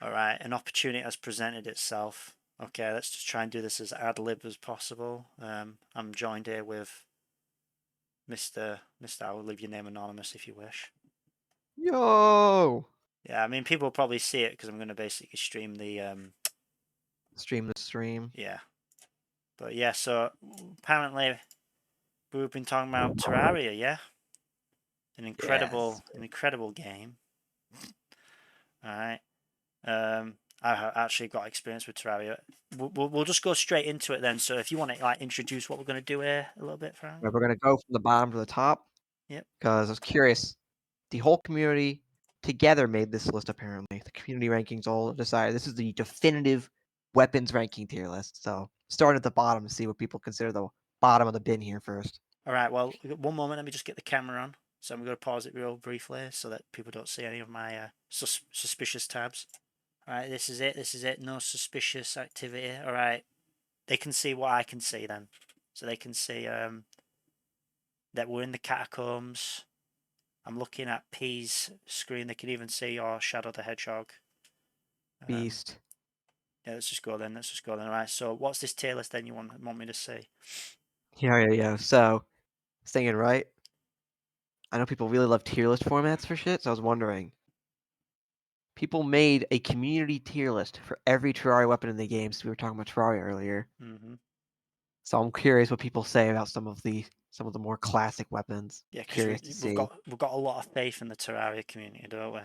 All right, an opportunity has presented itself. Okay, let's just try and do this as ad lib as possible. I'm joined here with Mr. I will leave your name anonymous if you wish. Yo! Yeah, I mean people will probably see it because I'm going to basically stream the Stream the stream. yeah. But yeah, so apparently we've been talking about Terraria, yeah, Yes. an incredible game. All right. I actually got experience with Terraria. We'll just go straight into it then. So if you want to like introduce what we're going to do here a little bit, Frank. We're gonna go from the bottom to the top Yep. because I was curious. The whole community together made this list. Apparently, the community rankings all decided this is the definitive weapons ranking tier list. So starting at the bottom to see what people consider the bottom of the bin here first. All right. Well, one moment. Let me just get the camera on. So I'm going to pause it real briefly so that people don't see any of my suspicious tabs. All right. This is it. This is it. No suspicious activity. All right. They can see what I can see then. So they can see that we're in the catacombs. I'm looking at P's screen. They can even see our Shadow the Hedgehog. Beast. Yeah, let's just go then. Let's just go then. All right. So what's this tier list then you want me to see? Yeah. So thinking right. I know people really love tier list formats for shit. So I was wondering. People made a community tier list for every Terraria weapon in the game. So we were talking about Terraria earlier. Mm-hmm. So I'm curious what people say about some of the more classic weapons. Yeah, because Curious to we've see. got a lot of faith in the Terraria community, don't we?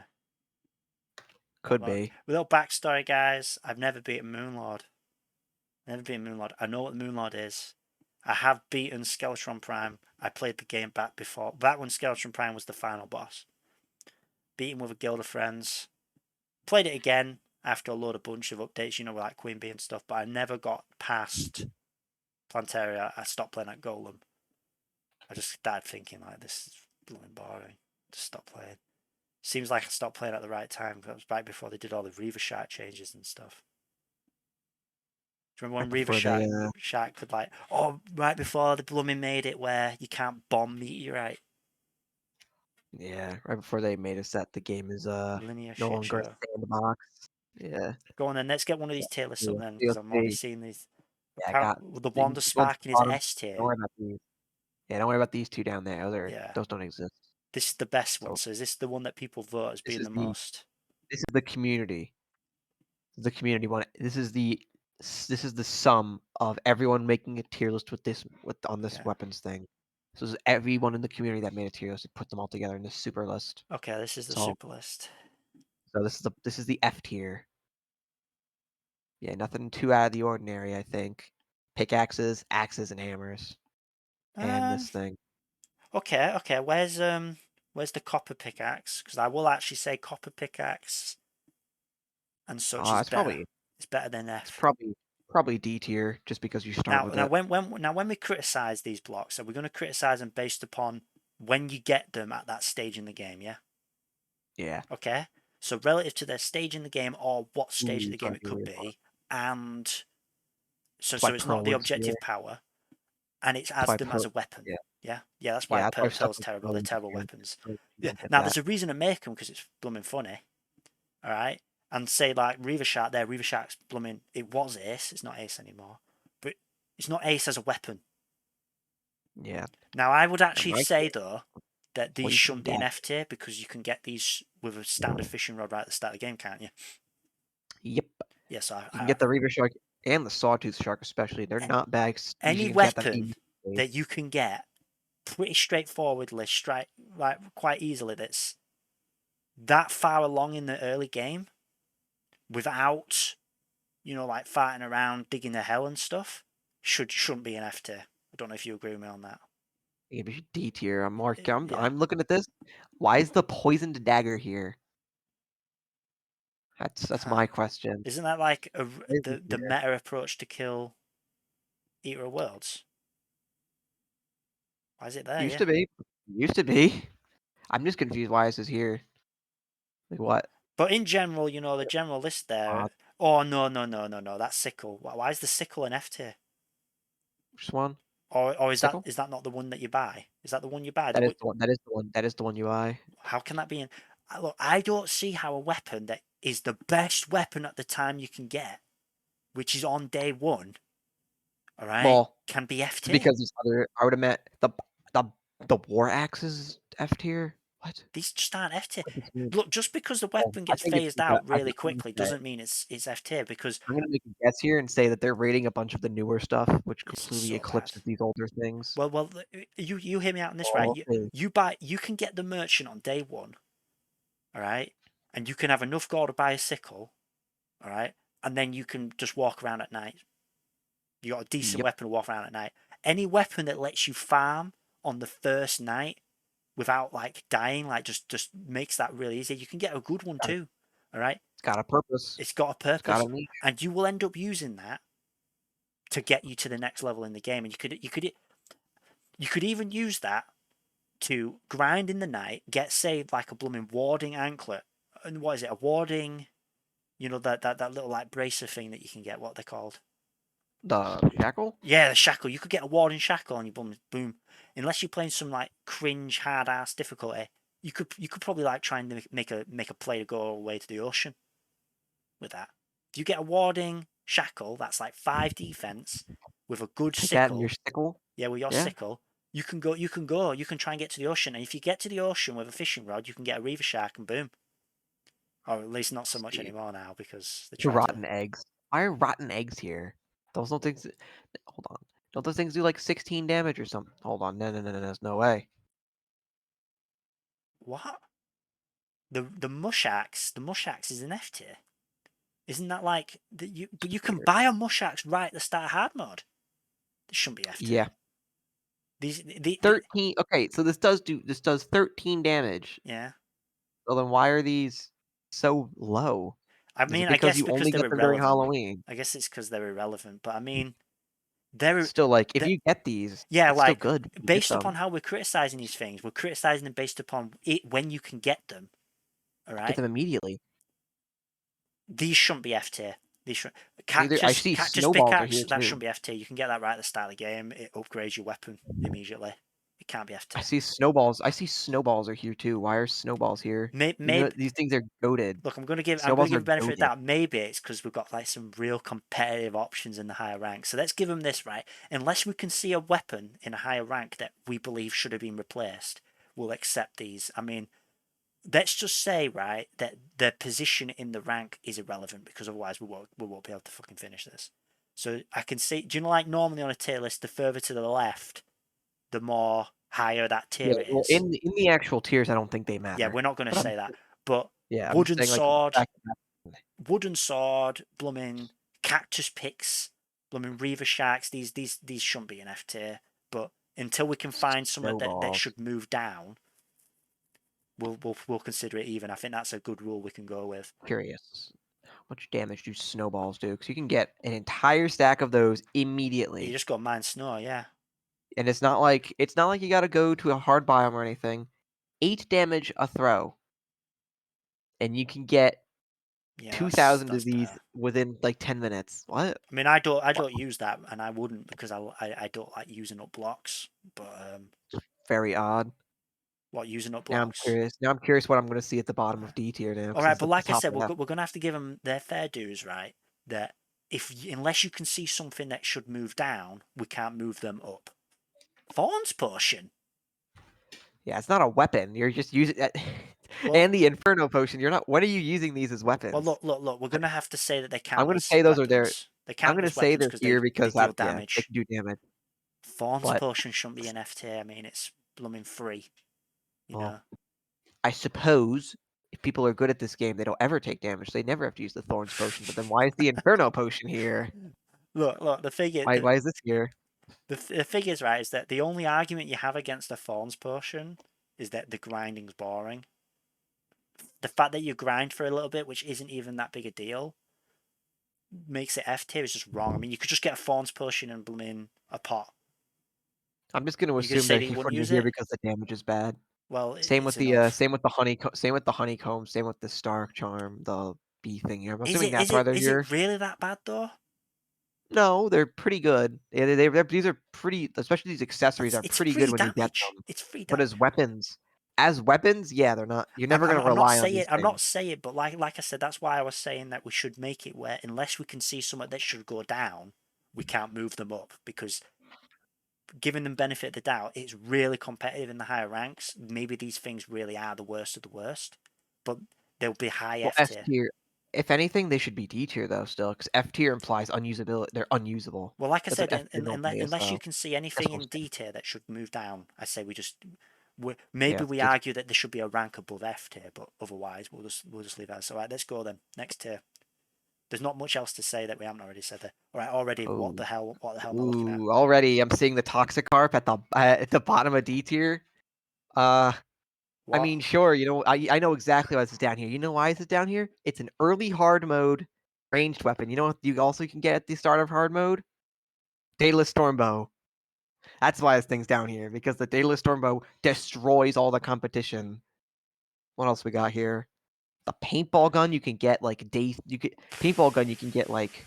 Could Well, be. with little backstory, guys, I've never beaten Moonlord. Never beaten Moonlord. I know what the Moonlord is. I have beaten Skeletron Prime. I played the game back when Skeletron Prime was the final boss. Beat him with a guild of friends. Played it again after a bunch of updates, with like Queen Bee and stuff, but I never got past Plantaria. I stopped playing at Golem. I just started thinking like this is blooming boring. Just stop playing. Seems like I stopped playing at the right time because it was right before they did all the Reaver Shark changes and stuff. Do you remember Right when Reaver before they Shark could right before the blooming made it where you can't bomb meteorite? right before they made us that the game is Linear no shit longer a show. sandbox. Yeah. Go on then, let's get one of these tier lists up Yeah. then because I'm already DLC. seeing these. Yeah, I got Apparently, the these Wonder ones Sparking is bottom. S Don't tier. worry about these. Yeah, don't worry about these two down there. Yeah, Those don't exist. this is the best one. So So is this the one that people vote as this being is the the most? this is the community. The community one. This is the sum of everyone making a tier list on this Yeah. weapons thing. So this is everyone in the community that made a tier list and put them all together in this super list. Okay, this is the So super list. this is the F tier. Yeah, nothing too out of the ordinary, I think. Pickaxes, axes, and hammers. And Um. this thing. Okay. Where's the copper pickaxe? Because I will actually say copper pickaxe and such is It's better. probably It's better than it's F. probably D tier just because you start with it. When we criticize these blocks, are we going to criticize them based upon when you get them at that stage in the game? Yeah. Yeah. Okay. So relative to their stage in the game or what stage of Ooh, the game sorry, it could be, and that's why so it's not Pearl the wins here. objective power, and it's That's as why them as Pearl. a weapon. Yeah, Yeah. That's why yeah. That's why I've stuck Pearl's with terrible. Pearl They're wins terrible here. weapons. You Yeah. don't get Now that. there's a reason to make them because it's blooming funny. All right. And say like Reaver Shark there. Reaver Shark's blooming. It was Ace. It's not Ace anymore. But it's not Ace as a weapon. Yeah, Now I would and actually right say here, though that these poison shouldn't be an dagger. F tier because you can get these with a standard fishing rod right at the start of the game, can't you? Yep, Yes, you can get the Reaver Shark and the Sawtooth Shark, especially. They're not bad. any You can get them weapon easily. that you can get pretty straightforwardly, straight like quite easily. That's that far along in the early game without like fighting around, digging the hell and stuff. Shouldn't be an F tier. I don't know if you agree with me on that. Maybe D tier. I'm Yeah. I'm looking at this. Why is the poisoned dagger here? That's Huh. my question. Isn't that like Why is it the here? meta approach to kill Eater of Worlds? Why is it there? Used Yeah. to be. Used to be. I'm just confused why this is here. Like what? But in general, the general list Uh, there. Oh no! That's sickle. Why is the sickle an F tier? which one? Or Sickle? is that not the one that you buy? Is that the one you buy? That is the one. That is the one. That is the one you buy. How can that be in? Look, I don't see how a weapon that is the best weapon at the time you can get, which is on day one, all right, Well, can be F tier. because there's other. I would admit the the war axe is F tier. What? These just aren't F tier. What does this mean? Look, just because the Oh, weapon I gets think it's phased because out I really think I'm gonna quickly say doesn't mean it's F tier because I'm gonna make a guess here and say that they're rating a bunch of the newer stuff, which this is completely so bad. eclipses these older things. Well, you hear me out on this, right? Well, we'll see. You can get the merchant on day one, all right, and you can have enough gold to buy a sickle, all right, and then you can just walk around at night. You got a decent Yep, weapon to walk around at night. Any weapon that lets you farm on the first night without like dying, like just makes that really easy. You can get a good one got too. All right, it's got a purpose. it's got a It's got purpose, a niche. and you will end up using that to get you to the next level in the game. And you could even use that to grind in the night, get saved like a blooming warding anklet. And what is it? A warding, you know, that little like bracer thing that you can get. What they're called? The shackle? Yeah, the shackle. You could get a warding shackle on your boom. Boom. Unless you're playing some like cringe hard ass difficulty, you could probably like try and make a play to go all the way to the ocean with that. If you get a warding shackle, that's like 5 defense with a good Take that in your sickle. sickle. Yeah, with your Yeah. sickle, you can try and get to the ocean. And if you get to the ocean with a fishing rod, you can get a reaver shark and boom. Or at least not so much See. anymore now because they The tried to. rotten eggs. Why are rotten eggs here? Those don't things. Hold on. Don't those things do like 16 damage or something? Hold on. No, no, no, no, there's no way. What? The mush axe is an F tier. Isn't that like but you can Weird. buy a mush axe right at the start of hard mode. This shouldn't be F tier. Yeah. The 13. Okay, so this does 13 damage. yeah. So then why are these so low? I Is it mean, I because guess you because only they're get them during irrelevant. Halloween? I guess it's because they're irrelevant. But I mean, they're, Still, like, if they're you get these, yeah, it's still like good. You get based them. upon how we're criticizing these things, we're criticizing them based upon it when you can get them. All Get right, them immediately. these shouldn't be F tier. These should I see cactus snowballs are pickaxe here that too. shouldn't be F tier. You can get that right at the start of the game. It upgrades your weapon immediately. It can't be F I tier. see snowballs. I see snowballs are here too. Why are snowballs here? Even though Maybe these things are goated. look, I'm going to Snowballs give are a benefit of goated. doubt. Maybe it's because we've got like some real competitive options in the higher rank. So let's give them this right. Unless we can see a weapon in a higher rank that we believe should have been replaced, we'll accept these. I mean, let's just say right that their position in the rank is irrelevant because otherwise we won't be able to fucking finish this. So I can see. Do you know like normally on a tier list, the further to the left, the more higher that Yeah, tier it well, is. in the actual tiers, I don't think they Yeah, matter. we're not going to But say that. But I'm just wooden saying, like, sword, back wooden sword, blooming cactus picks, blooming reaver sharks. These shouldn't be an F tier. But until we can find something that snowballs. should move down, we'll consider it even. I think that's a good rule we can go with. Curious. How much damage do snowballs do? Because you can get an entire stack of those You immediately. just got mine snow, yeah. And it's not like you gotta go to a hard biome or anything. 8 damage a throw. And you can get Yeah, 2,000 of that's these better. within like 10 minutes. What? I mean, I Wow. don't use that, and I wouldn't because I don't like using up blocks. But Very odd. what using up Now I'm blocks? curious. Now I'm curious what I'm gonna see at the bottom of D tier now, All because right, this is but at the like I top said, left. we're going to have to give them their fair dues, right? That unless you can see something that should move down, we can't move them up. Thorns potion. Yeah, it's not a weapon. You're just using that. Well, And the Inferno Potion. You're not. When are you using these as weapons? look. We're going to have to say that they I'm count gonna as say those are there. weapons. They I'm count gonna as say weapons they're because here they because deal yeah, they damage. can do damage. Thorns But potion shouldn't be an F tier. I mean, it's blooming free. You well, know. I suppose if people are good at this game, they don't ever take damage. They never have to use the Thorns Potion. But then why is the Inferno Potion here? Look. The figure. Why is this here? The thing is, right, is that the only argument you have against a Thorns potion is that the grinding's boring. The fact that you grind for a little bit, which isn't even that big a deal, makes it F tier is just wrong. I mean, you could just get a Thorns potion and bloom a pot. I'm just gonna You could assume say they're that you wouldn't putting it use here it. because the damage is bad. Well, it's enough. Same with the honeycomb, same with the star charm, the bee thing here. I'm assuming that's Is why it they're is here. it really that bad though? No, they're pretty good. Yeah, these are pretty, especially these accessories are It's pretty good free when you get damage. them. It's free But as damage. weapons, as weapons, yeah, they're not. You're never gonna I'm not rely on saying these I'm not things. saying, but like I said, that's why I was saying that we should make it where unless we can see something that should go down, we can't move them up because giving them benefit of the doubt, it's really competitive in the higher ranks. Maybe these things really are the worst of the worst, but they'll be high Well, F S tier. tier. If anything, they should be D tier though still, because F tier implies unusability. They're unusable. Well, like I That's what said, F tier normally is. unless you So can see that's anything what I'm in saying. D tier that should move down, I say we just Yeah, maybe it's we just argue that there should be a rank above F tier, but otherwise we'll just leave that. So, all right, let's go then. Next tier. There's not much else to say that we haven't already said there. All right, already. oh, What the hell am I looking at? ooh, already I'm seeing the Toxicarp at the bottom of D tier. Uh, I What? mean, sure, I know exactly why this is down here. You know why this is down here? It's an early hard mode ranged weapon. You know what you also can get at the start of hard mode? Daedalus Stormbow. That's why this thing's down here, because the Daedalus Stormbow destroys all the competition. What else we got here? The paintball gun you can get like paintball gun you can get like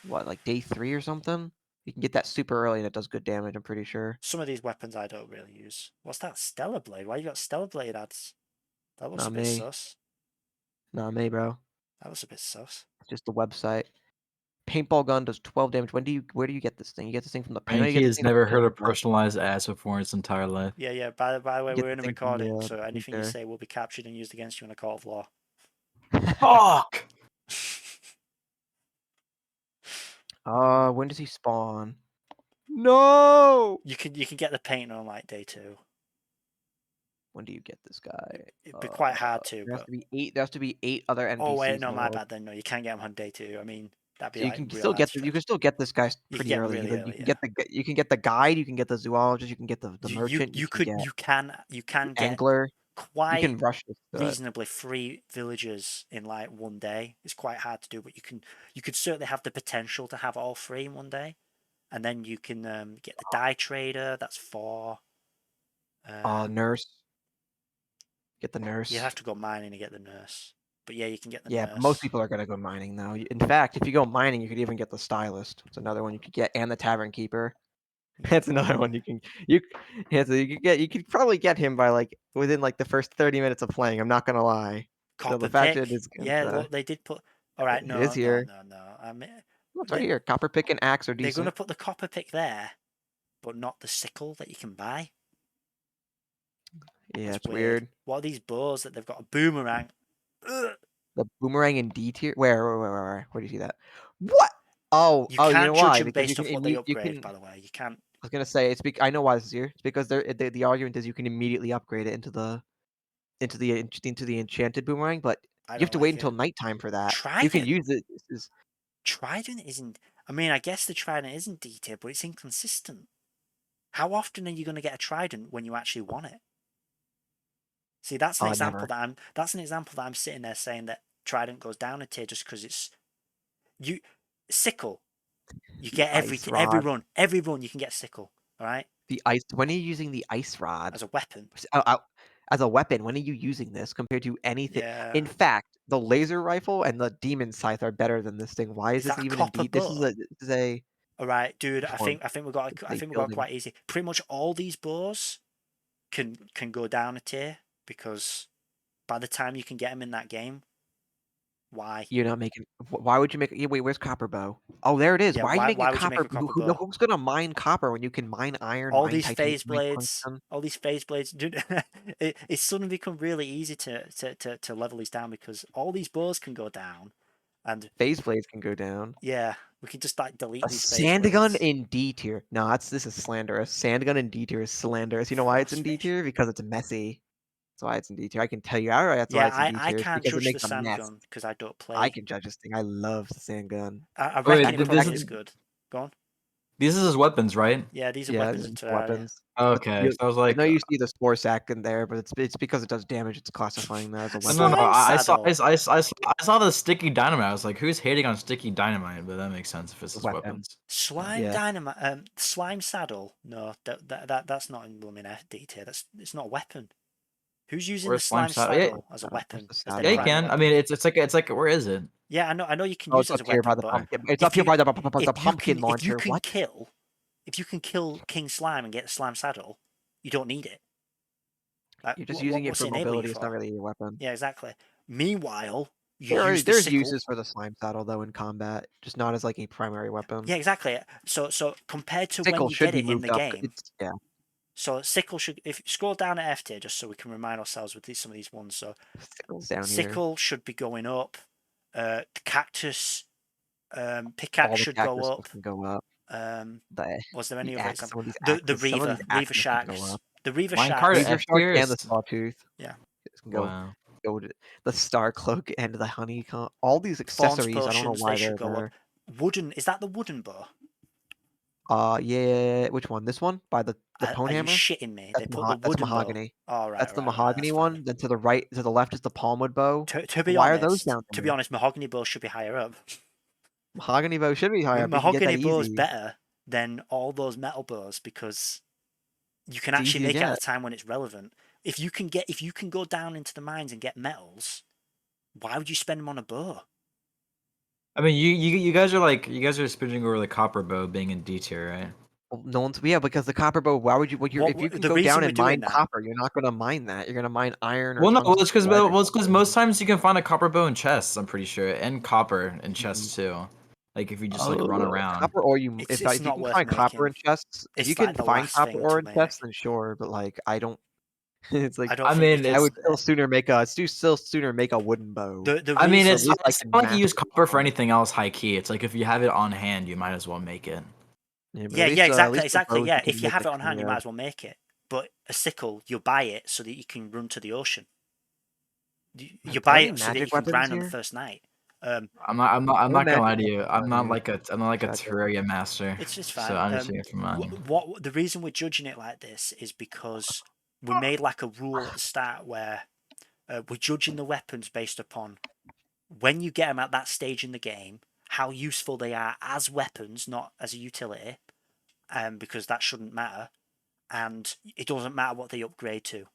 what, like day 3 or something? You can get that super early and it does good damage, I'm pretty sure. Some of these weapons I don't really use. What's that? Stellar Blade? Why you got Stellar Blade ads? That looks a Not bit me. sus. Not me, bro. That looks a bit sus. It's just the website. Paintball gun does 12 damage. Where do you get this thing? You get this thing from the I know you Frankie get this has thing from never the heard of Pimp. personalized ads before in his entire life. Yeah, yeah. By the way, You get we're the in a thing from recording, the so anything you painter. say will be captured and used against you in a court of law. Fuck! When does he spawn? No! You can get the painter on like day 2. When do you get this guy? It'd be quite hard to, There has but to be 8 there has to be 8 other oh wait, NPCs in no, the my world. bad then. No, you can't get him on day 2. I mean, that'd be So you like can real still hard get to you can stretch. still get this guy You can pretty get him early. really You early, can yeah. get the guide, you can get the zoologist, you can get the merchant, you can get You can get angler. You quite can rush this to it. reasonably 3 villagers in like one day. It's quite hard to do, but you could certainly have the potential to have all 3 in one day. And then you can get the dye trader. That's 4. Nurse. Get the You nurse. have to go mining to get the nurse. But yeah, you can get the Yeah, but most nurse. people are gonna go mining though. In fact, if you go mining, you could even get the stylist. It's another one you could get, and the tavern keeper. Yeah. That's another one you yeah, so you could probably get him by like within like the first 30 minutes of playing. I'm not gonna lie. So Copper the fact that pick. it's Yeah, look, they did put. All right, it is no, no, here. no, no. I mean, Oh, it's right they, here. Copper pick and axe are they're going to decent. put the copper pick there, but not the sickle that you can buy. Yeah, That's it's weird. weird. What are these bows that they've got a boomerang? Ugh. The boomerang in D tier. Where do you see that? What? Oh, You oh, you know can't judge why? them Because you based can off what they you upgrade. can. By the way, you can't. I was gonna say I know why this is here. It's because the argument is you can immediately upgrade it into the enchanted boomerang, but I you have don't to wait like it. until nighttime for that. You can Trident. use it. This is Trident isn't. I mean, I guess the trident isn't detailed, but it's inconsistent. How often are you going to get a trident when you actually want it? See, never. that's an example that I'm sitting there saying that trident goes down a tier just because it's you sickle. You The get ice rod. every run you can get sickle. All right, The ice. When are you using the ice rod? as a weapon. As a weapon, when are you using this compared to anything? Yeah, In fact, the laser rifle and the demon scythe are better than this thing. Why is is this that a even copper indeed? bow? This is a All right, dude. for I a think we got it building. quite easy. Pretty much all these bows can go down a tier because by the time you can get them in that game, why? You're not making. Why would you make? Yeah, wait, where's copper bow? Oh, there it is. Yeah, Why are you making a why would you make copper? a copper bow? Who's gonna mine copper when you can mine iron, mine titanium, mine tungsten? All these phase blades, dude, it's suddenly become really easy to level these down because all these bows can go down, and Phase blades can go down. yeah, we can just like delete A these phase sand gun blades. in D tier. No, this is slanderous. Sand gun in D tier is slanderous. You know why it's in D Frostfish. tier? Because it's messy. That's why it's in D tier. I can tell you outright that's why Yeah, it's in D I tier. It's can't because it judge the makes a sand mess. gun because I don't I play. can judge this thing. I love the sand gun. I Wait, reckon it this probably is is good. Go on. these is his weapons, right? Yeah, these are Yeah, weapons this in is Terraria. weapons. Okay, so I was I like, know you see the spore sack in there, but it's because it does damage. It's classifying that as a no, no, weapon. Slime saddle. I saw the sticky dynamite. I was like, who's hating on sticky dynamite? But that makes sense if it's It's a his weapon. weapons. Slime Yeah. dynamite. Slime saddle. No, that's not in blooming D tier. That's it's not a weapon. Who's using the Where's slime slime saddle? Yeah, saddle as a Where's weapon, the as their yeah, you saddle at? primary can. I weapon? mean, it's like where is it? Yeah, I know you can Oh, use it's it as up a here by weapon, the but pumpkin. It's up here by the pumpkin if you launcher. can What? kill King Slime and get the slime saddle, you don't need it. Like, You're just using it what's for enable mobility. you It's not for? really your weapon. Yeah, exactly. Meanwhile, you use the There's sickle. uses for the slime saddle though in combat, just not as like a primary weapon. Yeah, exactly. So compared to when Sickle you should get be it in moved the up. game, Yeah. so sickle should, if you scroll down at F tier, just so we can remind ourselves with some of these ones. So Sickle's down here. sickle should be going up. The cactus, All pickaxe the should cactus go stuff up. can go up. Was there any the other axe? example? Some of these The axes. Some of these Reaver axes can go Sharks. up. The Reaver Minecart Sharks. Reaver F shark tier and the is sawtooth. Yeah. Can go wow. go to the star cloak and the honeycomb. All these Thorns accessories. I don't know potions, why they they're should go there. up. Wooden, is that the wooden bow? Yeah. Which one? This one by the pwn Are you hammer. shitting me? They put the That's wooden bow. mahogany. Oh, right, That's the right, mahogany that's one. fine. Then to the left is the palmwood bow. To be Why are those honest, down to be there? honest, mahogany bow should be higher up. Mahogany bow should be higher up. You can get that Mahogany bow is easy. better than all those metal bows because you can It's actually easy to make it at get. a time when it's relevant. If you can go down into the mines and get metals, why would you spend them on a bow? I mean, you guys are spinning over the copper bow being in D tier, right? Well, no one's because the copper bow. Why would you? If you can The go reason down we're and doing mine that- copper, you're not gonna mine that. You're gonna mine iron or Well, no, tungsten. it's because most times you can find a copper bow in chests. I'm pretty sure, and copper in chests too. Like if you just like run around. Copper ore, if you not can worth find copper in making. chests, if It's you like can the find last copper thing ore to in chests, make. then sure. But like, I don't. It's like I mean, I would still sooner make a wooden bow. I mean, it's reason- not like you use copper for anything else high key. It's like if you have it on hand, you might as well make it. Yeah, exactly. Yeah, if you have it on hand, you might as well make it. But a sickle, you buy it so that you can run to the ocean. You buy it so that you can grind on the first night. I'm not gonna lie to you. I'm not like a Gotcha. Terraria master. It's fine. So I'm just here for mine. What the reason we're judging it like this is because we made like a rule at the start where we're judging the weapons based upon when you get them at that stage in the game, how useful they are as weapons, not as a utility, because that shouldn't matter, and it doesn't matter what they upgrade to.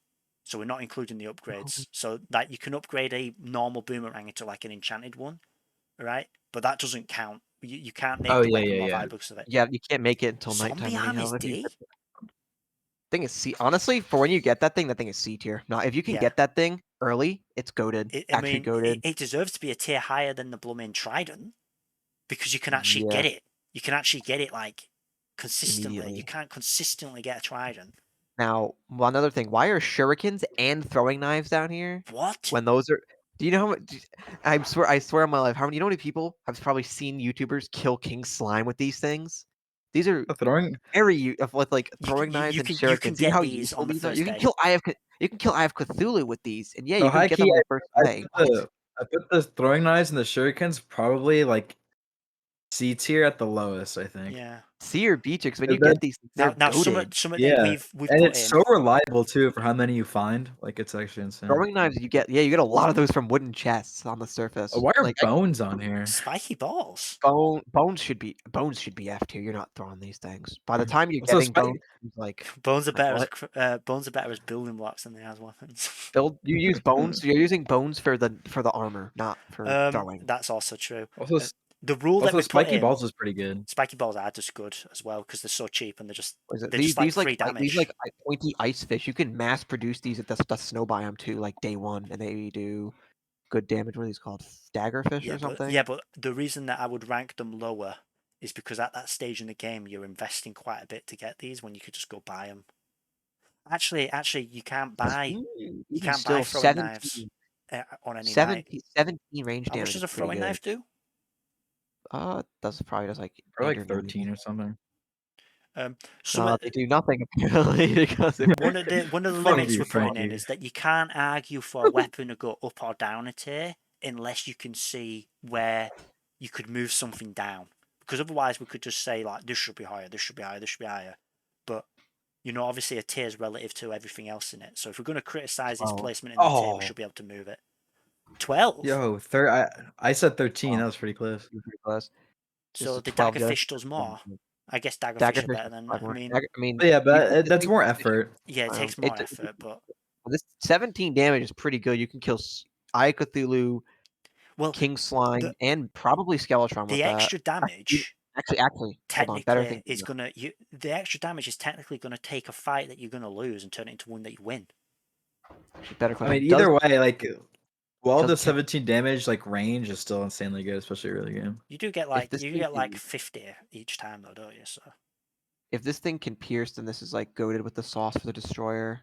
So we're not including the upgrades. So that you can upgrade a normal boomerang into like an enchanted one, right? But that doesn't count. You can't make the weapon more valuable because of it. Yeah, you can't make it until Zombie nighttime arm anyhow. is D? Thing is C. Honestly, for when you get that thing is C tier. Now, if you can get that thing early, it's goated. It deserves to be a tier higher than the blooming trident because you can actually get it. You can actually get it like consistently. You can't consistently get a trident. Now, one other thing: why are shurikens and throwing knives down here? What? When those are? Do you know how much? I swear on my life, you know how many people have probably seen YouTubers kill king slime with these things? These are with like throwing knives and shurikens. You can Do you know get how these useful on the these are? first You can day. kill Eye of Cthulhu with these, and you can get them on the first day. I put the throwing knives and the shurikens probably like C tier at the lowest, I think. Yeah. C or B tier, when you get these, they're goated. That we've and put it's in. so reliable too for how many you find. Like it's actually insane. Throwing knives, you get a lot of those from wooden chests on the surface. Why are bones on here? Spiky balls. Bones should be F tier. You're not throwing these things. By the time you're getting bones, bones are better as building blocks than they are as weapons. You use bones. You're using bones for the armor, not for throwing. That's also true. Also, the rule that we spiky put in, balls is pretty good. Spiky balls are just good as well because they're so cheap and they're just these like like 3 damage. These like pointy ice fish. You can mass produce these at the snow biome too, like day one, and they do good damage. What are these called? Daggerfish or something? But the reason that I would rank them lower is because at that stage in the game you're investing quite a bit to get these when you could just go buy them. Actually, you can't buy. You can't buy throwing knives on any night. 17 range damage. How much does a throwing knife do? That's probably just like 13 or something. They do nothing apparently because one of the limits we're putting in is that you can't argue for a weapon to go up or down a tier unless you can see where you could move something down. Because otherwise we could just say like this should be higher, this should be higher, this should be higher. But obviously a tier is relative to everything else in it. So if we're going to criticize its placement in the tier, we should be able to move it. 12. Yo, I said 13. That was pretty close. So the daggerfish does more. I guess daggerfish are better than. But that's more effort. Yeah, it takes more effort, but this 17 damage is pretty good. You can kill Eye of Cthulhu, King Slime, and probably Skeletron with that. The extra damage. Actually, technically is gonna. The extra damage is technically gonna take a fight that you're gonna lose and turn it into one that you win. Actually, better I question. mean, Does either way, like, well, does the can, 17 damage like range is still insanely good, especially early game. You do get if like this you thing get like can, 50 each time though, don't you? So if this thing can pierce, then this is like goaded with the sauce for the destroyer.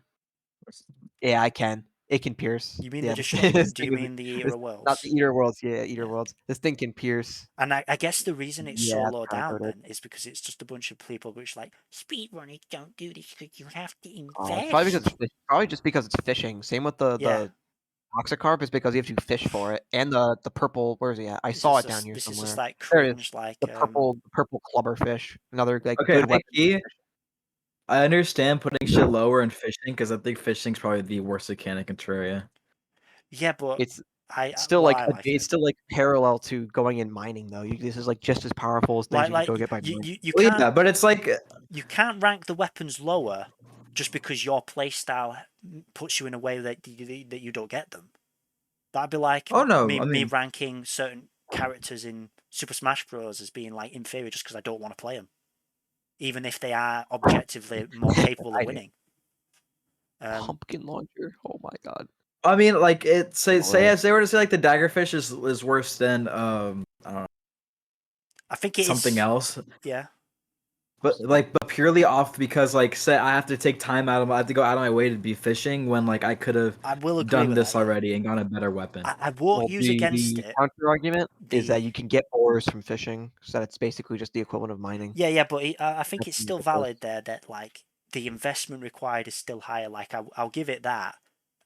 Yeah, I can. It can pierce. you mean Yeah, the this, destroyer? this Do thing you is mean the Eater this, of not the Worlds? Eater Worlds. Yeah, Eater Yeah. Worlds. This thing can pierce. And I guess the reason it's so Yeah, it's low kind of down goaded. then is because it's just a bunch of people which like speedrunners don't do this because you have to It's probably because invest. it's probably just because it's fishing. Same with Yeah, the Oxycarp is because you have to fish for it, and the purple. Where is he at? I saw it down here this is just somewhere. like There it is. cringe. Like The purple clubberfish. Another like Okay, good high weapon. key. I understand putting shit lower in fishing because I think fishing's probably the worst mechanic in Terraria. yeah, but It's I still well like I like it's it. still like parallel to going in mining though. This is like just as powerful as things you can go get by mining. You Well, can't yeah, but it's like you can't rank the weapons lower just because your playstyle puts you in a way that you don't get them. That'd be like oh no, I me mean, ranking certain characters in Super Smash Bros as being like inferior just because I don't want to play them, even if they are objectively more capable of I do. winning. Pumpkin launcher. Oh my god. I mean, like it say Alright. if they were to say like the daggerfish is worse than I don't know, I think it something is. else. Yeah, But purely off because like say I have to take time out of I have to go out of my way to be fishing when like I could have I will agree done with that this though. already and gotten a better weapon. I won't Well, use against the it counter argument is that the you can get ores from fishing, so that's basically just the equivalent of mining. yeah, but I think That's it's the still difference. valid there that like the investment required is still higher. Like I'll give it that,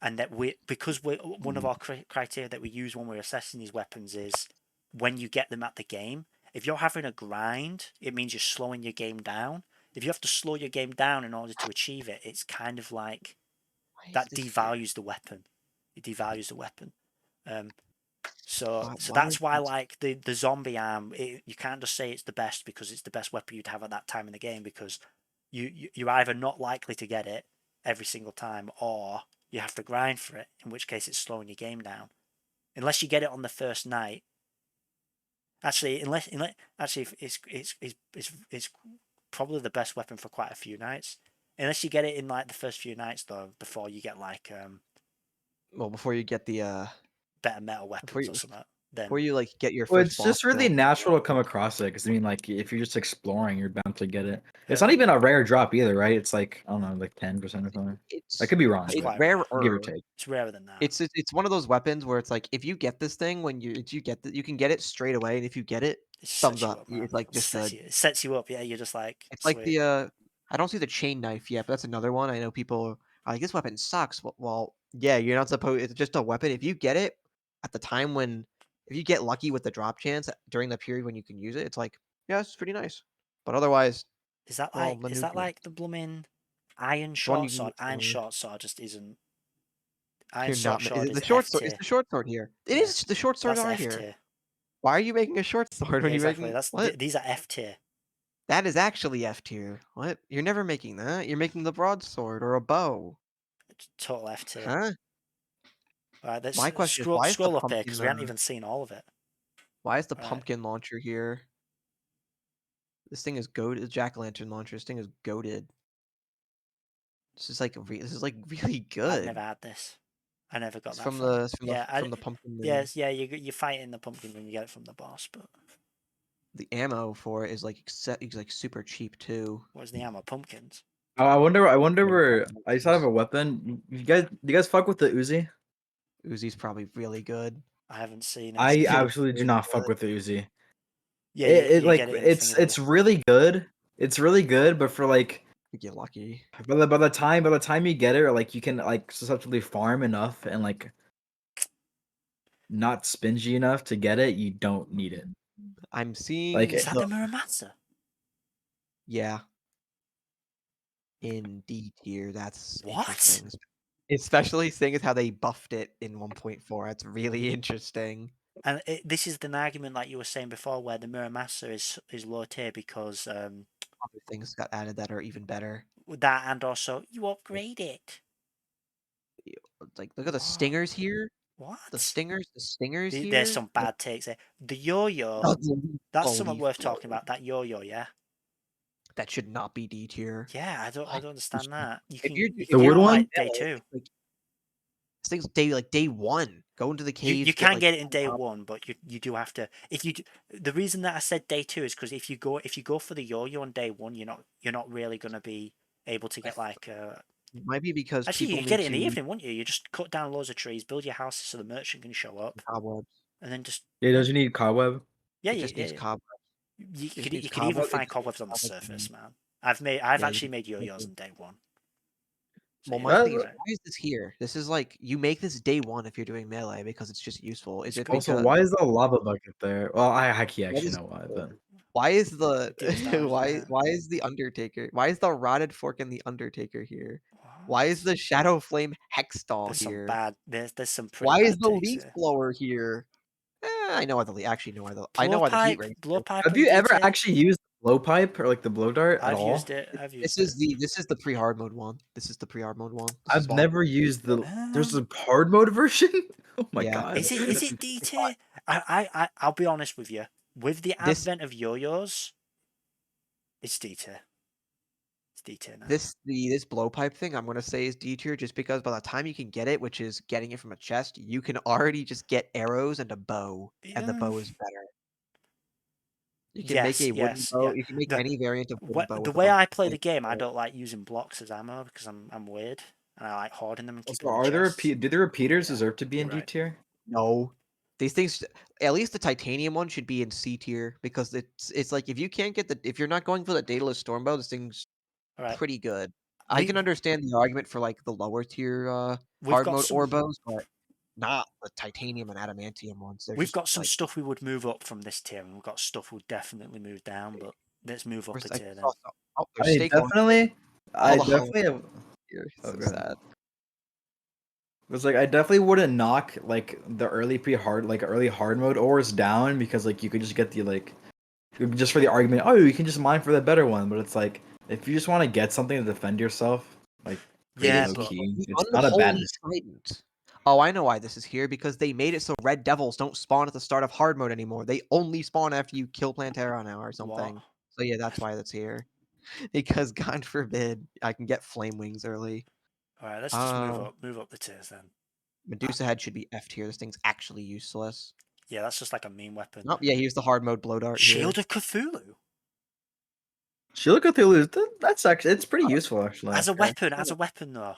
and that because we one of our criteria that we use when we're assessing these weapons is when you get them at the game. If you're having a grind, it means you're slowing your game down. If you have to slow your game down in order to achieve it, it's kind of like Why is that this here? devalues the weapon. It devalues the weapon. Um, so Why is that's why this? like the zombie arm, you can't just say it's the best because it's the best weapon you'd have at that time in the game because you're either not likely to get it every single time or you have to grind for it, in which case it's slowing your game down. Unless you get it on the first night. Actually, unless actually it's probably the best weapon for quite a few nights. Unless you get it in like the first few nights though, before you get like Well, before you get the better metal before weapons or you something, then before you like get your Well, first it's boss just really kill. natural to come across it because I mean, like if you're just exploring, you're bound to get it. It's uh, not even a rare drop either, right? It's like I don't know, like 10% or something. I It's could be wrong, it's it's but quite rare. give or rarer. take. It's rarer than that. It's one of those weapons where it's like if you get this thing when you get you can get it straight away, and if you get it, It thumbs sets you up. up, It's man. like just good. It sets you up. Yeah, you're just like It's like sweet. the I don't see the chain knife yet, but that's another one. I know people are like this weapon sucks. Well, yeah, you're not supposed. It's just a weapon. If you get it at the time when, if you get lucky with the drop chance during the period when you can use it, it's like yeah, it's pretty nice. But otherwise, well, Is that maneuver. like the blooming iron It's one you short can sword? get Iron somewhere. short sword just isn't. Iron You're short not. Is sword it the is short F sword? It's tier. the short sword here. It Yeah, is. The short swords that's are F here. tier. Why are you making a short sword when Yeah, you're exactly. making what? These are F tier. That is actually F tier. What? You're never making that. You're making the broadsword or a bow. It's total F tier. Huh? All right, let's My question is why is the scroll up here because pumpkin we haven't even seen all of it. why is the All right, pumpkin launcher here? This thing is goated. Jack-o'-lantern launcher. This thing is goated. This is like this is like really I've good. never had this. I never got It's that from far. the Yeah, from the pumpkin moon. yes, yeah. You fight in the pumpkin when you get it from the boss, but The ammo for it is like is like super cheap too. what's the ammo? Pumpkins. Oh, I wonder Yeah, where I just thought of a weapon. Do you guys fuck with the Uzi? Uzi's probably really good. I haven't seen it. I It is absolutely do really not fuck good. with the Uzi. Yeah, It you like get it in the thing, don't you? it's really good. It's really good, but for like You get lucky. by the time you get it, or like you can like susceptibly farm enough and like not spingy enough to get it, you don't need it. I'm Like seeing Is that the Muramasa? yeah. In D tier, that's What? interesting. Especially seeing as how they buffed it in 1.4. That's really interesting. And this is an argument like you were saying before, where the Muramasa is low tier because Other things got added that are even better. with that, and also you upgrade it. Like look at the What? stingers here. What? The stingers There's here. some bad takes there. The yo-yo, That's that's a something leaf worth blower. talking about. That yo-yo, yeah. That should not be D tier. Yeah, I don't What? understand that. If you're You the can get it wood on one? like day two. like thing's day 1. Go into the caves. You can get it in like, day 1, but you do have to. If you the reason that I said day 2 is because if you go for the yo-yo on day 1, you're not really gonna be able to get like. It might be because Actually, people you need get it in to the evening, wouldn't you? You just cut down loads of trees, build your houses so the merchant can show up, cobwebs. and then just Yeah, doesn't need cobweb. yeah, It just needs cobwebs. you could even find cobwebs on the surface, man. I've actually made yo-yos on day 1. So, Well, yeah, my That- thing is, why is this here? This is like you make this day 1 if you're doing melee because it's just useful. Is it Also, because why is the lava bucket there? Well, I actually is- know why, but why is the It deals damage, doesn't it? why is the Undertaker? Why is the rotted fork and the Undertaker here? Why is What? the Shadow Flame Hexstall There's some here? bad. There's some pretty Why is bad the takes leaf here. blower here? I know why the actually know why the I know why the heat ring. Blowpipe. have you ever actually used the blowpipe or like the blow dart at I've all? used it. I've This used it. is the pre-hard mode one. This is the pre-hard mode one. This is I've one. never used the. There's Um, a hard mode version. Oh my Yeah. god! is it D tier? I'll be honest with you. With the This advent of yo-yos, it's D tier. It's D tier now. this blowpipe thing I'm gonna say is D tier just because by the time you can get it, which is getting it from a chest, you can already just get arrows and a bow, and the bow is better. You can make a wooden bow. Yeah. You can make The, any variant of wooden bow. the with way a I play the blade. game, I don't like using blocks as ammo because I'm weird and I like hoarding them and Also, keeping them in are there chests. do the repeaters Yeah, deserve to be in you're D right. tier? No. These things, at least the titanium one, should be in C tier because it's like if you can't get if you're not going for the Daedalus Stormbow, this thing's All right. pretty good. I can understand the argument for like the lower tier We've hard got mode some. orbos, but not the titanium and adamantium ones. They're We've just got some like stuff we would move up from this tier, and we've got stuff we'll definitely move down. But let's move up a I tier then. saw oh, there's steak on I the hollow definitely have. here. Oh, So go ahead. sad. It's like I definitely wouldn't knock like the early hard mode ores down because like you could just get the like just for the argument, oh you can just mine for the better one, but it's like if you just want to get something to defend yourself, like pretty Yeah, low but key, The it's not a bad unholy trident. Oh, I know why this is here because they made it so red devils don't spawn at the start of hard mode anymore. They only spawn after you kill Plantera now or something. what? So yeah, that's why that's here. Because God forbid I can get flame wings early. All right, let's just move up the tiers then. Medusa head should be F tier. This thing's actually useless. Yeah, that's just like a mean weapon. Oh yeah, here's the hard mode blow dart. Shield here. of Cthulhu Shield of Cthulhu, that's actually it's pretty useful actually. as a weapon. As a weapon though.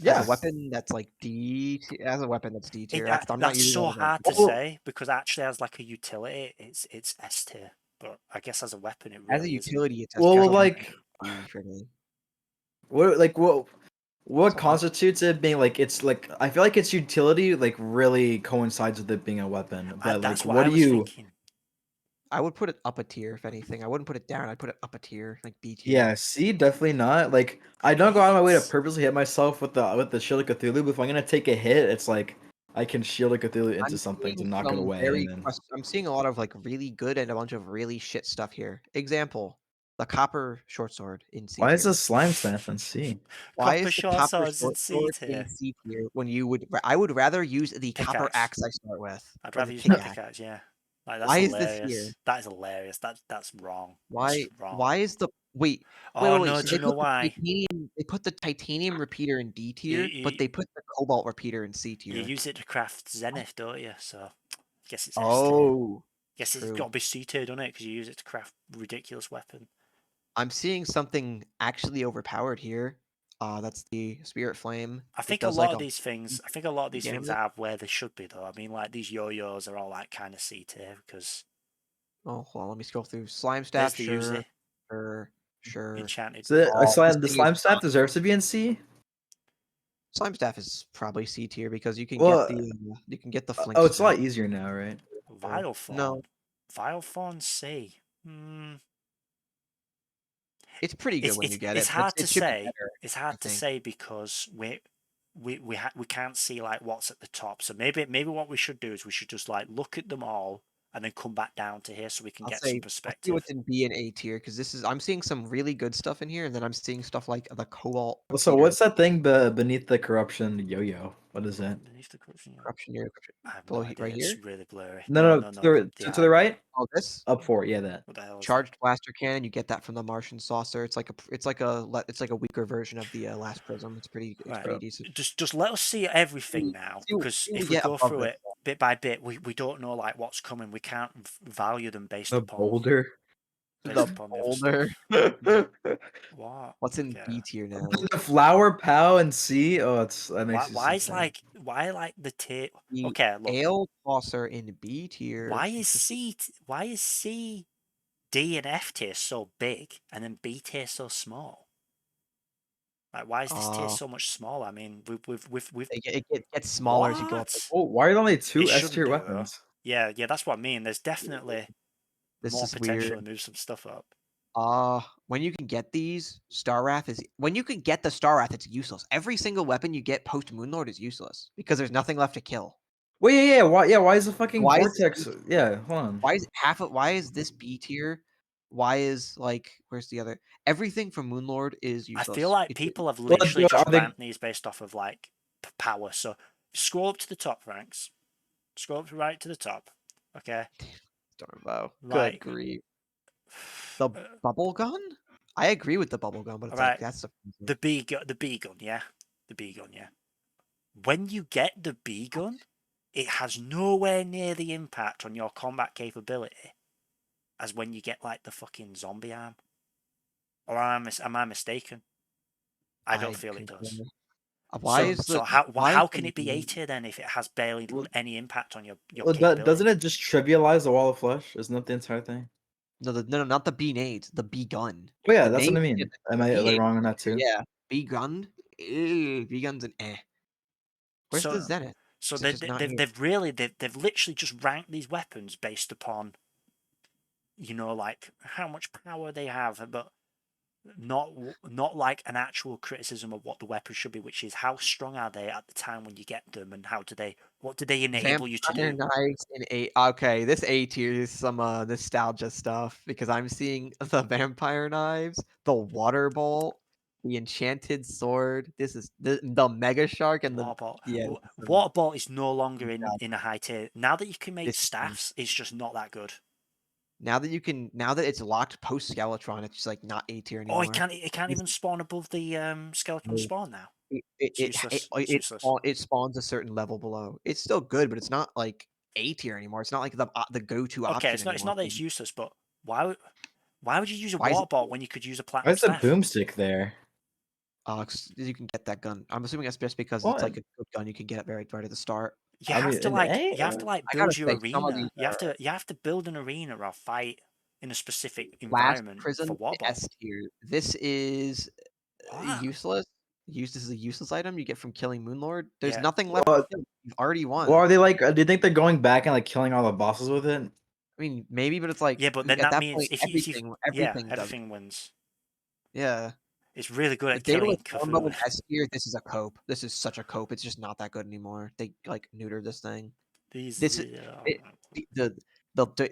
Yeah. As a weapon that's like D tier. As a weapon that's D tier. That's not using so that as a hard to Well- say because actually as like a utility, it's S tier. But I guess as a weapon, it really as a isn't. utility. It's Well, actually like D for me. what constitutes it being like it's like I feel like its utility like really coincides with it being a weapon. But That's like what what I do was you thinking. I would put it up a tier if anything. I wouldn't put it down. I'd put it up a tier, like B tier. Yeah, C definitely not. Like I don't go out of my way to It's- purposely hit myself with the Shield of Cthulhu, but if I'm gonna take a hit, it's like I can Shield of Cthulhu into I'm something to seeing knock it some away. very And then... I'm seeing a lot of like really good and a bunch of really shit stuff here. Example, the copper short sword in C Why is tier. the slime staff in C? Why Copper is the short copper swords in short C sword tier. in C tier when you would I would rather use the copper Pickaxe. axe I start with. I'd or rather the use my pickaxe. pickaxe. Yeah, like that's Why is hilarious. this here? That is hilarious. That's wrong. Why That's wrong. why is the wait Oh wait no! so Do they you know put the why? they put the titanium repeater in D tier, but they put the cobalt repeater in C You tier. use it to craft Zenith, don't you? So I guess it's S tier. Oh, Guess it's true. got to be C tier, doesn't it? Because you use it to craft ridiculous weapon. I'm seeing something actually overpowered here. That's the Spirit Flame. I It think a does, lot like, of these things. I think a lot of these things damage. are where they should be, though. I mean, like these yo-yos are all like kind of C tier because Oh, hold on, let me scroll through. Slime there's Staff, the sure, Uzi sure. enchanted. So the Oh, slime this the thing is slime staff not- deserves to be in C. Slime Staff is probably C tier because you can Well, get the flink. Oh, it's a staff. lot easier now, right? Vile Fawn. No, Vile Fawn C. Hmm. it's pretty good when you get It's it. hard but to it should be say. better, It's I hard to think. say because we can't see like what's at the top. So maybe what we should do is we should just like look at them all and then come back down to here so we can I'll get say some I'll see perspective. what's in B and A tier because I'm seeing some really good stuff in here, and then I'm seeing stuff like the cobalt. So repeater. what's that thing beneath the corruption yo-yo? What is that? Beneath the corruption, corruption here? I have Below no idea. right It's here? really blurry. No, No. to the right. Oh, this Up 4, yeah, that. What the hell is charged blaster cannon. You get that from the Martian saucer. It's like a weaker version of the last prism. It's pretty Right. decent. Just let us see everything now, See what because we if we get go above through this. it bit by bit, we don't know like what's coming. We can't value them based The upon boulder. the The other boulder. stuff. What? What's in Okay. B tier now? The flower, pow, and C. Oh, that makes you Why so is sad. like the tier? The Okay, look. ale tosser in B tier. Why is C, D, and F tier so big, and then B tier so small? Like, why is this tier so much smaller? I mean, we've It gets smaller as you go up. what? Oh, why are there only It 2 S shouldn't tier do though. weapons? Yeah, that's what I mean. There's definitely This more is potential weird. to move some stuff up. When you can get these, Star Wrath is when you can get the Star Wrath, it's useless. Every single weapon you get post Moonlord is useless because there's nothing left to kill. Wait, yeah, why is the fucking Why is this vortex? Yeah, hold on. why is this B tier? Why is where's the other? Everything from Moonlord is I useless. feel like It's people have Well, literally are just they? ranked these based off of like power. So scroll up to the top ranks. Scroll up right to the top. Okay. Stormbow. Good Like, grief. The bubble gun? I agree with the bubble gun, but it's right. that's The B gun, yeah. The B gun, yeah. When you get the B gun, it has nowhere near the impact on your combat capability as when you get like the fucking zombie arm. Or am I mistaken? I don't feel it concur. does. Why So is so the how can it be A tier then if it has barely Well, any impact on your doesn't capability? it just trivialize the wall of flesh? Isn't that the entire thing? no, not the B nades, the B gun. Oh yeah, The that's what I nade, mean. Am I B like nade, wrong on that too? yeah. B gun, B gun's an eh. Where's So the Zenith? so Is it just not here? they've literally just ranked these weapons based upon, you know, like how much power they have, but not like an actual criticism of what the weapons should be, which is how strong are they at the time when you get them, and what do they enable you to Vampire do? knives in A. Okay, this A tier is some nostalgia stuff because I'm seeing the vampire knives, the water bolt, the enchanted sword. This is the mega shark and the Water ball. yeah. Water ball is no longer in a high tier. Now that you can make This is staffs, it's just not that good. now that it's locked post Skeletron, it's just like not A tier Oh, anymore. it can't This even spawn above the skeleton is- spawn now. it It's useless. It's useless. it spawns a certain level below. It's still good, but it's not like A tier anymore. It's not like the go to Okay, option it's anymore. not that it's useless, but why would you use a Why is water it? ball when you could use a Why platinum is the staff? boomstick there? 'Cause you can get that gun. I'm assuming that's just because it's What? like a good gun. You can get it right at the start. I mean, an A. You have to like I gotta build your say, some of arena. these are You have to build an arena or fight in a specific last environment prison for water ball. S tier. This is What? useless. This is a useless item you get from killing Moonlord. There's Yeah. nothing left Well, to kill. You've already won. well, are they like? Do you think they're going back and like killing all the bosses with it? I mean, maybe, but it's like Yeah, but then at that that means point, if you yeah, everything does. everything wins. Yeah. It's really good The at Daedalus killing Stormbow Cthulhu. in S tier, this is a cope. This is such a cope. It's just not that good anymore. They like neutered this thing. These This is it,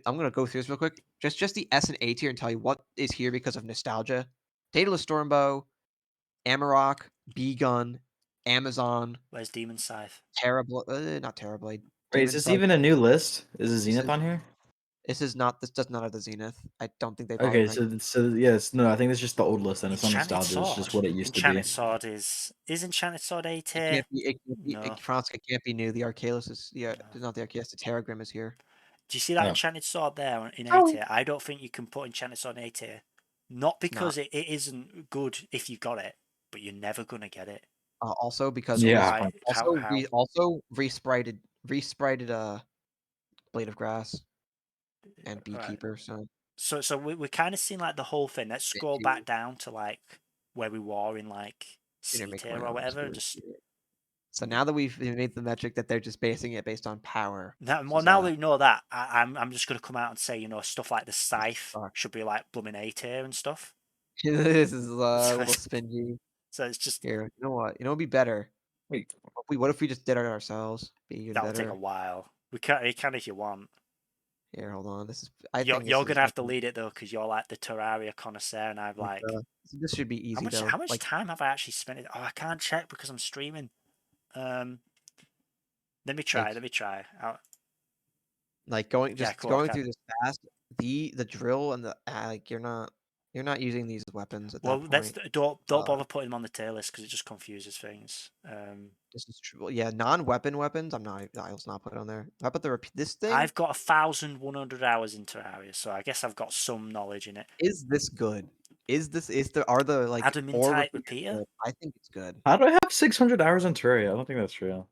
I'm gonna go through this real quick. Just the S and A tier and tell you what is here because of nostalgia. Daedalus Stormbow, Amarok, B Gun, Amazon, where's Demon Scythe? not Terrorblade. Wait, is Demon this Sight. even a new list? Is the This Zenith is on here? this does not have the Zenith. I don't think they've auto Okay, ranked. so yes, no, I think it's just the old list and it's not Enchanted nostalgia. It's just Sword. what it used to be. Enchanted Sword is Enchanted Sword A It tier? can't be. It can't be. No. Fransk, it can't be new. The Arcalis is No. not the Arcalis. The Terragrim is here. Do you see that Oh. Enchanted Sword there in A Oh. tier? I don't think you can put Enchanted Sword in A tier. Not It's not. because it isn't good if you got it, but you're never gonna get it. Also because So Yeah. why? How? also resprited Blade of Grass and Right. Beekeeper. So So we're kind of seeing like the whole thing. Let's scroll back down to like where we were in like didn't C make tier my or own. whatever. Just So now that we've made the metric that they're just basing it based on power. now, This well, is, now we know that, I'm just gonna come out and say, you know, stuff like the scythe fuck. should be like blooming A tier and stuff. This is a So little spingy. so it's just Here, you know what? You know, it'd be better. Wait, What if we just did it ourselves? Be even that'll take a better. while. We can You can if you want. Here, hold on. I think this You're is gonna have to lead it though, because you're like the Terraria connoisseur, and I've like this should be easy though. how much Like time have I actually spent it? Oh, I can't check because I'm streaming. Let me try. like Let me try. like going Yeah, just cool. I going can. through this fast. the drill and the like you're not using these weapons at Well, that that's point. don't Uh, bother putting them on the tier list because it just confuses things. This is true. Yeah, non-weapon weapons. I'll not put on there. How about this thing? I've got 1,100 hours in Terraria, so I guess I've got some knowledge in it. Is this good? Are the like Adamantite repeater? good? I think it's good. How do I have 600 hours in Terraria? I don't think that's true.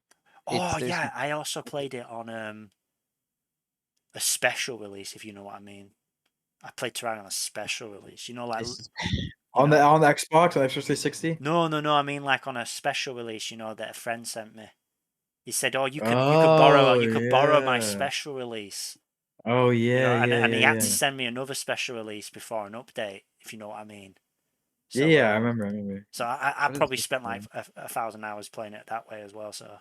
Oh There's yeah, I also played it on a special release, if you know what I mean. I played Terraria on a special release. You know, like this is- On the Xbox, on the Xbox 360. no, I mean like on a special release. You know that a friend sent me. He said, "Oh, you could Oh, borrow my yeah. special release." Oh You know, yeah, and he had yeah. to send me another special release before an update, if you know what I mean. Yeah, So, yeah, I remember. So I What is probably this spent like thing? 1,000 hours playing it that way as well. So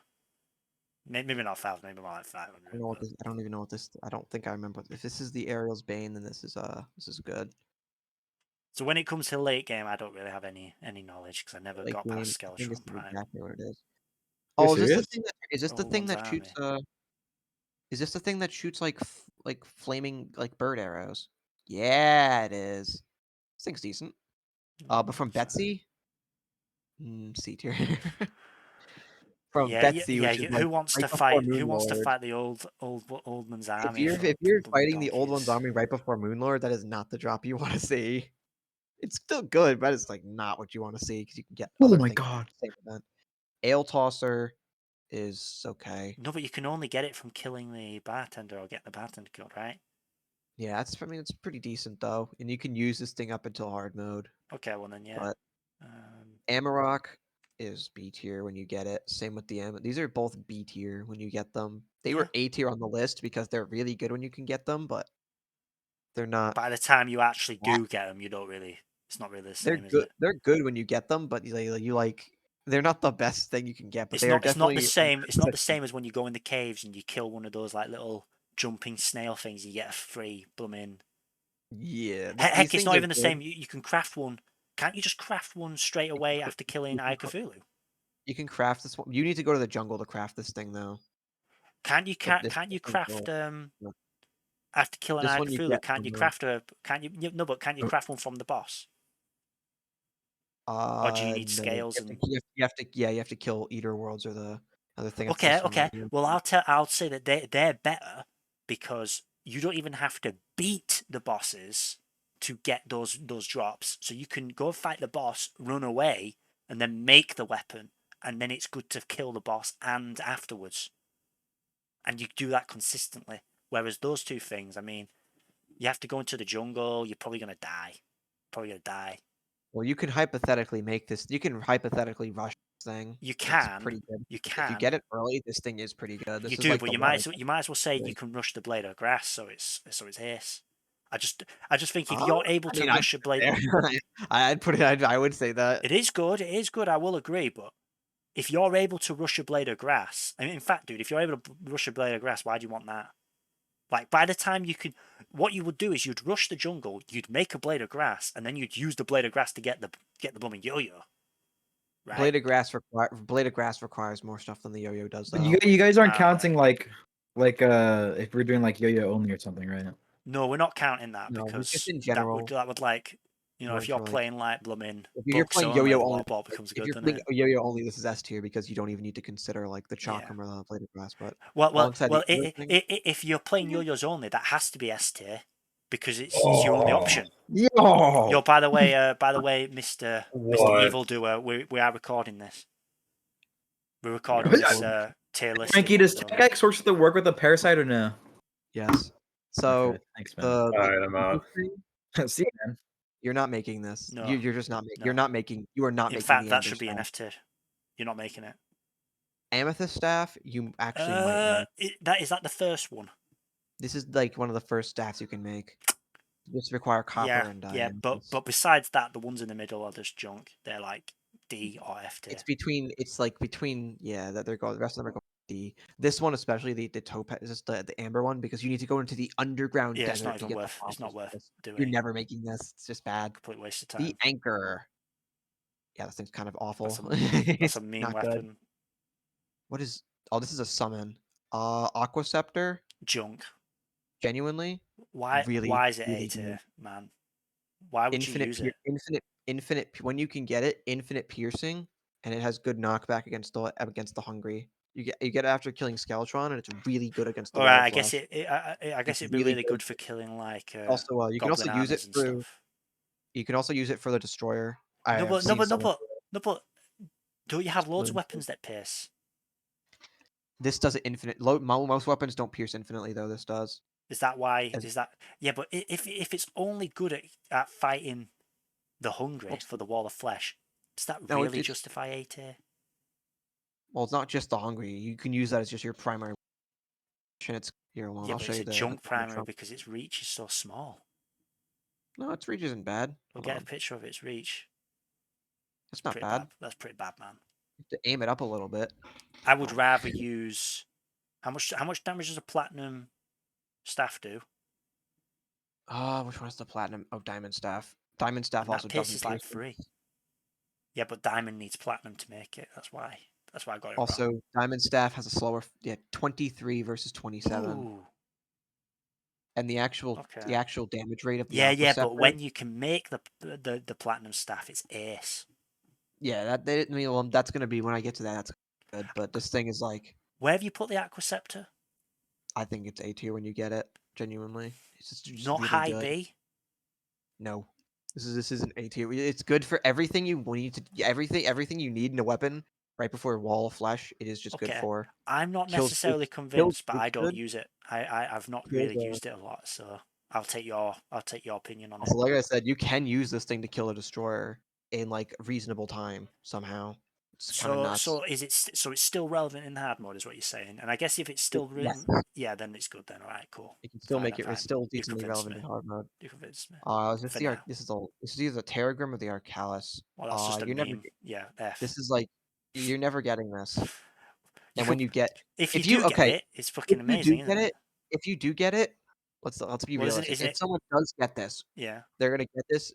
maybe not 1,000, maybe more like 500. I don't know what this. I don't even know what this. I don't think I remember. If this is the Ariel's Bane, then this is good. So when it comes to late game, I don't really have any knowledge because I never Late got game. past I think this Skeletron is Prime. exactly what it is. You Oh, is this the serious? thing that Old One's shoots Army. is this the thing that shoots like flaming like bird arrows? Yeah, it is. This thing's decent. But from Betsy, C tier. From Betsy, which is like Who wants right to before fight? Who wants to Moonlord. fight the old man's If army you're for bloody fighting the old one's donkeys? army right before Moonlord, that is not the drop you want to see. It's still good, but it's like not what you want to see because you can get Oh other my things in god. the same event. Ale Tosser is okay. No, but you can only get it from killing the bartender or getting the bartender killed, right? Yeah, it's pretty decent though, and you can use this thing up until hard mode. Okay, well then, yeah. But Amarok is B tier when you get it. Same with the These are both B tier when you get them. They were A tier on the list because they're really good when you can get them, but they're not. By the time you actually do get them, you don't really. It's not really the They're same, is good. it? They're good when you get them, but you like. They're not the best thing you can get, but It's they are not. It's not the definitely. same. It's not the same as when you go in the caves and you kill one of those like little jumping snail things. You get a free blooming. Yeah, these Heck, it's things not are even the good. same. You can craft one. Can't you just craft one straight away after killing Cthulhu? You can craft this one. You need to go to the jungle to craft this thing, though. Can't you But this can't you one's craft no. after killing This one you Cthulhu? get Can't from you craft a can't you no? But can't you craft one from the boss? Or do you need no. scales and? You have to kill Eater Worlds or the other thing. That's Okay, this one okay. right here. Well, I'll say that they're better because you don't even have to beat the bosses to get those drops. So you can go fight the boss, run away, and then make the weapon, and then it's good to kill the boss and afterwards. And you do that consistently. Whereas those two things, I mean, you have to go into the jungle. You're probably gonna die. Well, you can hypothetically make this. You can hypothetically rush this thing. You It's can, pretty good. you If you can. get it early, this thing is pretty good. You This is do, like but the you water. might as well say you can rush the blade of grass, so it's ace. I just think if you're able to rush a blade, I'd put it. I would say that it is good. It is good. I will agree, but if you're able to rush a blade of grass, I mean, in fact, dude, if you're able to rush a blade of grass, why do you want that? Like by the time you could, what you would do is you'd rush the jungle, you'd make a blade of grass, and then you'd use the blade of grass to get the blooming yo-yo. Right? Blade of Grass requires more stuff than the yo-yo does, though. You guys aren't counting like if we're doing like yo-yo only or something, right? No, we're not counting that No, because just in general. that would like, you know, if you're For, like, playing like blooming if you're books playing only, yo-yo the only, Warport becomes if good, you're doesn't playing it? yo-yo only, this is S tier because you don't even need to consider like the Yeah. Chakram or the Blade of Grass. But Well, the if you're playing yo-yos only, that has to be S tier because it's your only option. Yo. By the way, Mister Evildoer, we are recording this. We're recording this tier list. Frankie, does Tech X work with a parasite or no? Yes. So Okay, thanks, man. the Alright, I'm out. See, man. you're not making this. No. You're just not making. No. You're not making. You are not In making fact, the that Ender should be an Staff. F tier. You're not making it. Amethyst Staff, you actually might make. Is that the first one? This is like one of the first staffs you can make. Just require copper and Yeah, diamonds. but besides that, the ones in the middle are just junk. They're like D or F tier. It's like between that they're going. The rest of them are going D. This one especially the topaz is just the amber one because you need to go into the underground Yeah, desert it's to not get even the worth. It's not worth fossils. doing. You're never making this. It's just bad. Complete waste of time. The anchor. Yeah, this thing's kind of awful. That's a mean weapon. Good. What is? Oh, this is a summon. Aquaceptor. Junk. Genuinely, Why really, why is it A really good. tier, man? Why would you use it? When you can get it, infinite piercing, and it has good knockback against the hungry. You get it after killing Skeletron, and it's really good against the All wall right, of I guess flesh. I guess It's it'd be really really good. good for killing like Also, you can also goblin use it armors and through. stuff. You can also use it for the destroyer. I No, have but no, seen but no, someone. but no, but don't you have loads of Explain. weapons that pierce? This does it infinite. Most weapons don't pierce infinitely, though. This does. Is that why? As, Is that yeah? But if it's only good at fighting the well, hungry for the wall of flesh, does that no, really justify A tier? well, it's not just the hungry. You can use that as just your primary. And it's here. Well, Yeah, I'll but show it's you a the junk primary Trump. because its reach is so small. No, its reach isn't bad. We'll Hold get a on, picture of its reach. it's not Pretty bad. bad. That's pretty bad, man. You have to aim it up a little bit. I would rather use how much damage does a platinum staff do? Which one's the platinum? Oh, diamond staff. Diamond staff And that also pierce doesn't is like pierce. 3. Yeah, but diamond needs platinum to make it. That's why. That's why I got it Also, diamond staff has a slower. Yeah, 23 versus 27, wrong. Ooh. and the Okay. actual damage rate of the Yeah, aqua yeah, but scepter. when you can make the platinum staff, it's ace. Yeah, that they didn't mean. Well, that's gonna be when I get to that. That's good, but this thing is like. Where have you put the aqua scepter? I think it's A tier when you get it. Genuinely, it's just Not really high good. B. No, this is an A tier. It's good for everything you need to everything you need in a weapon. Right before Wall of Flesh, it is just good Okay. for. I'm not Kills necessarily kills convinced, but I groups don't good. use it. I've not Kills, really used it a lot, so I'll take your opinion on it. also, like I said, you can use this thing to kill a destroyer in like reasonable time somehow. It's kind of nuts. So is it so it's still relevant in hard mode, is what you're saying? And I guess if it's still Yes, yeah, then it's good then. All right, cool. you can still Fine, make it. It's fine. still You've decently convinced relevant me. in hard mode. You convinced me. This For the now. this is either the Terragram or the Arcalis. Well, that's just a You're never. meme. Yeah, F. This is like you're never getting this. You And when could, you get if you if you do get okay, it, it's fucking amazing, isn't it? if you do get it, let's be Well, realistic. isn't If it? someone does get this, Yeah, they're gonna get this.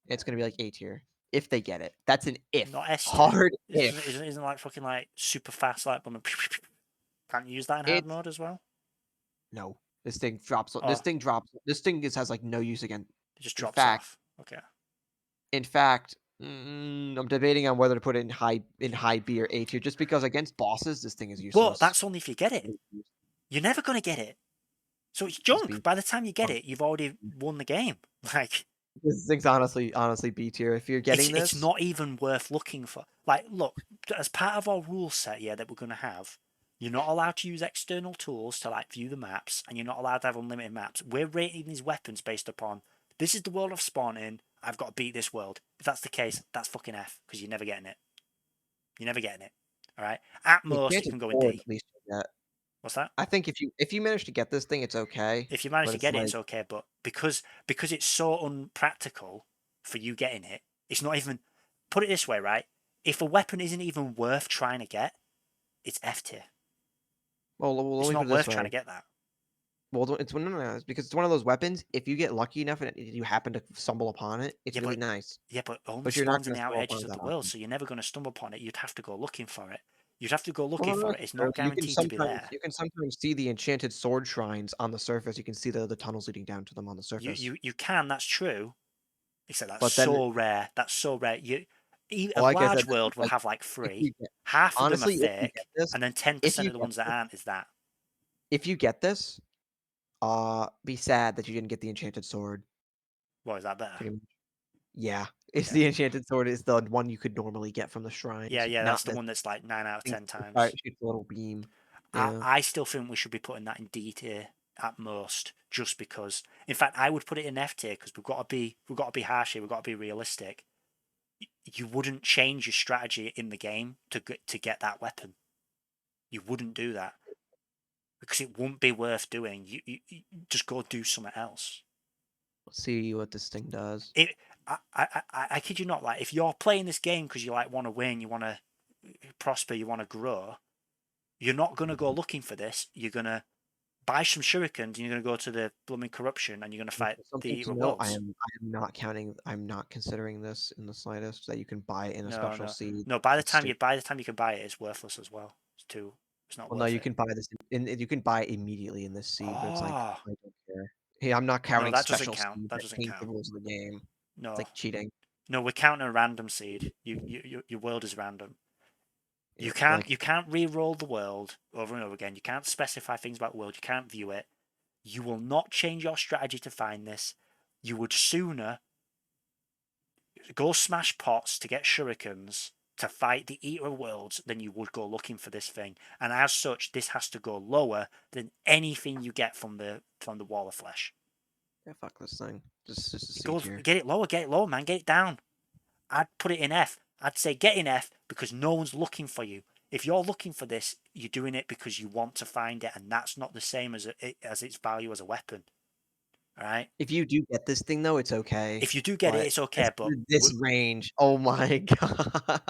It's gonna be like A tier if they get it. That's an if. not S tier. Hard Isn't if. isn't like fucking like super fast like bombing? Can't you use that in hard It's mode as well? no. This thing drops. This Oh, thing drops. This thing has like no use again. it just In drops fact, off. Okay. I'm debating on whether to put it in high B or A tier, just because against bosses, this thing is But useless. that's only if you get it. You're never gonna get it. So it's Just junk. B. By the time you get it, you've already won the game. Like This thing's honestly B tier. If you're getting it's this, not even worth looking for. Like, look, as part of our rule set, yeah, that we're gonna have, you're not allowed to use external tools to like view the maps, and you're not allowed to have unlimited maps. We're rating these weapons based upon this is the world I've spawned in. I've got to beat this world. If that's the case, that's fucking F because you're never getting it. You're never getting it. All right. At the most, it enchanted can go in sword D. at least you get. What's that? I think if you manage to get this thing, it's okay. If you manage But to it's get it, like it's okay. But because it's so unpractical for you getting it, it's not even. Put it this way, right? If a weapon isn't even worth trying to get, it's F tier. well, It's let me put not it this worth way. trying to get that. Well, it's no, it's because it's one of those weapons. If you get lucky enough and you happen to stumble upon it, it's Yeah, really but nice. yeah, but it only But you're not spawns in going the to outer stumble upon edges it of the that world, often. so you're never going to stumble upon it. You'd have to go looking for it. You'd have to go Well, looking no, for that's it. It's true. not guaranteed to be there. You can sometimes see the enchanted sword shrines on the surface. You can see the tunnels leading down to them on the You surface. you you can. That's true. Except that's But then, so rare. That's so rare. A like I said, large world will like have like if 3. you get Half of them are honestly, if you get fake, this, and then if 10% you of the get ones that this, aren't is that. if you get this, be sad that you didn't get the enchanted sword. What is that better? Pretty much. Yeah, it's Okay. the enchanted sword is the one you could normally get from the shrines, Yeah, not that's the this one that's like 9 out of thing. 10 times. It shoots a little beam. I, Yeah. I still think we should be putting that in D tier at most, just because. In fact, I would put it in F tier because we've got to be harsh here. We've got to be realistic. You wouldn't change your strategy in the game to get that weapon. You wouldn't do that because it wouldn't be worth doing. You just go do something else. Let's see what this thing does. I kid you not. Like if you're playing this game because you like want to win, you want to prosper, you want to grow, you're not gonna go looking for this. You're gonna buy some shurikens and you're gonna go to the blooming corruption and you're gonna fight Something the to note, worlds. I'm not considering this in the slightest that you can buy it in a No, special no, seed. no. By the It's time stupid. you can buy it, it's worthless as well. It's too. It's not Well, no, worth you it. can buy this you can buy it immediately in this seed, but it's like Oh, I don't care. Hey, I'm not no, counting that doesn't special count. seeds That that doesn't change the count. rules of the game. It's No, like cheating. no, we're counting a random seed. Your world is random. You It's can't like you can't re-roll the world over and over again. You can't specify things about the world. You can't view it. You will not change your strategy to find this. You would sooner go smash pots to get shurikens to fight the Eater of Worlds than you would go looking for this thing. And as such, this has to go lower than anything you get from the Wall of Flesh. yeah, fuck this thing. Just a It C goes tier. get it lower, man. Get it down. I'd put it in F. I'd say get in F because no one's looking for you. If you're looking for this, you're doing it because you want to find it, and that's not the same as its value as a weapon. All right. If you do get this thing though, it's okay. If you do get it, But it's okay. But this range, oh my god.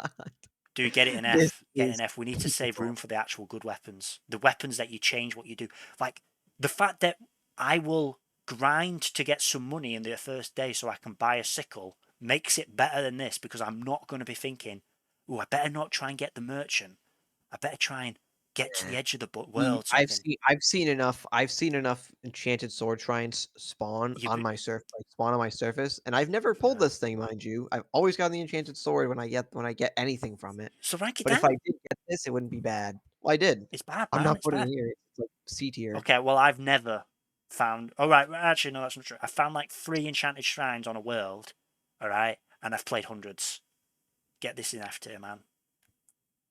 do you get it in This F? Get it is in F. We need to save painful. room for the actual good weapons. The weapons that you change what you do. Like the fact that I will grind to get some money in the first day so I can buy a sickle makes it better than this because I'm not going to be thinking, oh, I better not try and get the merchant. I better try and get to the edge of the world so I can. I've seen enough enchanted sword shrines spawn You, on my surface, and I've never pulled this thing, mind you. I've always gotten the enchanted sword when I get anything from it. so rank it But if I down. did get this, it wouldn't be bad. Well, I did. It's bad, I'm man. not It's putting it bad. here. It's like C tier. Okay, well, I've never found. All right, actually, no, that's not true. I found like 3 enchanted shrines on a world. All right, and I've played hundreds. Get this in F tier, man.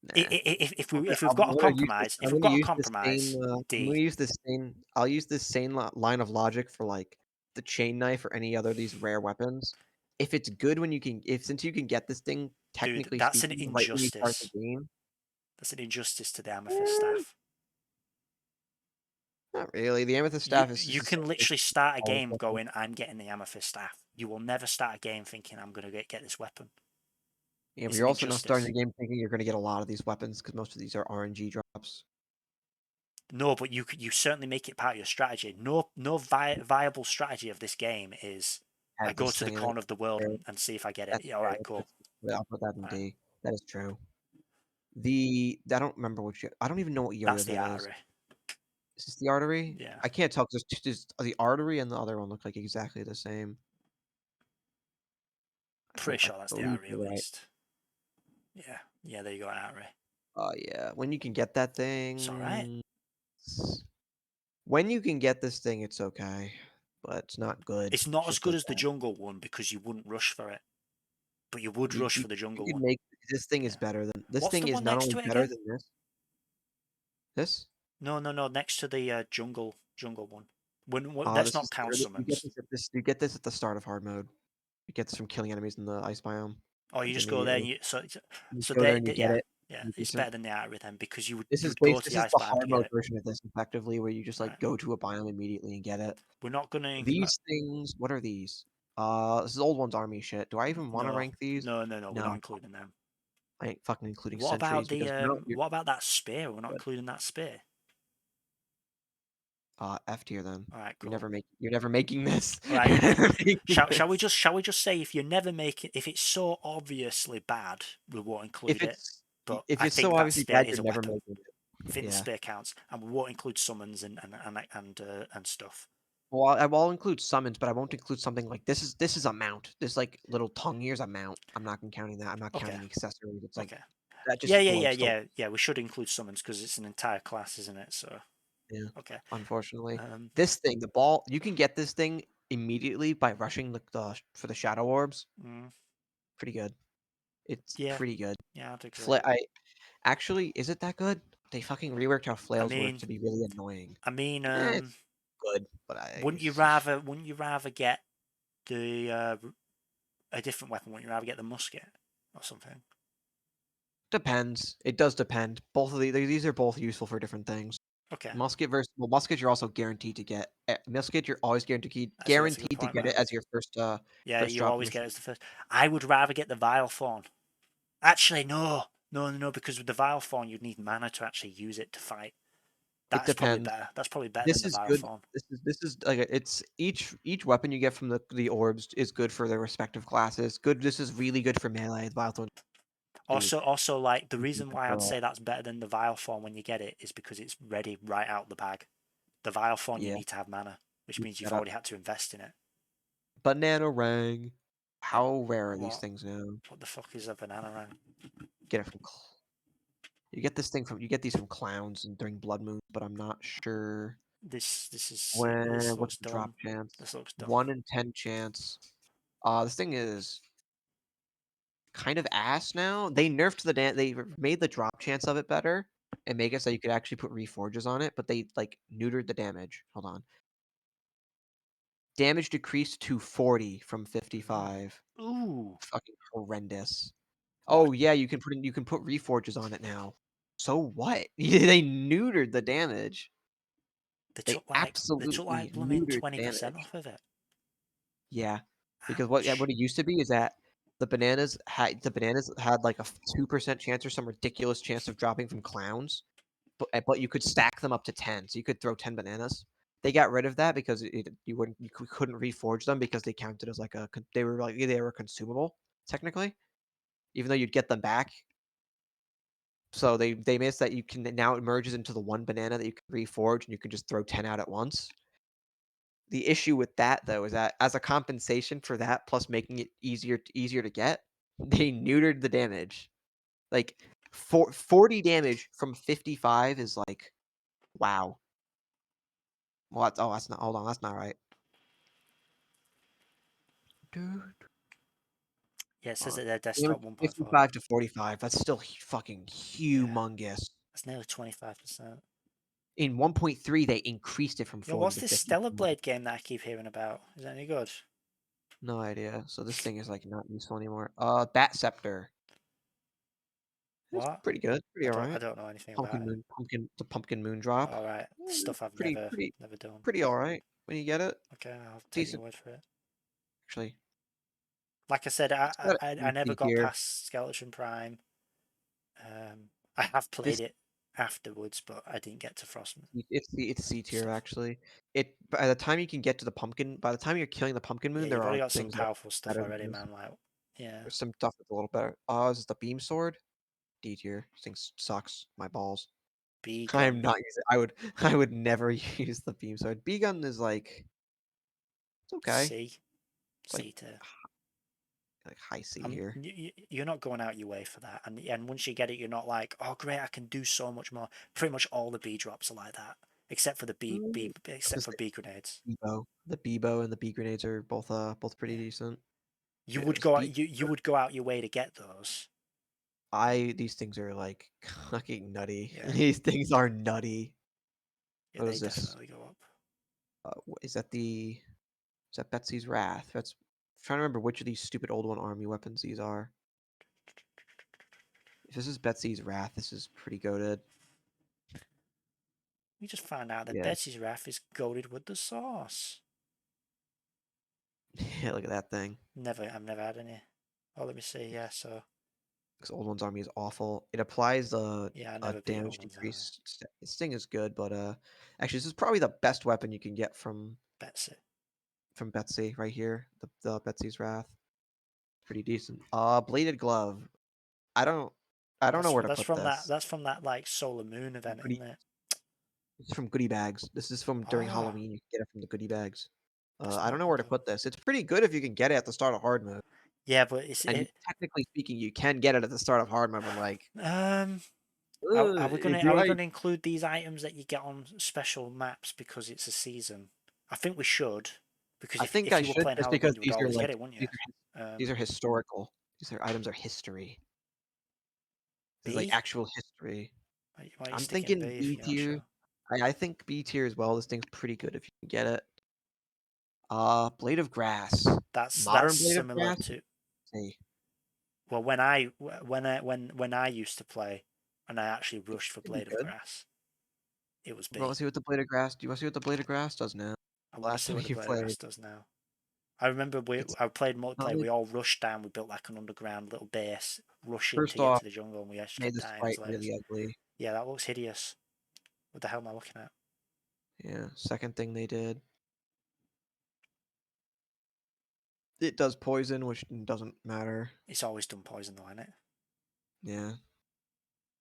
Nah. If we've got a compromise, if I'm we've gonna got a use this same. compromise, I'm gonna D. use this same. I'll use this same line of logic for like the chain knife or any other of these rare weapons. If it's good when you can, if since you can get this thing, Dude, technically that's an speaking, right when you start the injustice. game. That's an injustice to the amethyst Eh, staff. not really. The amethyst You staff is just you the same can as literally start a all game weapons. going, I'm getting the amethyst staff. You will never start a game thinking I'm gonna get this weapon. Yeah, but It's you're an also not starting injustice. the game thinking you're gonna get a lot of these weapons because most of these are RNG drops. No, but you certainly make it part of your strategy. No viable strategy of this game is I Have go this to the thing in it. corner of the world and see if I get it. That's Yeah, all fair. right, cool. I'll put that in All right. D. That is true. I don't remember I don't even know what That's Yoda the that is. artery. Is this the artery? Yeah, I can't tell because the artery and the other one look like exactly the same. pretty I sure that's the believe artery you're at right. least. Yeah, there you go, an artery. Oh yeah, when you can get that It's all right. thing, when you can get this thing, it's okay, but it's not good. It's not as Shit's good really as the bad. jungle one because you wouldn't rush for it, but you would rush for the You jungle can one. make this thing is Yeah. better than this What's thing the is one not next only to it better again? than this. This No. Next to the jungle one. Let's this not is count summons. you get this at the start of hard mode. You get this from killing enemies in the ice biome. Oh, you Like just go there immediately. and You just so go there and you get yeah, it. yeah, You it's decent. better than the artery then because This you is would go to this the is ice the biome to hard get mode it. version of this, effectively, where you just like Right. go to a biome immediately and get it. We're not gonna. These things, what are these? This is old one's army shit. Do I even want to No, rank these? no. We're not No, including them. I ain't fucking including What about sentries the because no, you're what about that spear? We're not good. including that spear. F tier then. All right, cool. You're never making this. All right. You're never making Shall we this. just say if you never make it, if it's so obviously bad, we won't include it. But If I it's so think that obviously spear bad, is you're a never weapon. making it. I think the Yeah. spear counts, and we won't include summons and stuff. Well, I will include summons, but I won't include something like this. This is a mount. This like little tongue here's a mount. I'm not counting that. I'm not Okay. counting accessories. It's like Okay. that just floats the Yeah. We should include summons because it's an entire class, isn't it? So yeah. okay. Unfortunately, Um. this thing, the ball, you can get this thing immediately by rushing the for the shadow orbs. mm, Pretty good. It's yeah. pretty good. Yeah, I'd agree. I actually, is it that good? They fucking reworked how I flails work mean, to be really annoying. I mean, It's good, but wouldn't you rather get the a different weapon? Wouldn't you rather get the musket or something? depends. It does depend. Both of these are both useful for different things. Okay, Musket you're also guaranteed to get. Musket you're always that's a good guaranteed to point, get it man. as your first Yeah, first you drop always get mission. it as the first. I would rather get the vile fawn. Actually, no, because with the vile fawn, you'd need mana to actually use it to fight. It That's probably depends. better. That's probably better than This the is vile good. fawn. This is like it's each weapon you get from the orbs is good for their respective classes. Good. This is really good for melee. The Wild Thorn Also, like the You reason can why I'd throw say up. that's better than the vial form when you get it is because it's ready right out the bag. The vial form you Yeah, need to have mana, which you means you've set up. already had to invest in it. Banana Rang. How rare are these What? things now? What the fuck is a banana rang? Get it from. You get this thing from. You get these from clowns and during blood moons, but I'm not sure This is this when. What's looks the drop dumb. chance? This looks dumb. 1 in 10 chance. This thing is kind of ass now. They nerfed they made the drop chance of it better and make it so you could actually put reforges on it, but they like neutered the damage. Hold on. Damage decreased to 40 from 55. Ooh. Fucking horrendous. What? Oh yeah, you can put reforges on it now. So what? They neutered the damage. They They took like absolutely blooming neutered 20% damage. off of it. Yeah, because what Ouch. it used to be is that the bananas had like a 2% chance or some ridiculous chance of dropping from clowns, but you could stack them up to 10, so you could throw 10 bananas. They got rid of that because you couldn't reforge them because they counted as like they were consumable technically, even though you'd get them back. So they made it so that you can now it merges into the one banana that you can reforge and you can just throw 10 out at once. The issue with that though is that as a compensation for that, plus making it easier to get, they neutered the damage. Like 40 damage from 55 is like wow. Well, that's not. Hold on, that's not right. Dude, Yeah, it says hold that their on. desktop 1.4. 55 to 45. That's still fucking Yeah, humongous. that's nearly 25%. In 1.3, they increased it from Yo, 40 what's to this 55. Stellar Blade game that I keep hearing about? Is that any good? No idea. So this thing is like not useful anymore. Bat Scepter. It's What? pretty good. Pretty I alright. don't know anything about it. The pumpkin moon drop. All right, stuff I've Pretty, never pretty, never done. pretty alright when you get it. Okay, I'll take your Decent, word for it. actually. Like I said, It's got I an never C got tier. past Skeleton Prime. I have played This it afterwards, but I didn't get to Frostman. it's C tier Stuff. actually. It by the time you can get to the pumpkin, by the time you're killing the pumpkin Yeah, moon, you've there already are got some things that powerful are stuff better than already, this. man. Like, yeah, There's some stuff that's a little better. Oh, is this the beam sword? D tier. This thing sucks. My balls. B I am gun, not using. I would never use the beam sword. B gun is like it's okay. C, It's like C tier. high C here. You're not going out your way for that, and once you get it, you're not like, oh great, I can do so much more. Pretty much all the B drops are like that, except for the except Just for B grenades. Bebo. The Bebo and the B grenades are both pretty Yeah, decent. you Yeah, would just go B. out you would go out your way to get those. These things are like fucking nutty. Yeah, These things are nutty. yeah, What they is this? definitely go up. Is that Betsy's Wrath? I'm trying to remember which of these stupid old one army weapons these are. If this is Betsy's Wrath, this is pretty goated. We just found out that Yeah. Betsy's Wrath is goaded with the sauce. Yeah, look at that thing. I've never had any. Oh, let me see. Yeah, so This old one's army is awful. It applies yeah, I a never beat damage Old One's Army. decrease. This thing is good, but actually this is probably the best weapon you can get Betsy. from Betsy right here. The Betsy's Wrath. Pretty decent. Bladed glove. I don't I don't know where to That's put from that. this. That's from that like Solar Moon event, Goodie, isn't it? it's from goodie bags. This is from during Ah, Halloween. You can get it from the goodie bags. that's I don't not know where good to though. put this. It's pretty good if you can get it at the start of hard mode. Yeah, but And technically speaking, you can get it at the start of hard mode, but like, um. Are we gonna do I? include these items that you get on special maps because it's a season? I think we should, because I think if I you were should playing just Halloween, because you would these are always get like it, wouldn't these you? these are historical. These are items are history. This is like B. actual history. Why are you I'm sticking thinking B if B you're not tier. sure? I think B tier as well. This thing's pretty good if you can get it. Blade of Grass. That's Modern Blade of similar Grass. to Hey, well when I used to play, and I actually it rushed for could be Blade of good. Grass. It was Want to B. see what the Blade of Grass? Do you want to see what the Blade of Grass does now? I want to Last see time what the you Blade of Grass played, does now. I remember it's I played multiplayer. not We all rushed down. We built like an underground little base, rushing to first get off to the jungle, and we just made kept the dying as sprite layers. really ugly. Yeah, that looks hideous. What the hell am I looking at? Yeah. Second thing they did, it does poison, which doesn't matter. It's always done poison though, isn't it? Yeah.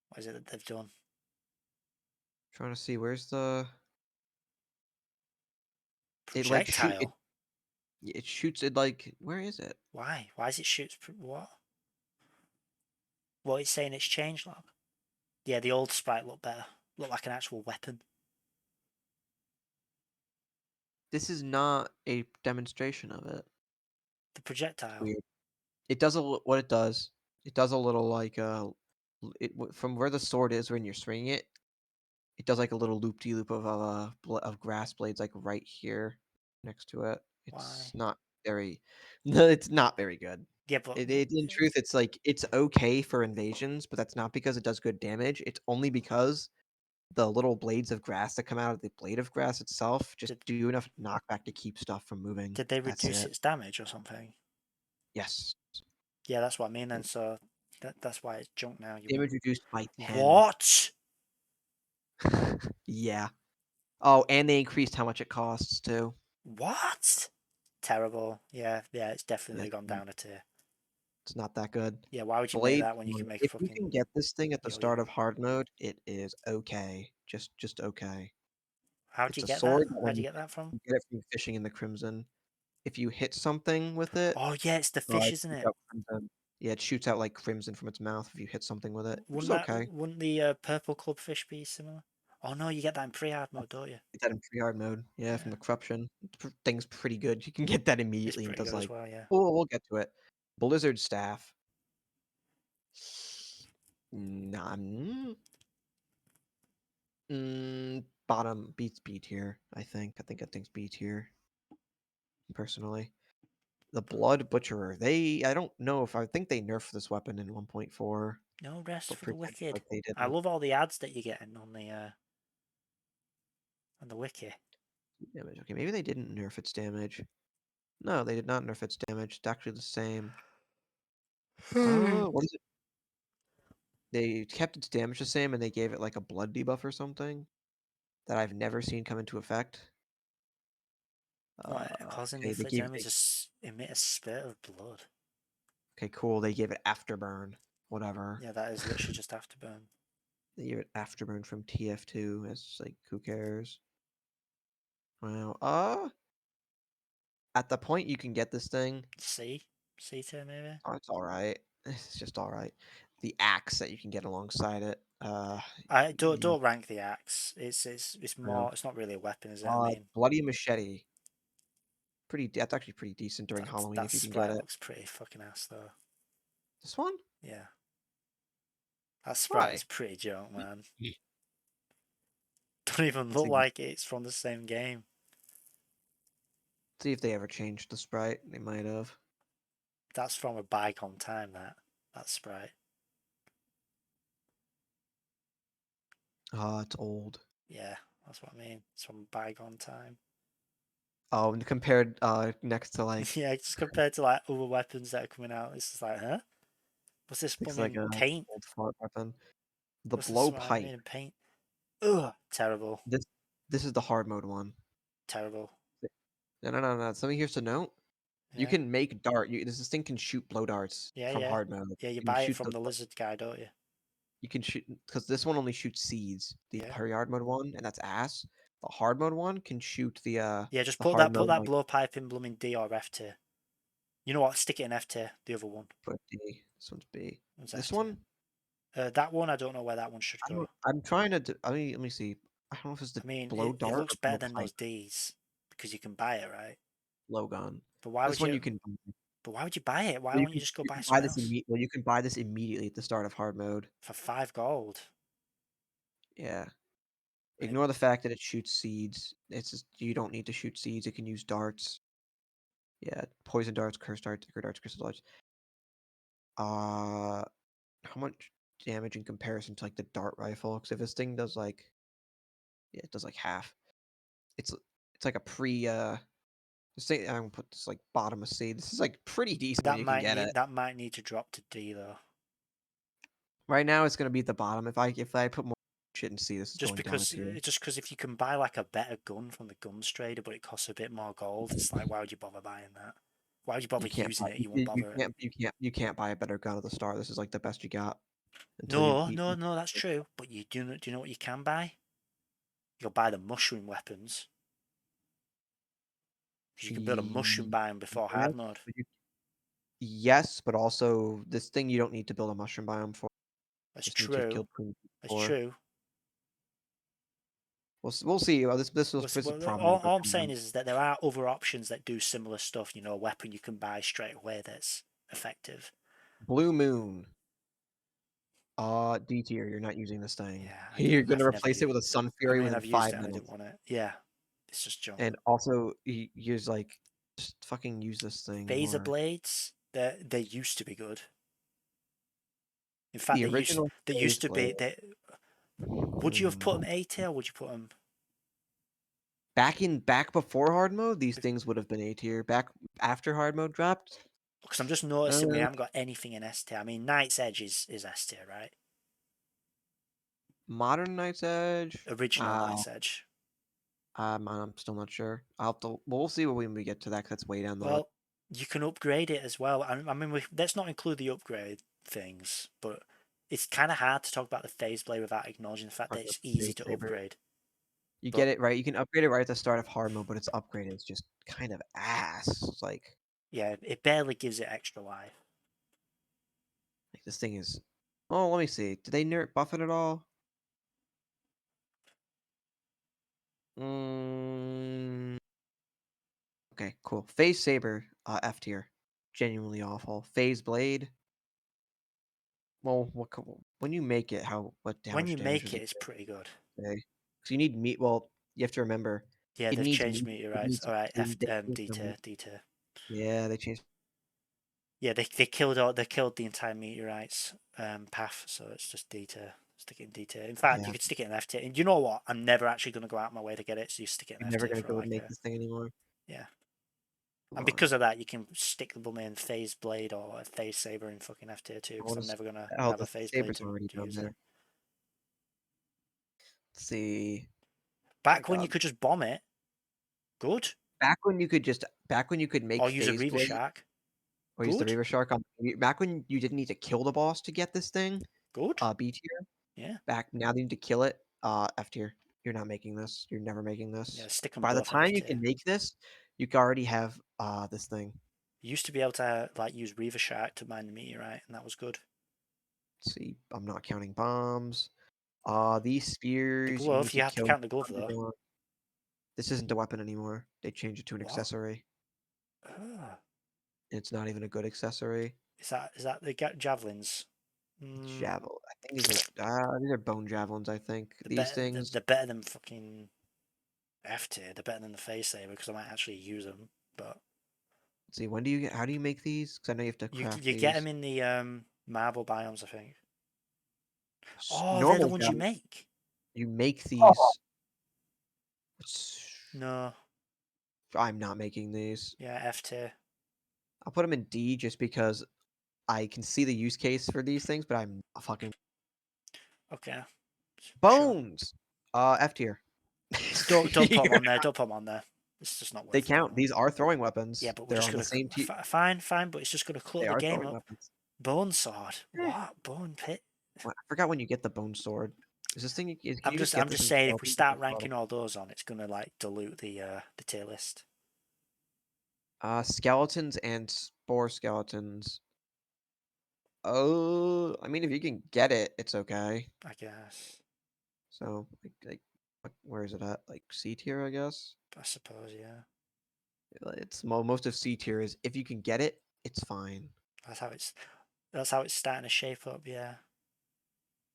What is it that they've done? Trying to see where's the. It like Projectile? it shoots it like where is it? Why? Why is it shoots? What? What it's saying it's changelog? Yeah, the old sprite looked better. Looked like an actual weapon. This is not a demonstration of it. The projectile. Weird. It does what it does. It does a little like from where the sword is when you're swinging it. It does like a little loop-de-loop of grass blades like right here next to it. Why? It's not very no, it's not very good. Yeah, but In truth, it's like it's okay for invasions, but that's not because it does good damage. It's only because the little blades of grass that come out of the blade of grass itself just Did- do enough knockback to keep stuff from moving. did they That's reduce it. its damage or something? Yes. Yeah, that's what I mean then. So that's why it's junk now. You Damage reduced by 10. what? Yeah. Oh, and they increased how much it costs too. What? Terrible. Yeah, it's Yeah, definitely gone down a tier. it's not that good. Yeah, why would you make Blade, that when you can make a if you can fucking get this thing at the start yo-yo? of hard mode, it is okay. Just okay. How'd It's you a get that? sword that when How'd you get that from? you get it from fishing in the Crimson. If you hit something with it, Oh yeah, it's the fish, it isn't shoots it? out crimson. Yeah, it shoots out like crimson from its mouth if you hit something with it, which is Wouldn't that okay. wouldn't the purple clubfish be similar? Oh no, you get that in pre-hard mode, don't you? Get that in free hard mode. Yeah, from Yeah, the corruption. Thing's pretty good. You can get that it's immediately and it pretty does good as like well. Yeah. oh, we'll get to it. Blizzard staff. Nah, bottom beats B tier, I think. I think that thing's B tier, personally. The Blood Butcherer. I don't know if I think they nerfed this weapon in 1.4, No rest but for the pretending wicked. like they I didn't. love all the ads that you're getting on the wiki. Damage. Okay, maybe they didn't nerf its damage. No, they did not nerf its damage. It's actually the same. Oh, what is it? They kept its damage the same and they gave it like a blood debuff or something that I've never seen come into effect. What, causing the Okay, afflicted enemy to emit a spurt of blood. okay, cool. They gave it afterburn. Whatever. Yeah, that is literally just afterburn. They gave it afterburn from TF2. It's like who cares? Well, at the point you can get this thing, C tier maybe. oh, it's all right. It's just all right. The axe that you can get alongside it, I yeah, don't rank the axe. It's no. more. It's not really a weapon, is it? I mean, Bloody machete. That's actually pretty decent during that Halloween that if you can get sprite it. looks pretty fucking ass though. This one? Yeah, that sprite Why? is pretty junk, man. Don't even look See, like it's from the same game. see if they ever changed the sprite. They might have. That's from a bygone time. That sprite. Oh, it's old. Yeah, that's what I mean. It's from a bygone time. Oh, and compared next to like Yeah, just compared to like other weapons that are coming out, it's just like, huh? What's this it's like blooming a paint? old fart weapon. The What's this one blowpipe. made in paint? Ugh, terrible, This is the hard mode one. terrible. No. Something here's to note. You Yeah, can make this thing can shoot blow darts yeah, from yeah, hard mode. yeah. You You can buy it shoot from the the lizard guy, don't you? you can shoot because this one only shoots seeds. The Yeah, hard mode one, and that's ass. The hard mode one can shoot yeah. Just the put hard that mode like blowpipe in blooming D or F tier. You know what? Stick it in F tier. The other one. put D. This one's B. It's F This tier. one, That one, I don't know where that one should I don't. go. I'm trying to. Let me see. I don't know if it's the I mean, blow it dart looks or better blow than pipe. those Ds because you can buy it, right? Blow gun. But why This would one you? you can. But why would you buy it? Why Well, won't you just go you buy can buy something this else Well, you can buy this immediately at the start of hard mode. for 5 gold? Yeah. Right. Ignore the fact that it shoots seeds. It's just you don't need to shoot seeds. It can use darts. Yeah, poison darts, curse darts, ichor darts, crystal darts. How much damage in comparison to like the dart rifle? Because if this thing does like, yeah, it does like half. It's it's like a say I'm gonna put this like bottom of C. This is like pretty decent when you can get it. That might need to drop to D though. Right now, it's gonna be at the bottom. If I put more shit in C, this is going down a tier. Just because if you can buy like a better gun from the guns trader, but it costs a bit more gold, it's like why would you bother buying that? Why would you bother You can't using buy it? You won't bother it you can't buy a better gun at the start. This is like the best you got. No, that's true. But do you know what you can buy? You'll buy the mushroom weapons. Because you can build a mushroom biome before hard mode. Yes, but also this thing you don't need to build a mushroom biome for. That's Just need to true. kill queen That's for. true. We'll see. Well, this will probably All I'm saying is that there are other options that do similar stuff. You know, a weapon you can buy straight away that's effective. Blue Moon. D tier. You're not using this thing. Yeah, You're gonna replace it with a Sun Fury within I've 5 used it and I minutes. didn't want it. Yeah, it's just junk. And also, use like just fucking use this thing. Phaser more. blades, they used to be good. In fact, The original they used to be. Would you have put them Hmm. A tier? Or would you put them Back before hard mode? These things would have been A tier. Back after hard mode dropped. Because I'm just noticing we haven't got anything in S tier. I mean, Knight's Edge is S tier, right? Modern Knight's Edge. Original Knight's Edge. I'm still not sure. We'll see when we get to that. 'Cause that's way down the Well, you can upgrade it as well. I mean, let's not include the upgrade things, but it's kind of hard to talk about the phase blade without acknowledging the fact that it's easy to upgrade. You get it right. You can upgrade it right at the start of hard mode, but its upgrade is just kind of ass. It's like Yeah, it barely gives it extra life. this thing is. Oh, let me see. Did they nerf buff it at all? Okay, cool. Phase Saber, F tier. Genuinely awful. Phase Blade. Well, when you make it, what damage? When you damage make does it, it's pretty good. say? Because you need meat. Well, you have to remember. Yeah, It they've needs changed meat. It meteorites. needs All right, food, they changed D the tier, meat. D tier. Yeah, they changed. Yeah, they killed the entire meteorites path, so it's just D tier. Stick it in D tier. In fact, Yeah, you could stick it in F tier. And you know what? I'm never actually going to go out my way to get it, so you stick it in you're F never tier gonna for go like make this thing anymore. yeah. Come And on. because of that, you can stick the bum in phase blade or a phase saber in fucking F tier too. Because I'm never gonna have a The phase blade Saber's to already done use there. it. Let's see. Back when you could just bomb it, good. Back when you could make Or use a phase Reaver blade Shark, or use the good, Reaver Shark on back when you didn't need to kill the boss to get this thing, good. B tier. Yeah, Back now you need to kill it, F tier. You're not making this. You're never making this. yeah. Stick them By the both in F time you tier. can make this, you can already have this thing. You used to be able to like use Reaver Shark to mine the meteorite, and that was good. Let's see, I'm not counting bombs. These The spears you glove, need you to have to kill. count the glove though. This isn't a weapon anymore. They changed it to an What? accessory. Ah, It's not even a good accessory. is that the javelins? Mm, Javelin. I think these are bone javelins. I think these things. they're better than fucking F tier. They're better than the face saber because I might actually use them. But Let's see, when do you get? How do you make these? Because I know you have to craft you these. get them in the marble biomes, I think. Oh, they're the Normal ones you javelin. make. You make these. No, I'm not making these. yeah, F tier. I'll put them in D just because I can see the use case for these things, but I'm a fucking Okay, sure. bones. F tier. Don't put them on there. Don't put them on there. It's just not They worth count. it. These are throwing weapons. Yeah, but we're They're just on the gonna same tier. fine, but it's just gonna They clutter the are game throwing up. weapons. Bone sword. Eh. What? Bone pit? I forgot when you get the bone sword. Is this thing? Can you just get I'm this just in saying if we skeleton? start ranking all those on, it's gonna like dilute the tier list. Skeletons and spore skeletons. Oh, I mean, if you can get it, it's okay. I guess. So, where is it at? Like C tier, I guess. I suppose, yeah. It's most of C tier is if you can get it, it's fine. That's how it's starting to shape up, yeah.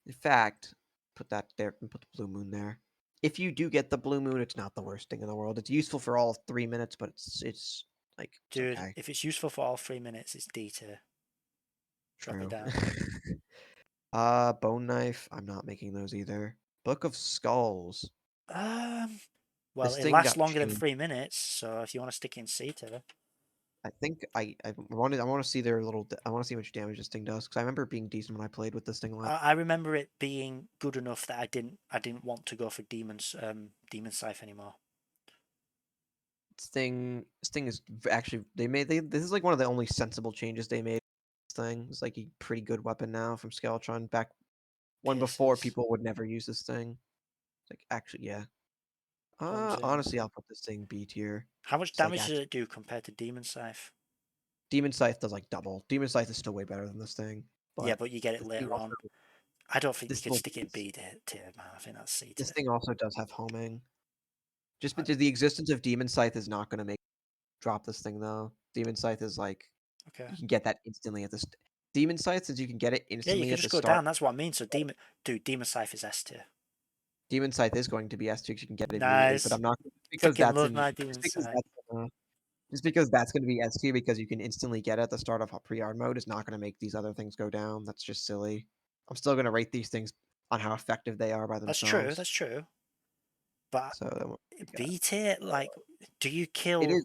In fact, put that there and put the blue moon there. If you do get the blue moon, it's not the worst thing in the world. It's useful for all 3 minutes, but it's like it's Dude, okay. if it's useful for all 3 minutes, it's D tier. Drop it True. down. Bone knife. I'm not making those either. Book of Skulls. Well, This it thing lasts got longer than changed. 3 minutes, so if you want to stick in C tier. I think I want to see their little. I want to see how much damage this thing does because I remember it being decent when I played with this thing last. I remember it being good enough that I didn't want to go for demon scythe anymore. This thing is actually this is like one of the only sensible changes they made. thing. It's like a pretty good weapon now from Skeletron. Back when before Pierces. people would never use this thing. It's like actually, yeah. Comes in. Honestly, I'll put this thing B tier. How much It's like damage does it do compared to Demon Scythe? Demon Scythe does like double. Demon Scythe is still way better than this thing. Yeah, but you get it this thing later also, on. I don't think you this could will stick it in B tier, man. I think that's C this tier. thing also does have homing. Just I- because the existence of Demon Scythe is not going to make drop this thing though. Demon Scythe is like Okay. you can get that instantly at the Demon Scythe, since you can get it Yeah, you instantly can at the just go start. down. That's what I mean. So Demon Scythe is S tier. Demon Scythe is going to be S tier 'cause you can get it immediately, but Nice. I'm not because Fucking that's love in my just Demon because Scythe. that's just because that's going to be S tier because you can instantly get it at the start of pre-hard mode is not going to make these other things go down. That's just silly. I'm still going to rate these things on how effective they are by That's true. themselves. That's true. But So then what we got? B tier, like, do you It kill? is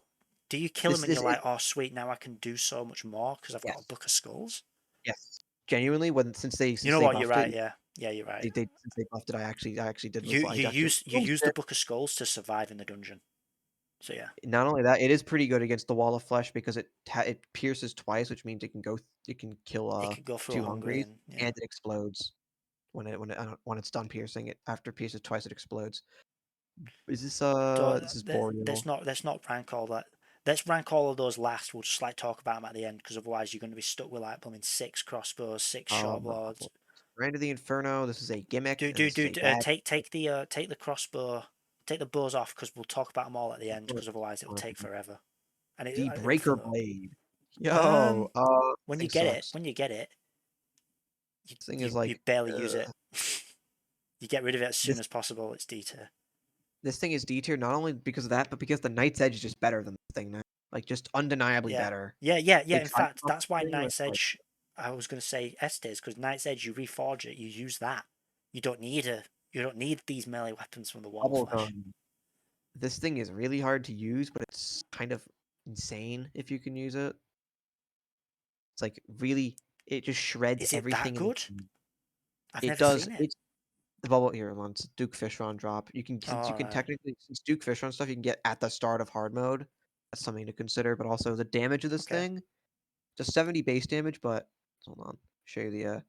Do you kill him and this you're is like, oh sweet, now I can do so much more because I've got a yes book of skulls? yes genuinely when You know what? You're buffed it right. Yeah, yeah, you're right. since they buffed it I actually did You I you actually use you use the book of skulls to survive in the dungeon. So yeah, not only that, it is pretty good against the wall of flesh because it pierces twice, which means it can kill it could go through a two hungry hungries, and yeah. and it explodes when it's done piercing it. After it pierces twice, it explodes. Is this this is Boreal? Let's not rank all that. Let's rank all of those last. We'll just like talk about them at the end because otherwise you're going to be stuck with like plumbing 6 crossbows, 6 short blades. Brand of the Inferno. This is a gimmick. Do And do this is do a bad take the crossbow, take the bows off because we'll talk about them all at the end because otherwise it'll take forever. And the it'll Breaker fill up. Blade. Yo, When thing you get sucks. it, This thing you is like barely use it. You get rid of it as soon this as possible. It's D tier. this thing is D tier not only because of that, but because the Knight's Edge is just better than this thing now. Like just undeniably Yeah, better. yeah. They In tried fact, to buff that's why this thing with, Knight's Edge. I was going to say S tier because Knight's Edge, you reforge it, you use that. You don't need these melee weapons from the wall bubble of flesh. gun. This thing is really hard to use, but it's kind of insane if you can use it. It's like really, it just shreds Is it everything. that good? I've It never does. seen it. It's the bubble here. Once Duke Fishron drop, you can since you can Alright. technically since Duke Fishron stuff you can get at the start of hard mode. That's something to consider. But also the damage of this Okay. thing, just 70 base damage. But hold on, show you the.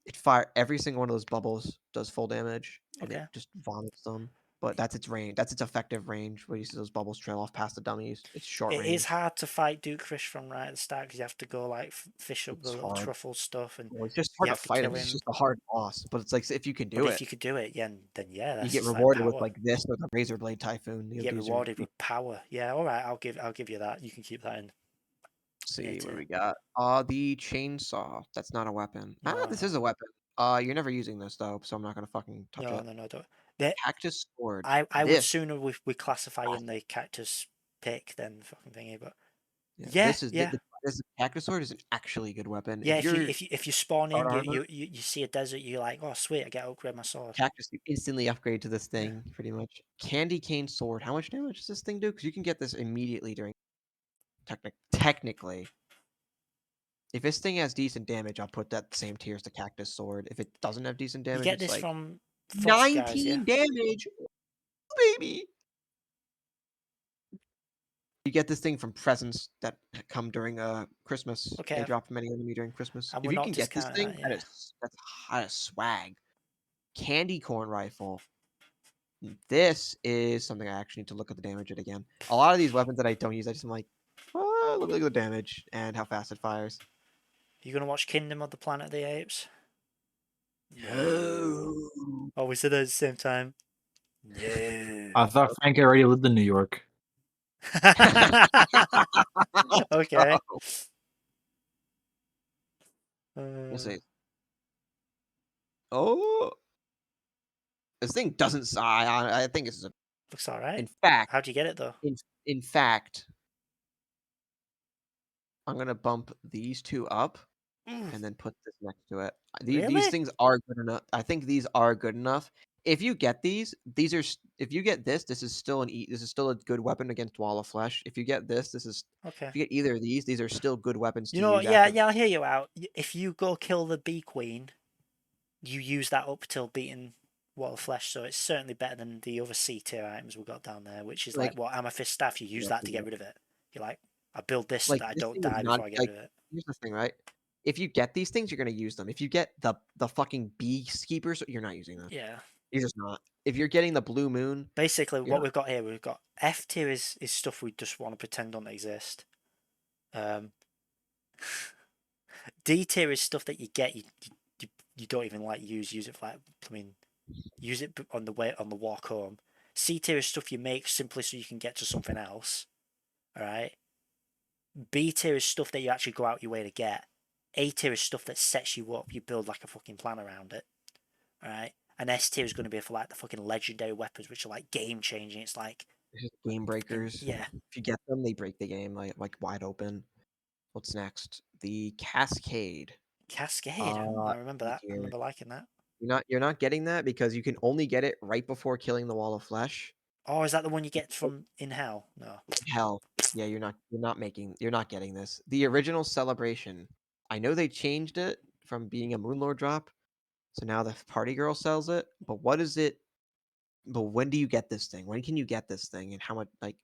It fire every single one of those bubbles does full damage, and it Okay. just vomits them. But that's its range. That's its effective range. Where you see those bubbles trail off past the dummies. It's short It range. is hard to fight Duke Fish from right at the start because you have to go like fish up the It's little hard. truffle stuff and Well, it's just you hard to have to fight him. kill It's him. just a hard boss. But it's like if you can But do if it, you could do it, yeah, then yeah, you that's get just like rewarded with power. like this or the Razor Blade Typhoon. You get rewarded with power. Yeah, all right. I'll give you that. You can keep that in. See what tier. we got. The chainsaw. That's not a weapon. No, This no, is a weapon. You're never using this though, so I'm not gonna fucking touch it. no. Don't. They, Cactus sword. I would This. sooner we classify in the cactus pick than the fucking thingy. But This is yeah. this cactus sword is an actually good weapon. Yeah, If you're if you spawn in, start armor, you see a desert, you're like, oh sweet, I get to upgrade my sword. cactus, you instantly upgrade to this Yeah. thing pretty much. Candy cane sword. How much damage does this thing do? Because you can get this immediately during technically. If this thing has decent damage, I'll put that same tier as the cactus sword. If it doesn't have decent You damage, get it's this like from Frost guys, yeah. 19 damage, baby. You get this thing from presents that come during Christmas. They Okay, drop many of them during Christmas. I If will you not can get this discount thing, that. Yeah, that's hot as swag. Candy corn rifle. This is something I actually need to look at the damage at again. A lot of these weapons that I don't use, I just am like, oh, look at the damage and how fast it fires. you gonna watch Kingdom of the Planet of the Apes? No. Oh, we said that at the same time. No. I thought Frank already lived in New York. Okay. Let's see. Oh, this thing doesn't. I think this is a. Looks alright. In fact, How'd you get it though? in fact, I'm gonna bump these two up and then put this next to it. These Really? things are good enough. I think these are good enough. If you get these are. If you get this, this is still this is still a good weapon against Wall of Flesh. If you get this, this is. Okay. If you get either of these are still good weapons to You know what? use. Yeah, After. I'll hear you out. If you go kill the Bee Queen, you use that up till beating Wall of Flesh, so it's certainly better than the other C tier items we got down there, which is like what Amethyst Staff. You use that to get rid of it. You're like, I build this so that I This don't thing is die not before I get like. rid of it. Here's the thing, right? if you get these things, you're gonna use them. If you get the fucking beekeepers, you're not using them. Yeah. You're just not. If you're getting the blue moon, Basically, you're what not. we've got here, we've got F tier is stuff we just want to pretend don't exist. D tier is stuff that you get you don't even like use it for like, I mean, use it on the way on the walk home. C tier is stuff you make simply so you can get to something else. All right. B tier is stuff that you actually go out your way to get. A tier is stuff that sets you up. You build like a fucking plan around it. All right. And S tier is going to be for like the fucking legendary weapons, which are like game changing. It's like It's just game breakers. yeah, If you get them, they break the game like wide open. What's next? The Cascade. Cascade. I remember C that. I tier. remember liking that. You're not getting that because you can only get it right before killing the wall of flesh. Oh, is that the one you get from in hell? No. Hell, yeah, you're not getting this. The original celebration. I know they changed it from being a Moonlord drop, so now the party girl sells it. But what is it? But when do you get this thing? When can you get this thing? And how much? Like,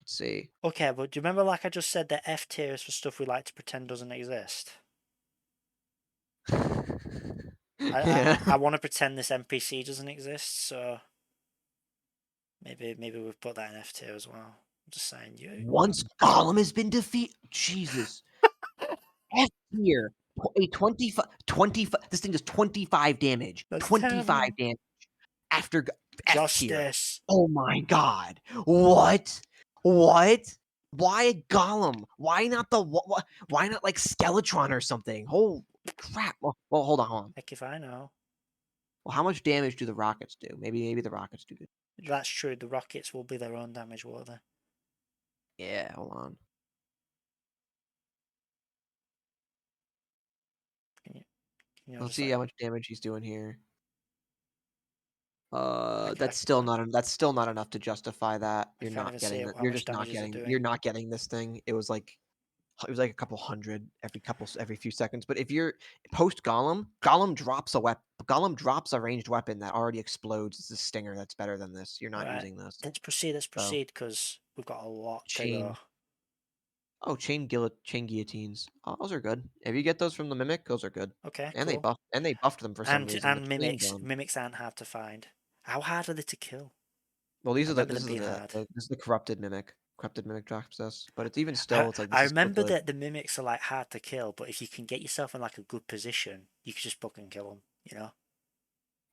let's see. Okay, but do you remember, like I just said, that F tier is for stuff we like to pretend doesn't exist? Yeah. I want to pretend this NPC doesn't exist, so maybe we've put that in F tier as well. I'm just saying, you. Once Gollum has been defeated, Jesus. F tier. A 25. This thing does 25 damage. That's 25 terrible. damage after F tier. Justice. Oh my god. What? What? Why a Gollum? Why not the why not like Skeletron or something? Holy crap. Well, hold on. Heck if I know. Well, how much damage do the rockets do? Maybe the rockets do good. That's true. The rockets will be their own damage, won't they? Yeah, hold on. Let's see how much damage he's doing here. That's still not enough to justify that. You're not getting that. You're just not getting. You're not getting this thing. It was like a couple hundred every few seconds. But if you're post Gollum, Gollum drops a ranged weapon that already explodes. It's a stinger that's better than this. You're not using this. Let's proceed because we've got a lot to go. Oh, chain guillotines. Oh, those are good. If you get those from the Mimic, those are good. Okay, And cool. they buffed them for some reason. And mimics aren't hard to find. How hard are they to kill? Well, this is the corrupted Mimic. Corrupted Mimic drops this, but it's even still. It's like this I is still remember good. that the mimics are like hard to kill, but if you can get yourself in like a good position, you can just fucking kill them. You know.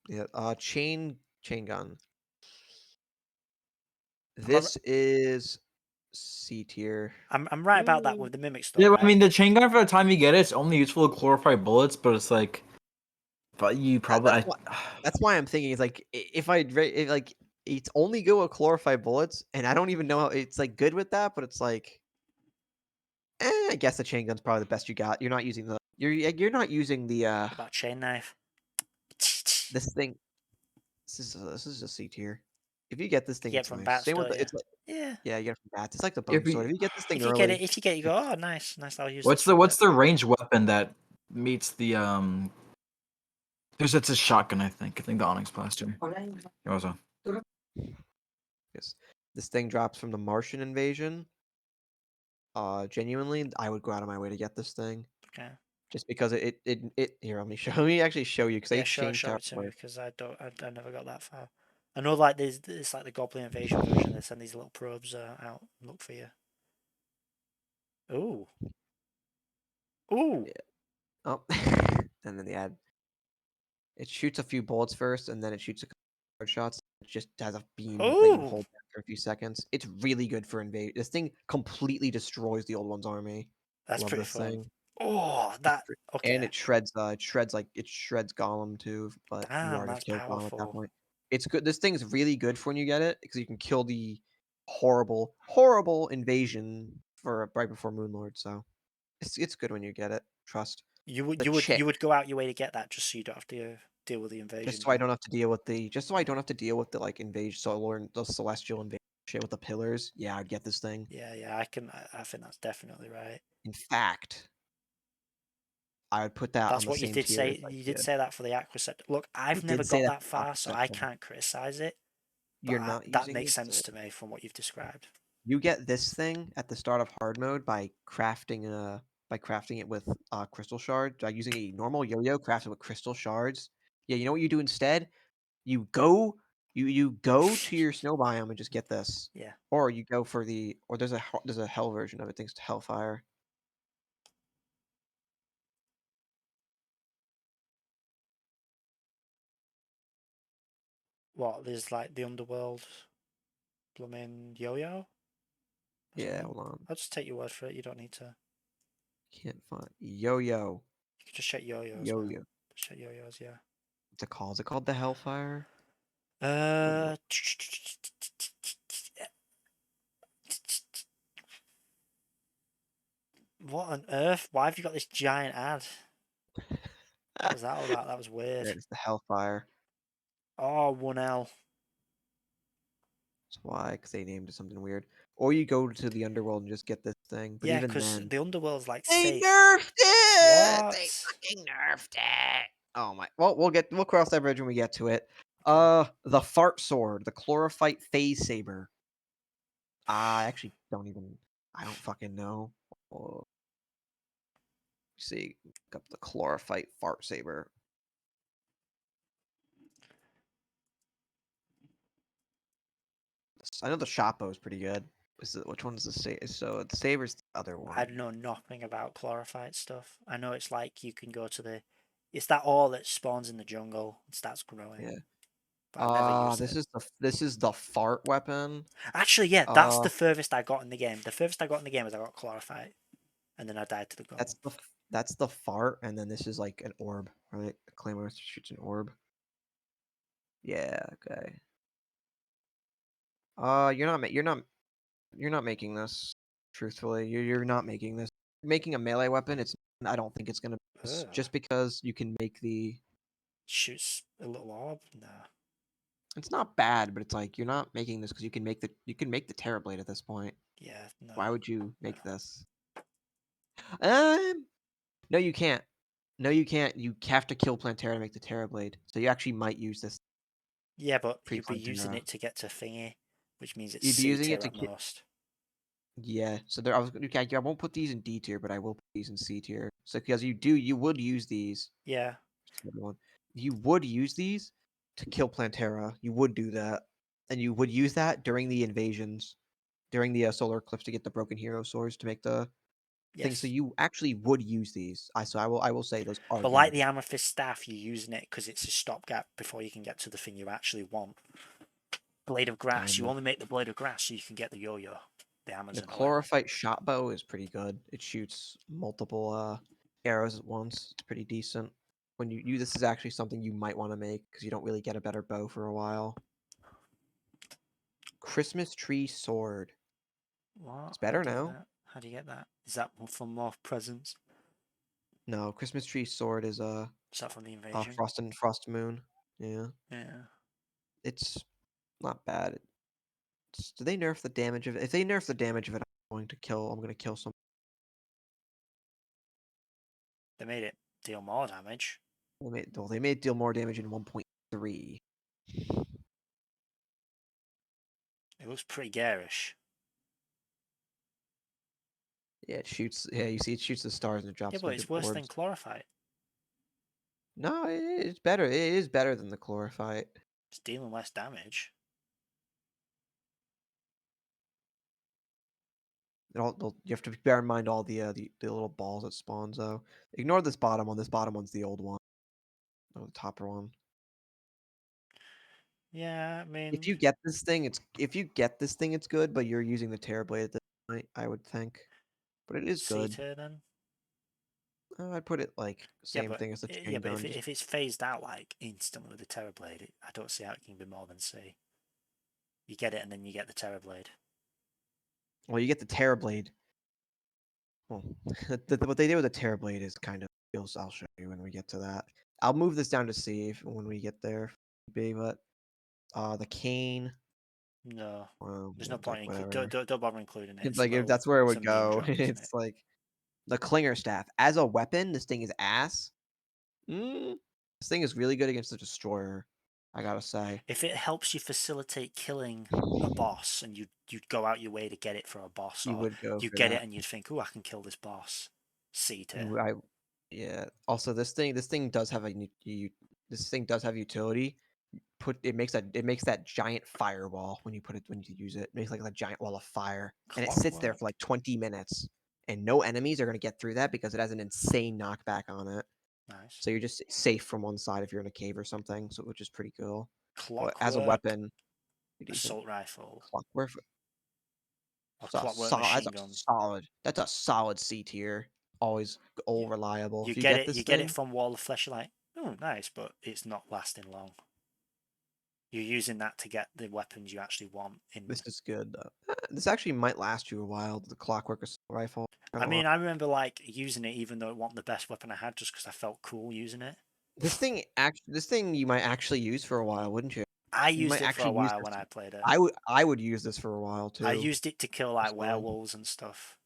Yeah. Chain gun. This is C tier. I'm right about that with the mimics though. Yeah, Right? I mean the chain gun for the time you get it, it's only useful to glorify bullets, but it's like, but you probably That's why I'm thinking it's like it's only good with chlorophyte bullets, and I don't even know how it's like good with that, but it's like, I guess the chain gun's probably the best you got. You're not using the you're not using the What about chain knife? this thing. This is a C tier. If you get this thing, You get it's from nice. bats, Same with don't the, you? it's like Yeah. yeah, you get it from bats. It's like the if bone sword. If you get this thing If you early, get it, you go, oh nice. I'll use what's this. the ranged weapon that meets the it's a shotgun, I think. The Onyx Blaster. Also. yes, this thing drops from the Martian invasion. Genuinely, I would go out of my way to get this thing. Okay. Just because it here, let me actually show you because they changed show how it to me because I never got that far. I know like it's like the Goblin Invasion version. They send these little probes out and look for you. Ooh. Ooh. Yeah. Oh, and then the ad. It shoots a few bullets first, and then it shoots a couple hard shots. It just has a beam that you hold back for a few seconds. It's really good for invade. This thing completely destroys the old one's army. That's Love pretty this fun. thing. Oh, that okay. And it shreds Gollum too, but you Damn, already that's killed Gollum at that powerful. point. It's good. This thing's really good for when you get it because you can kill the horrible invasion for right before Moonlord. So it's good when you get it. Trust. You would chick, you would go out your way to get that just so you don't have to deal with the invasion. just so I don't have to deal with the like invasion solar the celestial invasion shit with the pillars. Yeah, I'd get this thing. Yeah, I think that's definitely right. In fact, I would put that on That's the what you same did tier say. as like You did say that for the Aquaceptor. Look, I've I never did say got that that for far, so I Aquaceptor. can't criticize it. You're But not that using makes it, sense so to me from what you've described. you get this thing at the start of hard mode by crafting a by crafting it with crystal shards, by using a normal yo-yo crafted with crystal shards. Yeah, you know what you do instead? You go to your snow biome and just get this. Yeah. Or you go for or there's a hell version of it, thanks to Hellfire. What? There's like the underworld, blooming yo-yo. Or Yeah, something? hold on. I'll just take your word for it. You don't need to. Can't find yo-yo. You can just check yo-yos, man. Yo-yo. Just check yo-yos, yeah. What's it called? Is it called the Hellfire? Uh, what on earth? Why have you got this giant ad? What was that all about? That was weird. There it is, the Hellfire. Oh, 1L. That's why, because they named it something weird. Or you go to the underworld and just get this thing. But Yeah, even because then, the underworld's like they safe. nerfed it. They What? fucking nerfed it. Oh my. Well, we'll cross that bridge when we get to it. Okay. The fart sword, the chlorophyte phase saber. I actually don't even. I don't fucking know. See, look up the chlorophyte fart saber. I know the Shoppo is pretty good. Which one's the saber? So the saber's the other one. I know nothing about chlorophyte stuff. I know it's like you can go to the. It's that ore that spawns in the jungle and starts growing. Yeah. But I've never used This it. is the fart weapon. Actually, yeah, that's the furthest I got in the game. The furthest I got in the game was I got chlorophyte, and then I died to the golem. That's the fart, and then this is like an orb, right? The claymore shoots an orb. Yeah. Okay. You're not making this. Truthfully, you're not making this. Making a melee weapon. I don't think it's gonna. Ugh. Just because you can make the. Shoots a little orb. Nah. It's not bad, but it's like you're not making this because you can make the Terrorblade at this point. Yeah. No. Why would you No. make this? No, you can't. No, you can't. You have to kill Plantera to make the Terrorblade. So you actually might use this Yeah, but pre you'd be using Plantera. it to get to thingy, which means it's You'd be C using it tier to at most. Yeah. So there, okay, I won't put these in D tier, but I will put these in C tier. So because you would use these. Yeah. One. You would use these to kill Plantera. You would do that, and you would use that during the invasions, during the solar eclipse to get the broken hero swords to make the thing. So Yes. you actually would use these. I will say those are But like good. the amethyst staff, you're using it because it's a stopgap before you can get to the thing you actually want. Blade of grass. You Kinda. only make the blade of grass so you can get the yo-yo, the The Amazon or whatever. chlorophyte shot bow is pretty good. It shoots multiple arrows at once. It's pretty decent. When you this is actually something you might want to make because you don't really get a better bow for a while. Christmas tree sword. What? It's How better do you get now. that? How do you get that? Is that for more presents? No, Christmas tree sword is Is that from the invasion? Frost Moon. Yeah, Yeah. it's not bad. Do they nerf the damage of it? If they nerf the damage of it, I'm going to kill some. They made it deal more damage. They made it deal more damage in 1.3. It looks pretty garish. Yeah, it shoots. Yeah, you see, it shoots the stars and it drops Yeah, a but bunch it's of worse than orbs. chlorophyte. No, it's better. It is better than the chlorophyte. It's dealing less damage. You have to bear in mind all the little balls it spawns though. Ignore this bottom one. This bottom one's the old one. Or the topper one. Yeah, I mean, If you get this thing, it's good. But you're using the Terrorblade at this point, I would think. But it is C good. tier then. I'd put it like Yeah, same but thing as the yeah, chain but gun. if it's phased out like instantly with the Terrorblade, I don't see how it can be more than C. You get it and then you get the Terrorblade. Well, you get the Terrorblade. Well, what they did with the Terrorblade is kind of feels. I'll show you when we get to that. I'll move this down to C when we get there. B, but the cane. No, Well, there's no like point in whatever. don't bother including it. It's It's a like if little, that's where it it's would a meme go. drop, isn't it? It's like the Klinger staff as a weapon. This thing is ass. This thing is really good against the Destroyer. I gotta say. If it helps you facilitate killing a boss and you'd go out your way to get it for a boss, You or would go you for get that. it and you'd think, oh, I can kill this boss. C tier. Ooh, yeah. Also, this thing does have this thing does have utility. It makes that giant firewall when you use it. It makes like a giant wall of fire, and it sits there Clockwork. for like 20 minutes, and no enemies are gonna get through that because it has an insane knockback on it. Nice. So you're just safe from one side if you're in a cave or something. So which is pretty cool. But as a Clockwork weapon, pretty decent. assault rifle Clockwork. or That's a clockwork solid. machine gun. That's a solid C tier. Always all reliable. You If you get get it. this You get it thing, from Wall of Flesh. You're like, oh, nice, but it's not lasting long. You're using that to get the weapons you actually want. this is good though. This actually might last you a while. The Clockwork assault rifle. I mean, I remember like using it even though it wasn't the best weapon I had, just because I felt cool using it. This thing you might actually use for a while, wouldn't you? I You used might it for a actually use while this. when I played it. I would use this for a while too. I used it to kill like Personally. werewolves and stuff.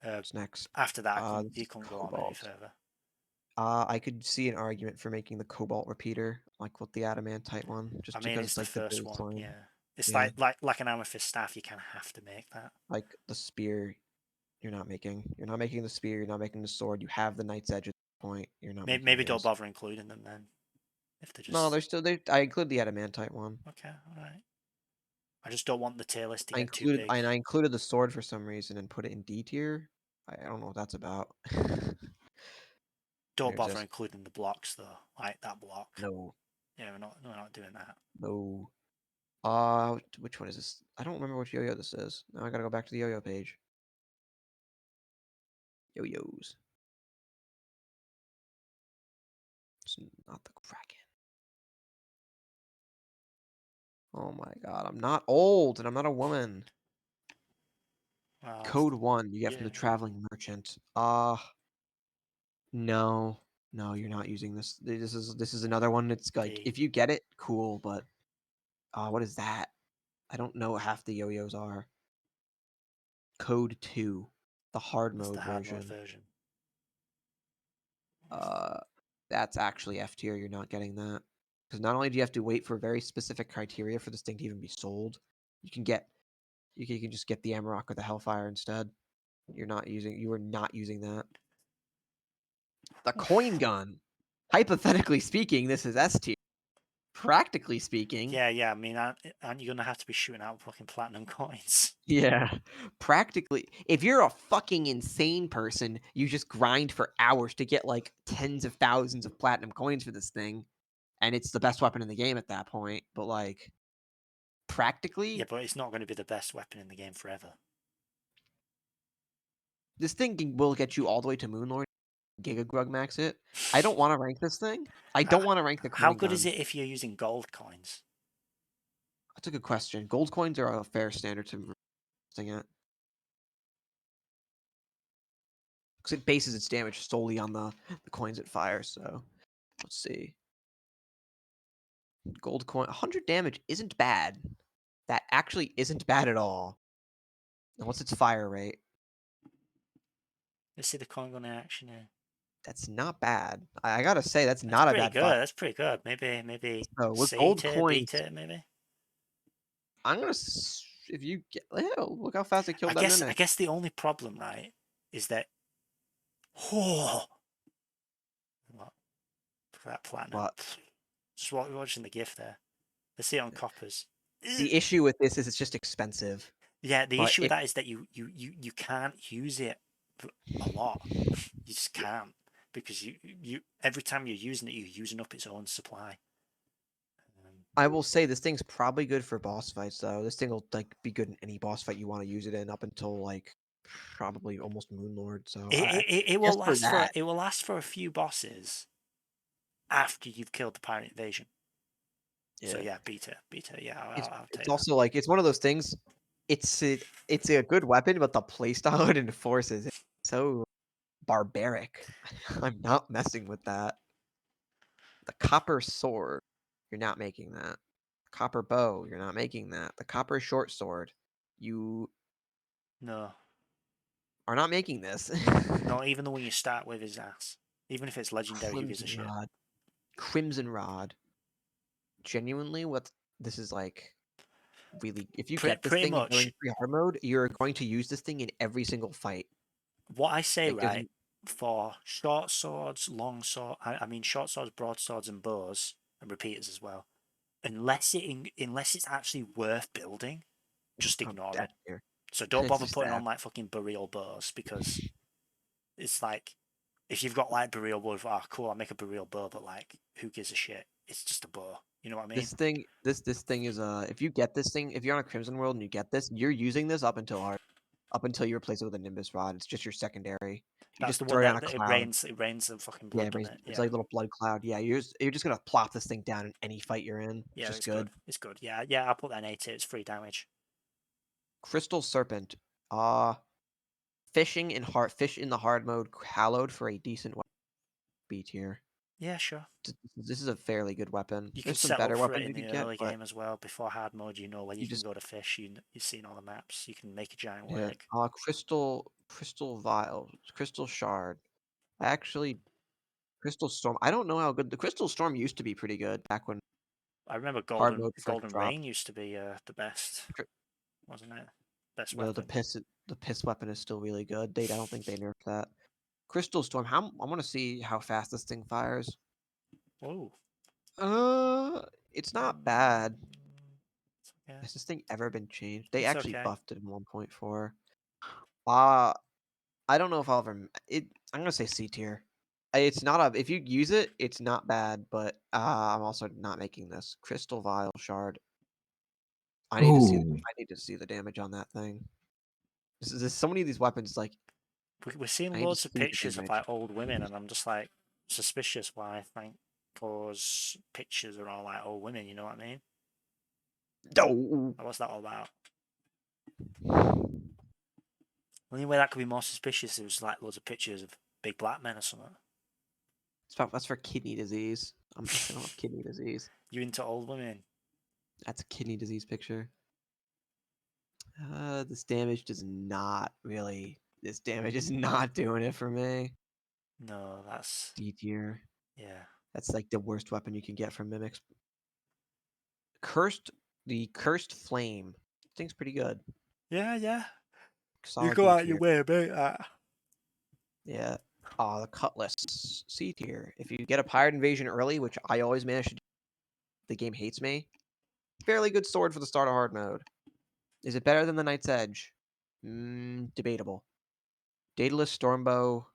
What's next? After that, This you is couldn't go on any Cobalt. further. I could see an argument for making the Cobalt repeater, like with the Adamantite one, just I mean, because it's it's the like the first one. baseline. Yeah, it's Yeah. like an amethyst staff. You kind of have to make that. Like the spear, you're not making the spear. You're not making the sword. You have the Knight's Edge at this point. You're not making Maybe don't this. bother including them then. If they're No, just they're still. I include the Adamantite one. okay, all right. I just don't want the tier list to I get too included big. I included the sword for some reason and put it in D tier. I don't know what that's about. Don't There's bother this. including the blocks though, like that block. No, Yeah, we're not doing that. no. Which one is this? I don't remember which yo-yo this is. Now I gotta go back to the yo-yo page. Yo-yos. It's not the Kraken. Oh my god, I'm not old and I'm not a woman. Well, Code 1 you get from yeah. the traveling merchant. No. No, you're not using this. This is another one that's like D. if you get it, cool, but what is that? I don't know what half the yo-yos are. Code 2, the hard That's mode the hard mode version. version. That's actually F tier. You're not getting that because not only do you have to wait for very specific criteria for this thing to even be sold, you can just get the Amarok or the Hellfire instead. You are not using that. The coin gun. Hypothetically speaking, this is S tier. Practically speaking, Yeah. I mean, aren't you gonna have to be shooting out fucking platinum coins? yeah. Practically, if you're a fucking insane person, you just grind for hours to get like tens of thousands of platinum coins for this thing, and it's the best weapon in the game at that point. But like, practically, Yeah, but it's not going to be the best weapon in the game forever. this thing will get you all the way to Moonlord. Giga Grug max it. I don't want to rank this thing. I don't want to rank the How coin good gun. is it if you're using gold coins? That's a good question. Gold coins are a fair standard to thing at. Because it bases its damage solely on the coins it fires. So let's see. Gold coin 100 damage isn't bad. That actually isn't bad at all. Now, what's its fire rate? Let's see the coin gun in action here. That's not bad. I gotta say that's That's not a pretty bad good. fire. That's pretty good. Maybe So with C gold tier, B coins, tier, maybe. I'm gonna if you get look how fast I killed that I mimic. guess the only problem, right, is that what? Look at that platinum. But Just watching the GIF there. Let's see it on coppers. the issue with this is it's just expensive. Yeah, the But issue with that is that you can't use it a lot. You just can't because you every time you're using it, you're using up its own supply. I will say this thing's probably good for boss fights though. This thing will like be good in any boss fight you want to use it in up until like probably almost Moonlord. So It will just for last that. it will last for a few bosses after you've killed the pirate invasion. So yeah, beta, yeah, I'll take It's that. also like it's one of those things. It's a good weapon, but the playstyle it enforces is so barbaric. I'm not messing with that. The copper sword, you're not making that. Copper bow, you're not making that. The copper short sword, you No, are not making this. no, even the one you start with is ass. Even if it's legendary, who gives a Crimson shit? rod. Crimson rod. Genuinely, what this is like. Really, if you get this Pretty thing in much. going free hard mode, you're going to use this thing in every single fight. What I say, It gives right, you for short swords, long sword, I mean short swords, broadswords, and bows, and repeaters as well. Unless it's actually worth building, just ignore it. here. So don't It's bother just putting that. on like fucking burial bows because it's like if you've got like burial bow, cool, I'll make a burial bow, but like who gives a shit? It's just a bow. You know what I mean? This thing is if you get this thing, if you're on a Crimson World and you get this, you're using this up until you replace it with a Nimbus Rod. It's just your secondary. You That's just the one throw down that a it cloud. rains. It rains the fucking Yeah, blood, doesn't it? it's Yeah. like a little blood cloud. Yeah, you're just gonna plop this thing down in any fight you're in. It's Yeah, just it's good. good. It's good. Yeah, yeah. I'll put that in A2. It's free damage. Crystal Serpent. Fish in the hard mode, hallowed for a decent B tier. Yeah, sure. This is a fairly good weapon. You can There's some set better up for it weapons in you the could get, early but game as well. Before hard mode, you know where you can just go to fish. You've seen all the maps. You can make a giant yeah. lake. Crystal Vial, Crystal Shard. Actually, Crystal Storm. I don't know how good the Crystal Storm used to be. Pretty good back when I remember hard mode first Golden dropped. Rain used to be the best, Cr- wasn't it? Best No, weapon. the piss weapon is still really good. I don't think they nerfed that. Crystal Storm. I want to see how fast this thing fires. Whoa. It's not bad. Yeah, Has this thing ever been changed? They it's actually okay. buffed it in 1.4. Uh, I don't know if I'll ever. I'm gonna say C tier. It's not a. If you use it, it's not bad. But I'm also not making this Crystal Vial Shard. I need to see. Ooh. I need to see the damage on that thing. There's so many of these weapons. Like We're seeing I need to loads of see the pictures of damage. like old women, and I'm just like suspicious. Why? I think because pictures are all like old women. You know what I mean? No. Like, what's that all about? The only way that could be more suspicious is like loads of pictures of big black men or something. That's for kidney disease. I don't have kidney disease. You into old women? That's a kidney disease picture. This damage does not really. This damage is not doing it for me. No, that's D tier. yeah. That's like the worst weapon you can get from mimics. The cursed flame. Thing's pretty good. Yeah, yeah. You Solid go D out your tier. way about that. Yeah. The cutlass. C tier. If you get a pirate invasion early, which I always manage to do, the game hates me. Fairly good sword for the start of hard mode. Is it better than the Knight's Edge? Debatable. Daedalus Stormbow.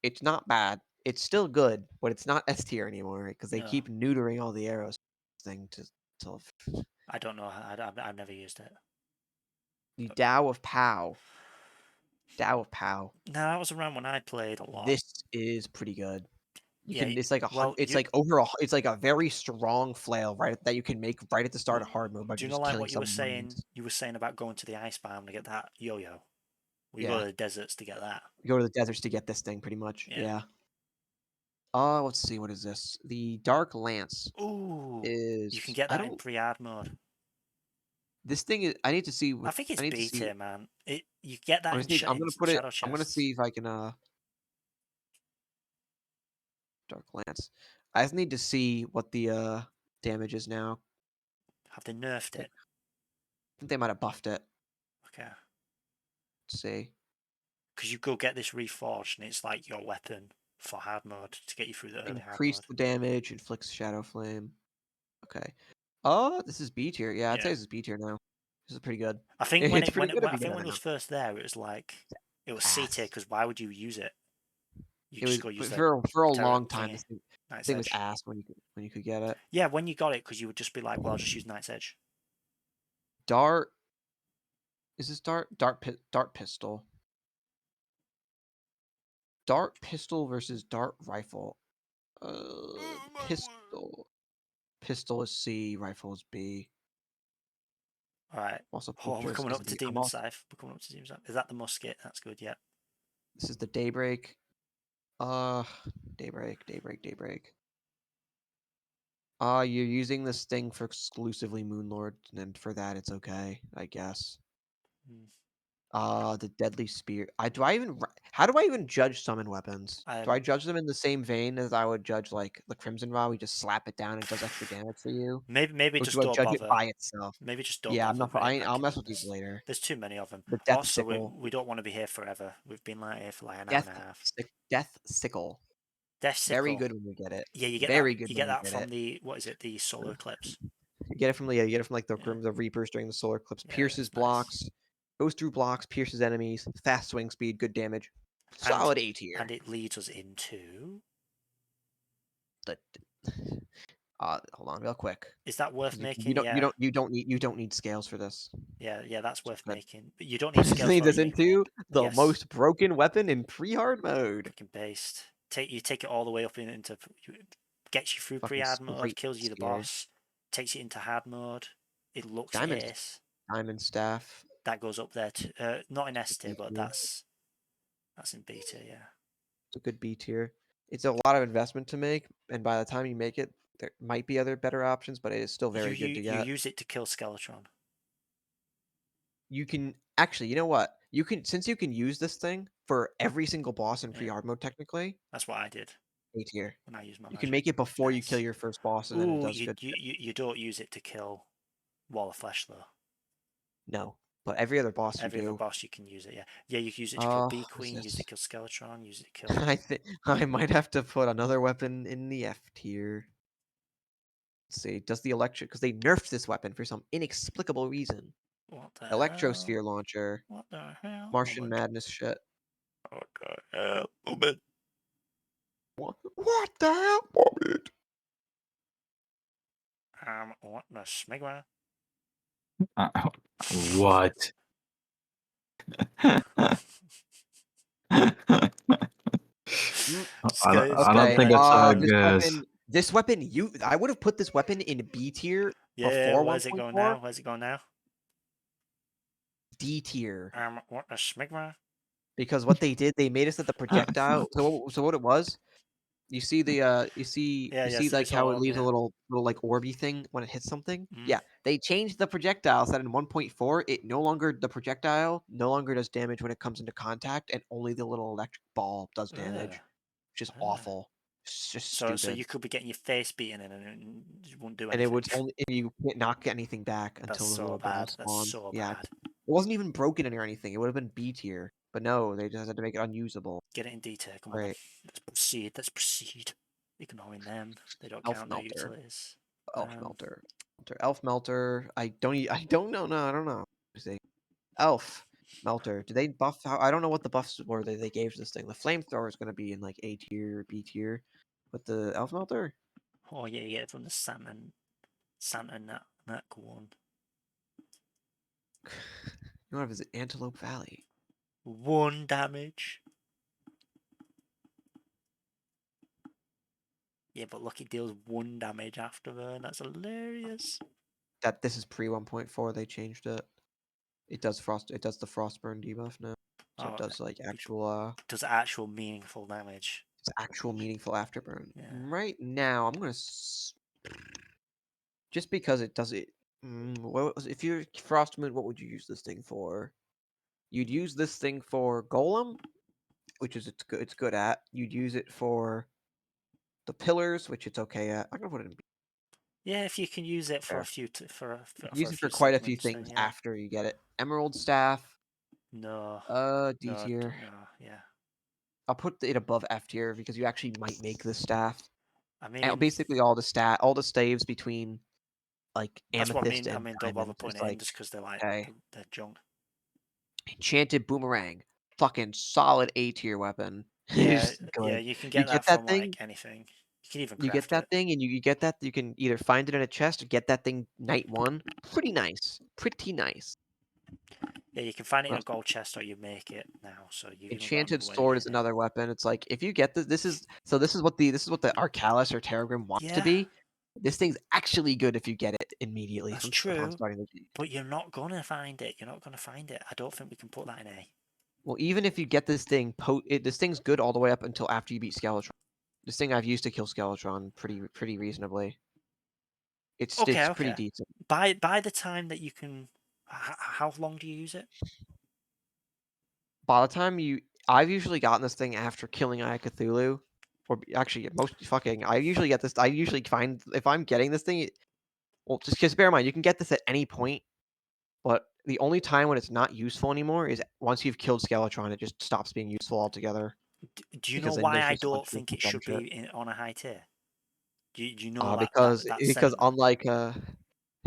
It's not bad. It's still good, but it's not S tier anymore because they No, keep neutering all the arrows thing to I don't know. I've never used it. the Tao of Pow. Tao of Pow. No, that was around when I played a lot. This is pretty good. You Yeah. can. It's like Well, It's like overall. It's like a very strong flail that you can make right at the start of hard mode by do you know just like killing what you were some saying? minions. You were saying about going to the ice farm to get that yo-yo. We go Yeah, to the deserts to get that. you go to the deserts to get this thing, pretty much. Yeah. Yeah. Let's see. What is this? The Dark Lance Ooh, you can is. get I that in don't. pre-hard mode. This thing is. I need to see I what. think it's I need to B see. tier, man. You get that in, I'm in gonna put it. shadow I'm gonna chests. see if I can. Dark Lance. I just need to see what the damage is now. Have they nerfed I it? think they might have buffed it. Okay. Let's see. Because you go get this reforged, and it's like your weapon for hard mode to get you through the early hard Increase mode. the damage. Inflicts Shadow Flame. Okay. This is B tier. Yeah, I'd say Yeah. this is B tier now. This is pretty good. I think It's pretty good if I you get think it when it was now. first there, it was like it was C tier Ass. because why would you use it? You It just was go use the for a terror long time. thingy, This Night's thing was Edge. ass when you could get it. Yeah, when you got it, because you would just be like, well, I'll just use Night's Edge. Dart. Is this dart pistol? Dart pistol versus dart rifle. Pistol. Pistol is C. Rifle is B. All right. Also, Oh, we're pictures coming is up to B. Demon Scythe. We're coming up to Demon Scythe. Is that the musket? That's good. Yeah. This is the Daybreak. Uh, Daybreak. You're using this thing for exclusively Moonlord, and for that it's okay, I guess. Hmm. The deadly spear. How do I even judge summon weapons? Do I Um, judge them in the same vein as I would judge like the Crimson Rod? We just slap it down and it does extra damage for you, maybe or just do I don't judge it bother. by itself? Maybe just don't Yeah, I'm bother not. with it in I'll that mess case. with these later. There's too many of them. The Death Also, Sickle. we don't want to be here forever. We've been like here for like an hour and a half. Death Sickle. Death Very Sickle. good when you get it. Yeah, you get that. Very good You when get you that get from it. the what is it? The solar eclipse. You get it from like Yeah. the Reapers during the solar eclipse. Yeah, Pierces it's nice. blocks, goes through blocks, pierces enemies, fast swing speed, good damage. And Solid A tier. and it leads us into. The hold on real quick. Is that worth 'Cause making? you don't need scales for this. Yeah, that's So worth good. making. But you don't need This scales leads for us you. into the Yes. most broken weapon in pre-hard mode. Freaking based. You take it all the way up into gets you through Fucking pre-hard mode, great kills you the scary. boss, takes you into hard mode. It looks Diamond ace. staff. That goes up there too. Not in S tier, B but tier. that's in B tier. Yeah. It's a good B tier. It's a lot of investment to make, and by the time you make it, there might be other better options, but it is still very good to You get. use it to kill Skeletron. You can actually, you know what? You can since you can use this thing for every single boss in Yeah. pre-hard mode. Technically, That's what I did A tier. when I used my You can magic. make it before you Nice. kill your first boss, and then it Ooh, does good. you don't use it to kill Wall of Flesh though. No, but every other boss Every you other do. boss you can use it. Yeah, you can use it to kill B What's Queen, use it this? to kill Skeletron, use it to kill. I think I might have to put another weapon in the F tier. Let's see. Does the electric? Because they nerfed this weapon for some inexplicable reason. What the Electro hell? Sphere launcher. What the hell? Martian Madness shit. What the hell? Moment. What the hell? Moment. What the smegma? What? I don't think that's how it goes. This weapon, I would have put this weapon in B tier before Where's it going now? Where's it going now? D tier. What the smegma? Because what they did, they made us that the projectile. So what it was, you see like how it leaves a little like orby thing when it hits something. Mhm. Yeah, they changed the projectile so that in 1.4 the projectile no longer does damage when it comes into contact, and only the little electric ball does damage, which is awful. It's just stupid. So you could be getting your face beaten in and it won't do anything. And it would only you can't not get anything back until the little ball spawns. That's so Yeah, bad. it wasn't even broken or anything. It would have been B tier, but no, they just had to make it unusable. Get it in D tier. Come on. Right. Let's proceed. Ignoring them. They don't Elf count their Melter. utilities. Elf Melter. I don't know. No, I don't know. See. Elf Melter. Do they buff? I don't know what the buffs were that they gave to this thing. The flamethrower is going to be in like A tier, B tier, but the Elf Melter. Oh yeah, you get it from the Santa Nut one. You want to visit Antelope Valley? 1 damage. Yeah, but look, it deals 1 damage after burn. That's hilarious. This is pre 1.4. They changed it. It does the frostburn debuff now. So it does like actual does actual meaningful damage. It's actual meaningful afterburn. Yeah. Right now, I'm gonna just because it does it. If you're Frostmoon, what would you use this thing for? You'd use this thing for Golem, which is it's good at. You'd use it for the pillars, which it's okay at. I'm gonna put it in. Yeah, if you can use it for Fair. a few Use it for quite a few things then, yeah. after you get it. Emerald staff. No. D tier. No, yeah. I'll put it above F tier because you actually might make this staff. I mean, and basically all the staves between like that's amethyst what I and mean. Don't bother diamond. putting It's it in like, just because they're like okay. they're junk. Enchanted boomerang, fucking solid A tier weapon. Yeah, It's good. yeah, you can get that that from thing, like anything. You can even You get craft that it. thing, and you get that. You can either find it in a chest or get that thing night 1. Pretty nice. Pretty nice. Yeah, you can find it in a gold chest or you make it now. So you Enchanted sword is another weapon. It's like if you get this is what the Arcalis or Terragrim wants to be. This thing's actually good if you get it immediately. That's upon true, starting the game. but you're not gonna find it. You're not gonna find it. I don't think we can put that in A. Well, even if you get this thing, this thing's good all the way up until after you beat Skeletron. This thing I've used to kill Skeletron pretty reasonably. It's pretty decent. By the time that you can, how long do you use it? by the time I've usually gotten this thing after killing Eye of Cthulhu, actually most fucking. I usually get this. I usually find if I'm getting this thing. Well, just bear in mind you can get this at any point, but the only time when it's not useful anymore is once you've killed Skeletron. It just stops being useful altogether Do you know because then why there's I just a bunch don't of think it dumb should shit. be on a high tier? Do you know Because that because sentiment? unlike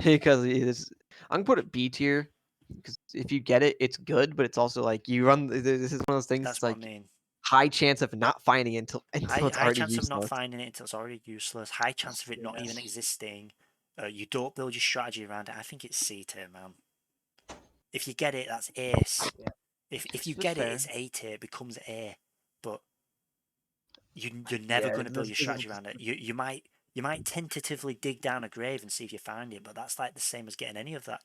because it is, I'm gonna put it B tier because if you get it, it's good, but it's also like you run. This is one of those things. That's It's what I like mean. high chance of not finding it until it's High already chance of not useless. finding it until it's already useless. High chance of it not even existing. You don't build your strategy around it. I think it's C tier, man. If you get it, that's ace. Yeah, If you that's get it, fair. it's A tier. It becomes A. But you're never Yeah, going to build your strategy around it. You might tentatively dig down a grave and see if you find it, but that's like the same as getting any of that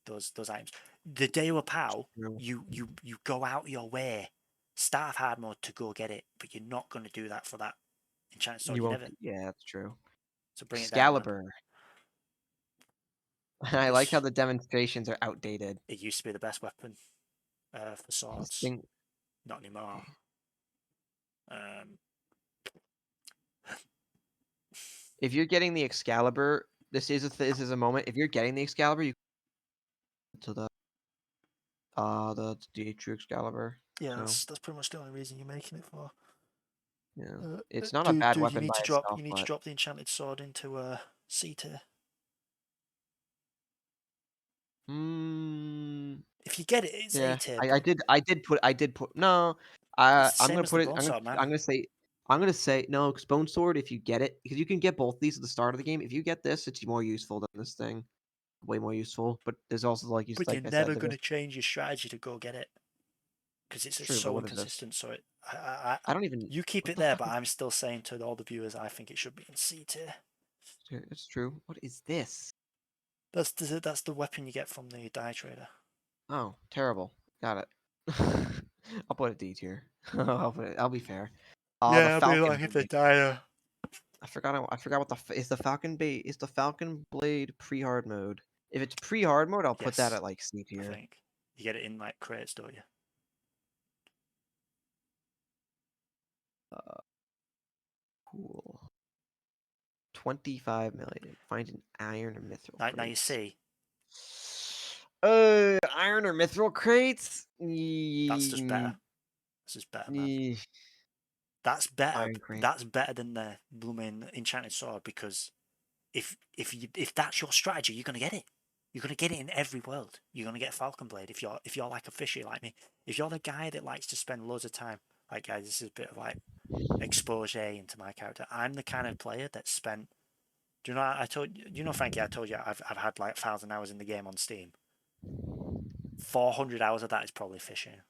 those items. The Dewa Pow, true. you go out your way, start hard mode to go get it, but you're not going to do that for that enchanted sword. You You won't. never. Yeah, that's true. So bring it down, man. Excalibur. I like how This the demonstrations are outdated. it used to be the best weapon for This swords, thing, not anymore. Um, if you're getting the Excalibur, this is a moment. If you're getting the Excalibur, you to the true Excalibur. yeah, So that's pretty much the only reason you're making it for. yeah, it's not a Dude, bad you weapon need by to drop itself, but the enchanted sword into C tier. mm, If you get it, it's A yeah, tier, I but did put no. it's the I'm same gonna as the put it. bone sword, man. I'm gonna say no. 'Cause Bone Sword, if you get it, because you can get both these at the start of the game. If you get this, it's more useful than this thing. Way more useful. But there's also But you're like I said, never there's going a, to change your strategy to go get it because it's true. But so what is this? inconsistent. So I don't even. you keep What it the there, fuck but is? I'm still saying to all the viewers, I think it should be in C tier. It's true. What is this? That's the weapon you get from the die trader. Oh, terrible. Got it. I'll put it D tier. I'll be fair. The Yeah, I mean, Falcon like if they Blade. die, I forgot what is the Falcon Blade. Is the Falcon Blade pre-hard mode? If it's pre-hard mode, I'll put that yes, at like C I tier. think you get it in like crates, don't you? Uh, cool. 25 million. Find an iron or mithril Now you crates. see, Iron or mithril crates? that's just better. This is better, man. That's better. Iron crate. That's better than the blooming enchanted sword because if that's your strategy, you're gonna get it. You're gonna get it in every world. You're gonna get Falcon Blade if you're like a fishy like me. If you're the guy that likes to spend loads of time, like guys, this is a bit of like exposure into my character. I'm the kind of player that spent. Do you know? I told you know, Frankie. I told you I've had like 1,000 hours in the game on Steam. 400 hours of that is probably fishing.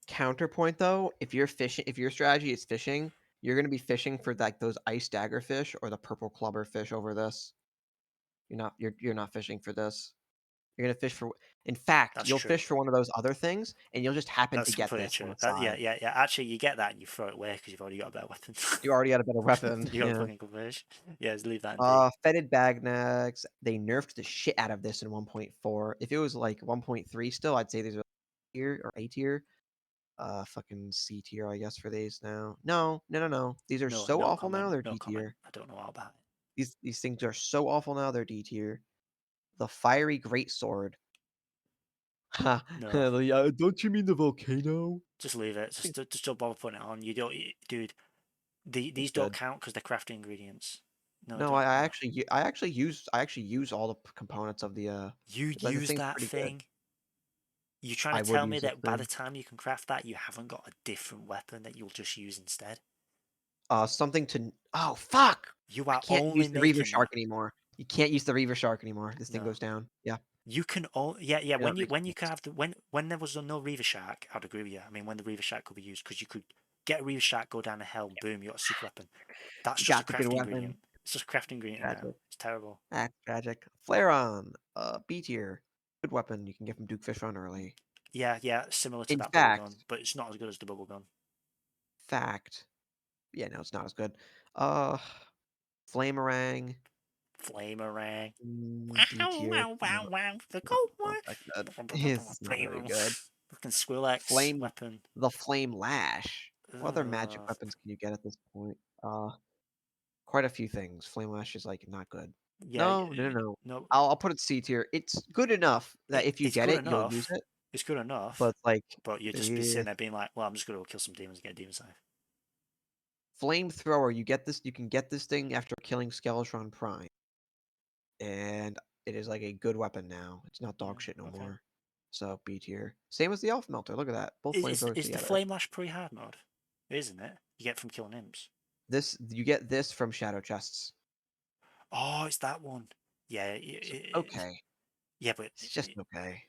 Counterpoint though, if you're fishing, if your strategy is fishing, you're gonna be fishing for like those ice dagger fish or the purple clubber fish over this. You're not fishing for this. You're gonna fish for. In fact, That's you'll true. fish for one of those other things, and you'll just happen to That's get completely this on true. the side. Yeah. Actually, you get that and you throw it away because you've already got a better weapon. You already had a better weapon. You got a Yeah. fucking good fish. Yeah, just leave that in D. Fetid Bagnacks. They nerfed the shit out of this in 1.4. If it was like 1.3 still, I'd say these are tier or A tier. Fucking C tier, I guess, for these now. No. These are No, so no awful now, comment. they're No D comment. tier. I don't know all about it. These things are so awful now, they're D tier. The Fiery Greatsword. Ha! No, Don't you mean the volcano? just leave it. Just don't bother putting it on. You don't, dude. It's These don't good. count because they're crafting ingredients. No, No, don't. No. I actually use all the components of the You but the use thing's that pretty good. thing. You trying to I would tell me use this that by the thing. time you can craft that, you haven't got a different weapon that you'll just use instead? Something to oh fuck! You I are can't only use the Reaver making that. Shark anymore. You can't use the Reaver Shark anymore. This thing No. goes down. Yeah, You can all yeah you're not when you making can this. have the when there was no Reaver Shark, I'd agree with you. I mean when the Reaver Shark could be used because you could get a Reaver Shark, go down to hell, boom, you got a super weapon. That's You just a got the good crafting weapon. ingredient. It's just a crafting ingredient now. Tragic. It's terrible. That's tragic. Flareon, B tier. Good weapon. You can get from Duke Fish Run early. Yeah, similar to In that bubble gun, fact, but it's not as good as the bubble gun. yeah, no, it's not as good. Uh, Flamerang, Flamerang. D tier. Wow, the Not, cold not one. that good. It's not very good. Fucking Squirrelex Flame- weapon. The Flame Lash. What other magic Ugh. weapons can you get at this point? Quite a few things. Flame Lash is like not good. Yeah, No. I'll put it C tier. It's good enough that if you it's get good it, you'll use enough. it. It's good enough. But like, But you'd just be sitting there being like, well, I'm just gonna go kill some demons and get a demon scythe. Flamethrower, you get this. You can get this thing after killing Skeletron Prime, and it is like a good weapon now. It's not dog shit no okay. more. So B tier. Same as the Elf Melter. Look at that. Both flamethrowers Is together. the Flame Lash pre-hard mode? Isn't it? You get from killing imps. You get this from Shadow Chests. Oh, it's that one. Yeah. Okay. Yeah, but It's just okay.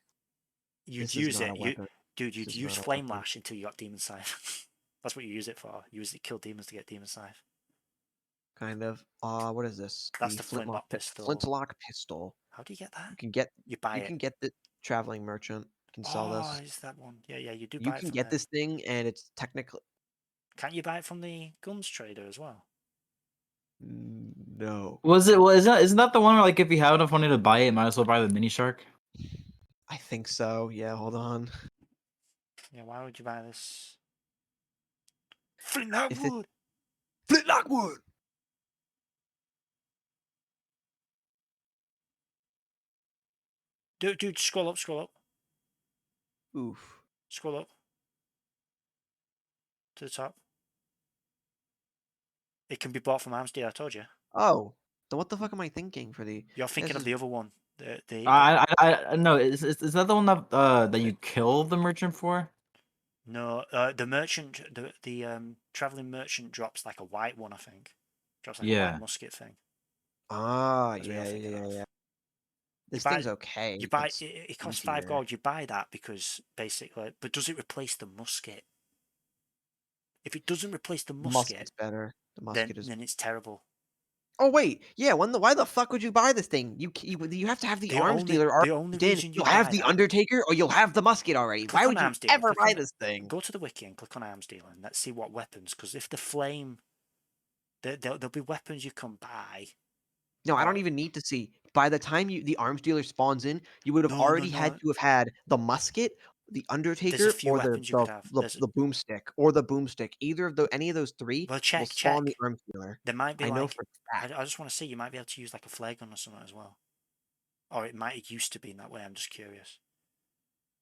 you'd This use is not it. a weapon. Dude, This you'd is use not a Flame weapon. Lash until you got Demon Scythe. That's what you use it for. You use it to kill demons to get Demon Scythe. Kind of. What is this? That's the Flintlock pistol. Flintlock pistol. How do you get that? You can get. You buy You it. can get the traveling merchant. You can sell Oh, this. is that one? Yeah, you do You buy it can from get them. this thing, and it's technically Can't you buy it from the guns trader as well? no. Isn't that the one where like if you have enough money to buy it, might as well buy the mini shark? I think so. Yeah, hold on. Yeah, why would you buy this? Flintlock If it- wood. Flintlock wood. Dude, scroll up. Oof. Scroll up. To the top. It can be bought from Arms Deal, I told you. Oh, then what the fuck am I thinking for the? You're thinking This of the other one. I no. Is that the one that you kill the merchant for? No, the merchant, the traveling merchant drops like a white one, I think. Drops like a Yeah. white musket thing. Ah, That's what you're thinking of. yeah. This buy- thing's okay. You buy It's it costs easier. 5 gold. You buy that because basically, but does it replace the musket? If it doesn't replace the musket, Musket's better. The musket is. then it's terrible. Oh wait, yeah. Why the fuck would you buy this thing? You have to have the arms dealer already. The only In. reason You'll you'd have buy the that, Undertaker, or you'll have the musket already. click Why on would you Arms Dealer. ever buy this thing? Go to the wiki and click on Arms Dealer and let's see what weapons. Because if the flame, there'll be weapons you can buy. No, I don't even need to see. By the time the arms dealer spawns in, you would have No, already had to have had the musket, the Undertaker, few or weapons you could have. the boomstick, or the boomstick. Any of those three Well, will spawn the arms dealer. There might be I know like for a fact. I just want to see. You might be able to use like a flare gun or something as well, or it might have used to be in that way. I'm just curious.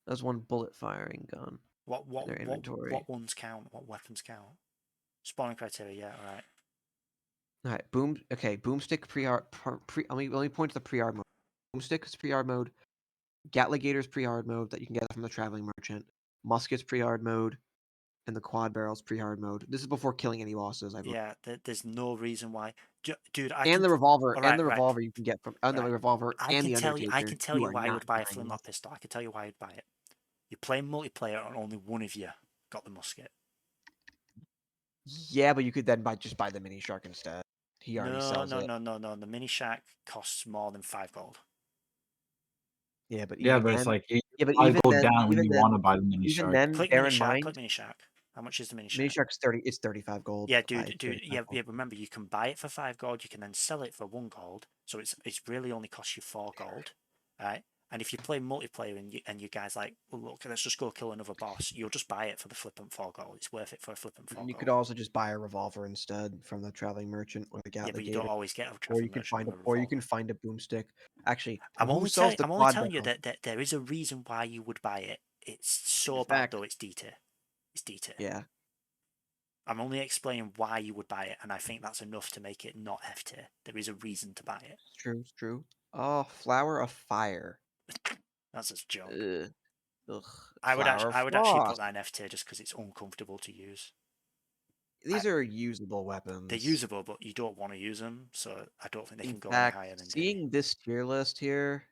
There's one bullet firing gun. What their inventory. what ones count? What weapons count? Spawning criteria. Yeah, all right. All right, boomstick let me point to the pre-hard mode. Boomstick is pre-hard mode. Gatligator's pre-hard mode that you can get from the traveling merchant. Musket's pre-hard mode, and the quad barrel's pre-hard mode. This is before killing any bosses. Yeah, there's no reason why, dude. The revolver, Right, the revolver you can get from, the revolver and the Undertaker. I can tell you are why I not would buy a buying flintlock this. pistol. I can tell you why I would buy it. You're playing multiplayer and only one of you got the musket. Yeah, but you could then just buy the mini shark instead. He already sells it. No. The mini shack costs more than 5 gold. Yeah, but Yeah, even but then, it's like you even go then, down when even you then, want to buy the mini even shark. then, Click bear mini in shack. mind, Click mini shack. How much is the mini shack? mini shark's It's 35 gold. Yeah, It's dude. 35 Yeah, gold. remember you can buy it for 5 gold. You can then sell it for 1 gold. So it's really only costs you 4 gold, right? And if you play multiplayer and you guys like, well, look, let's just go kill another boss, you'll just buy it for the flippant 4 gold. It's worth it for a flippant 4 You gold. could also just buy a revolver instead from the traveling merchant or the Gatligator. Yeah, but you don't always get a or traveling you can merchant find with a or you revolver. can find a boomstick. Actually, I'm who only sells the quad telling you barrel? that there is a reason why you would buy it. It's so In bad fact- though. It's D tier. It's D tier. Yeah, I'm only explaining why you would buy it, and I think that's enough to make it not F tier. There is a reason to buy it. it's true. Oh, flower of fire. That's a joke. Ugh. I would Flower of actually put frost. that in F tier just because it's uncomfortable to use. These are usable weapons. They're usable, but you don't want to use them, so I don't think they In can go fact, any higher than D. seeing this tier list here,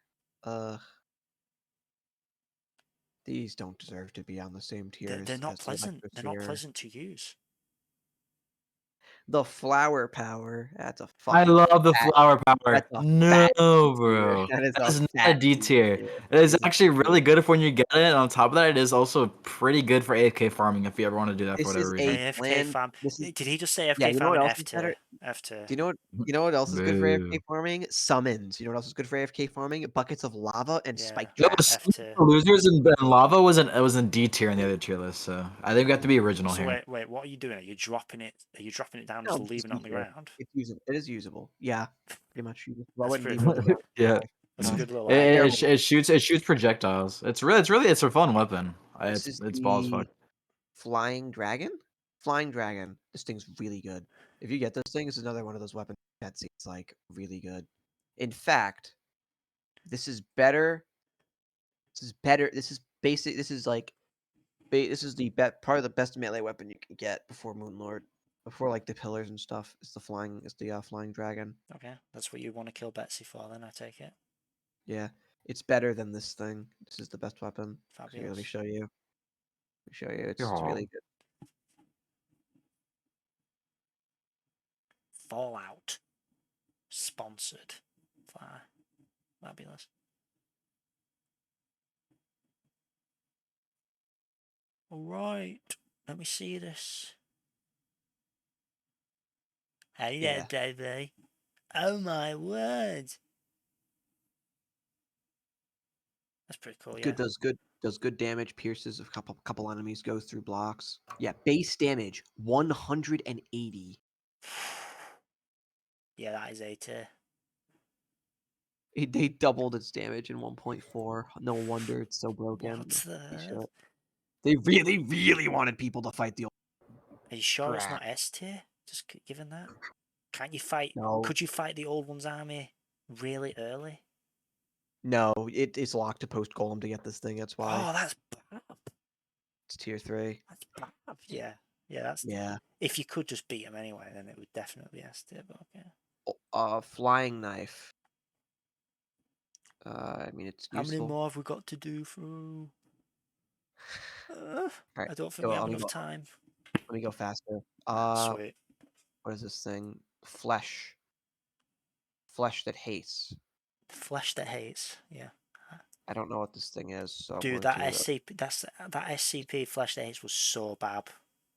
these don't deserve to be on the same tier They're as not the pleasant. They're not Electrosphere. pleasant to use. The flower power. That's a I fucking love the fat. flower power. That's a No, fat tier. bro. That is That a is not a fat D tier. tier. It is It is actually really good. good if when you get it. And on top of that, it is also pretty good for AFK farming if you ever want to do that for This whatever is reason. a AFK bland. farm. This is Did he just say yeah. AFK You know what farming else F is better? tier? F tier. Do you know what? You know what else is good for AFK Boo. farming? Summons. You know what else is good for AFK farming? Buckets of lava and Yeah. spike No, traps. F tier. losers and lava was in D tier in the other tier list. So I think we have to be original So here. wait, what are you doing? Are you dropping it? Are you dropping it down, No, just it's just leaving it on the usable. ground? It's usable. It is usable. Yeah, pretty much. You just throw That's it and pretty leave it on the ground. Yeah. That's a good little It, idea. it, it shoots projectiles. It's a fun weapon. This It's is it's ball as fuck. the flying dragon. Flying dragon. This thing's really good. If you get this thing, this is another one of those weapons that seems like really good. In fact, this is better. This is better. This is basic. This is like this is the part of the best melee weapon you can get before Moonlord, before like the pillars and stuff. It's the flying dragon. Okay, that's what you want to kill Betsy for, then I take it. Yeah, it's better than this thing. This is the best weapon. Here, let me Fabulous. show you. Let me show you. It's Yeah. really good. Fallout. Sponsored. Fabulous. Alright. Let me see this. Hey there, Yeah. baby. Oh my word. That's pretty cool, yeah. Good does good damage. Pierces a couple enemies. Goes through blocks. Yeah, base damage 180. Yeah, that is A tier. They doubled its damage in 1.4. No wonder it's so broken. What the? Shit. They really wanted people to fight the old. Are you sure it's Crap. not S tier? Just given that? Can't you fight? No, Could you fight the old one's army really early? no, it's locked to post golem to get this thing. That's why Oh, that's bad. it's tier 3. That's bad. Yeah. Yeah, that's. Yeah. If you could just beat him anyway, then it would definitely be S tier, but okay. Flying knife. I mean it's How many useful. more have we got to do through? All right, I don't think we have enough time. Let me go faster. Sweet. What is this thing? Flesh. Flesh that hates. Flesh that hates. Yeah. I don't know what this thing is, so I'm Dude, going that to. SCP, that SCP Flesh that hates was so bad,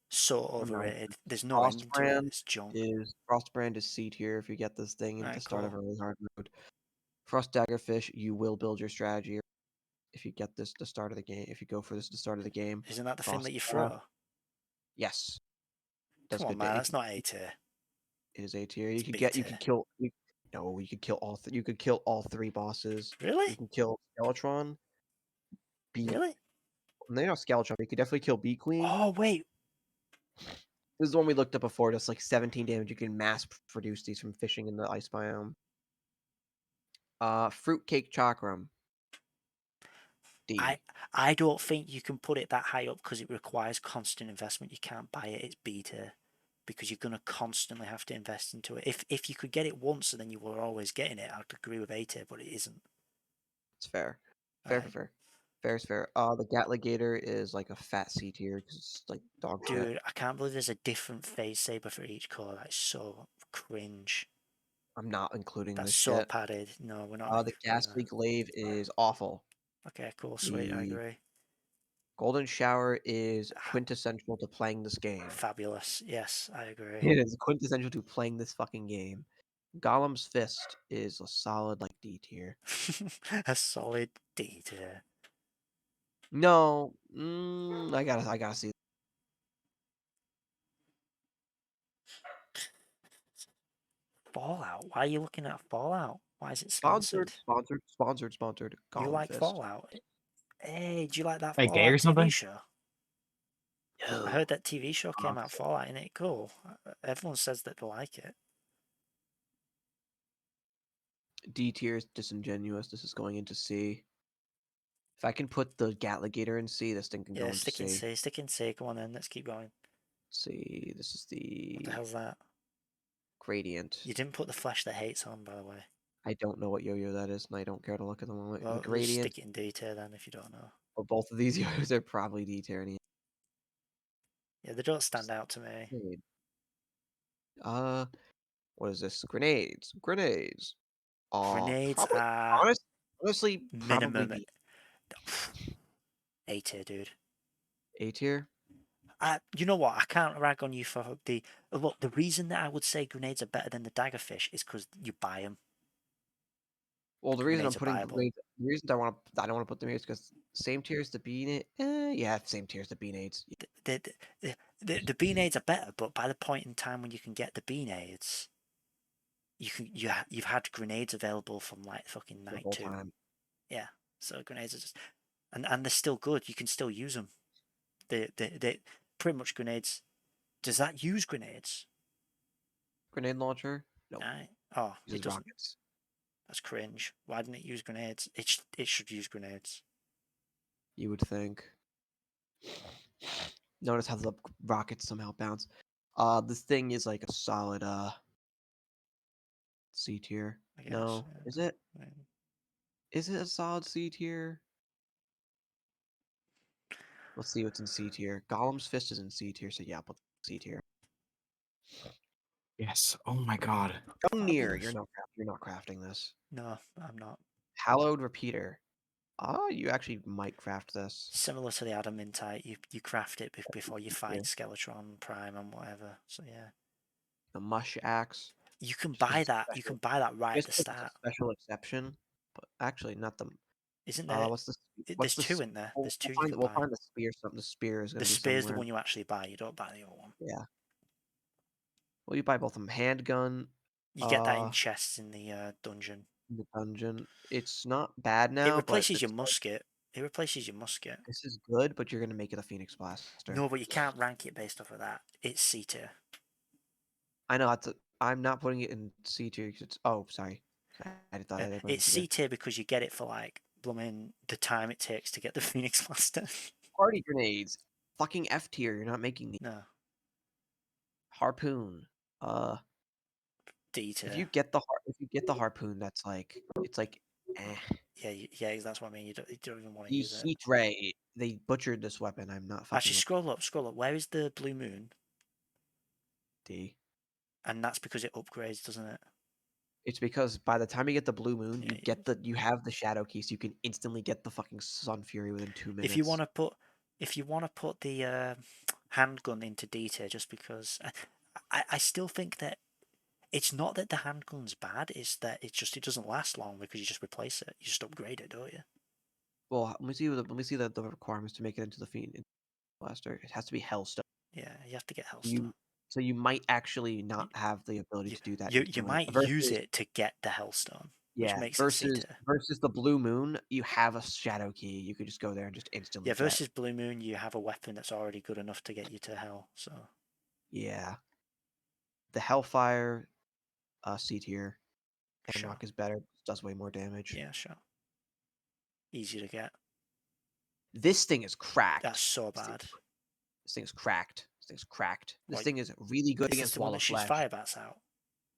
so overrated. There's no ending to it. It's junk. Frostbrand is C tier if you get this thing at the start of Cool. early hard mode. Frost Daggerfish, you will build your strategy if you get this at the start of the game. If you go for this at the start of the game. Isn't that the thing that you Frostfire, throw? yes. Come on, man, that's not A tier. It is A tier. You It's could B get. You tier. could kill. No, you could kill all. You could kill all 3 bosses. Really? You can kill Skeletron. Really? No, not Skeletron. But you could definitely kill Bee Queen. Oh wait. This is the one we looked up before. Just like 17 damage. You can mass produce these from fishing in the ice biome. Fruitcake Chakram. D. I don't think you can put it that high up because it requires constant investment. You can't buy it. It's B tier because you're gonna constantly have to invest into it. If you could get it once and then you were always getting it, I'd agree with A tier, but it isn't. It's fair. Right. Fair is fair. The Gatligator is like a fat C tier because it's like dog shit. Dude, I can't believe there's a different phase saber for each core. That's so cringe. I'm not including That's this so shit. padded. No, we're not. The including Ghastly that. Glaive is awful. Okay, cool, sweet. I The agree. Golden Shower is quintessential to playing this game. Fabulous. Yes, I agree. It is quintessential to playing this fucking game. Golem's Fist is a solid like D tier. A solid D tier. No, I gotta see. Fallout. Why are you looking at Fallout? Why is it Sponsored. sponsored? You Golem like Fist. Fallout? Hey, do you like that Like gay or Fallout TV something? show? No. I heard that TV show came Oh. out, Fallout, isn't it cool? Everyone says that they like it. D tier is disingenuous. This is going into C. If I can put the Gatligator in C, this thing can go Yeah, into stick in C. C, stick in C. Come on then, let's keep going. C. This is What the the hell's that? Gradient. You didn't put the flash that hates on, by the way. I don't know what yo-yo that is, and I don't care to look at the moment. Well, The let's Gradient. stick it in D tier then if you don't know. But both of these yo-yos are probably D tier. Yeah, they don't stand out to me. What is this? Grenades. Grenades. Grenades Probably. are Honestly, probably minimum B. A tier, dude. A tier. You know what? I can't rag on you for the look. The reason that I would say grenades are better than the daggerfish is because you buy them. Well, the reason I'm Grenades are putting buyable. grenades, the reason I don't want to put them here is because same tier as the bean. Yeah, same tier as the beanades. The beanades are better, but by the point in time when you can get the beanades, you've had grenades available from like fucking The night whole 2. time. Yeah, so grenades are just and they're still good. You can still use them. They pretty much grenades. Does that use grenades? Grenade launcher. No, Right. Oh, it uses doesn't. rockets. That's cringe. Why didn't it use grenades? It should use grenades. You would think. Notice how the rockets somehow bounce. This thing is like a solid C tier. I guess. No, Yeah. is it? I mean, Is it a solid C tier? Let's see what's in C tier. Golem's Fist is in C tier, so yeah, put C tier. Yes. Oh my god. Near, fabulous. you're not crafting this. No, I'm not. Hallowed Repeater. Oh, you actually might craft this. Similar to the adamantite, you craft it before you fight Yeah. Skeletron Prime and whatever. So yeah, The Mush Axe. you can Just 'cause buy it's a that. You special- can buy that right at Just the 'cause it's a start. special exception, but actually not the. Isn't there? What's the? There's What's the? two in there. We'll, There's two you can we'll buy. find the spear. Something. The spear is The gonna be spear's the somewhere. one you actually buy. You don't buy the other one. Yeah. Well, you buy both of them. Handgun. You get that in chests in the dungeon. In the dungeon. It's not bad It now, but replaces your it's like, musket. It replaces your musket. this is good, but you're gonna make it a Phoenix Blaster. No, but you can't rank it based off of that. It's C tier. I know. I'm not putting it in C tier because it's. Oh, sorry. I thought I did put it in It's C C tier. tier because you get it for like blooming the time it takes to get the Phoenix Blaster. Party grenades. Fucking F tier. You're not making the No, harpoon. D tier. If you get the harpoon, that's like it's like. Eh. Yeah, that's what I mean. You don't even want to The use it. heat ray. They butchered this weapon. I'm not fucking Actually, with scroll up. Where is the blue moon? D. And that's because it upgrades, doesn't it? It's because by the time you get the blue moon, Yeah, you have the shadow key, so you can instantly get the fucking Sun Fury within 2 minutes. if you want to put the handgun into D tier, just because I still think that it's not that the handgun's bad. It's that it doesn't last long because you just replace it. You just upgrade it, don't you? Well, let me see the requirements to make it into the Fiend Blaster. It has to be Hellstone. Yeah, you have to get Hellstone. So you might actually not have the ability to do that. You might use it to get the Hellstone, which makes it C tier. Versus the Blue Moon, you have a shadow key. You could just go there and just instantly. Yeah, versus Blue Moon, you have a weapon that's already good enough to get you to hell. So yeah, the Hellfire, C tier. Hamrock is better. Does way more damage. Yeah, sure. Easy to get. This thing is cracked. That's so bad. This thing is cracked. This thing's cracked. This Like, thing is really good is this against the one Wall that of shoots Flesh. fire bats out?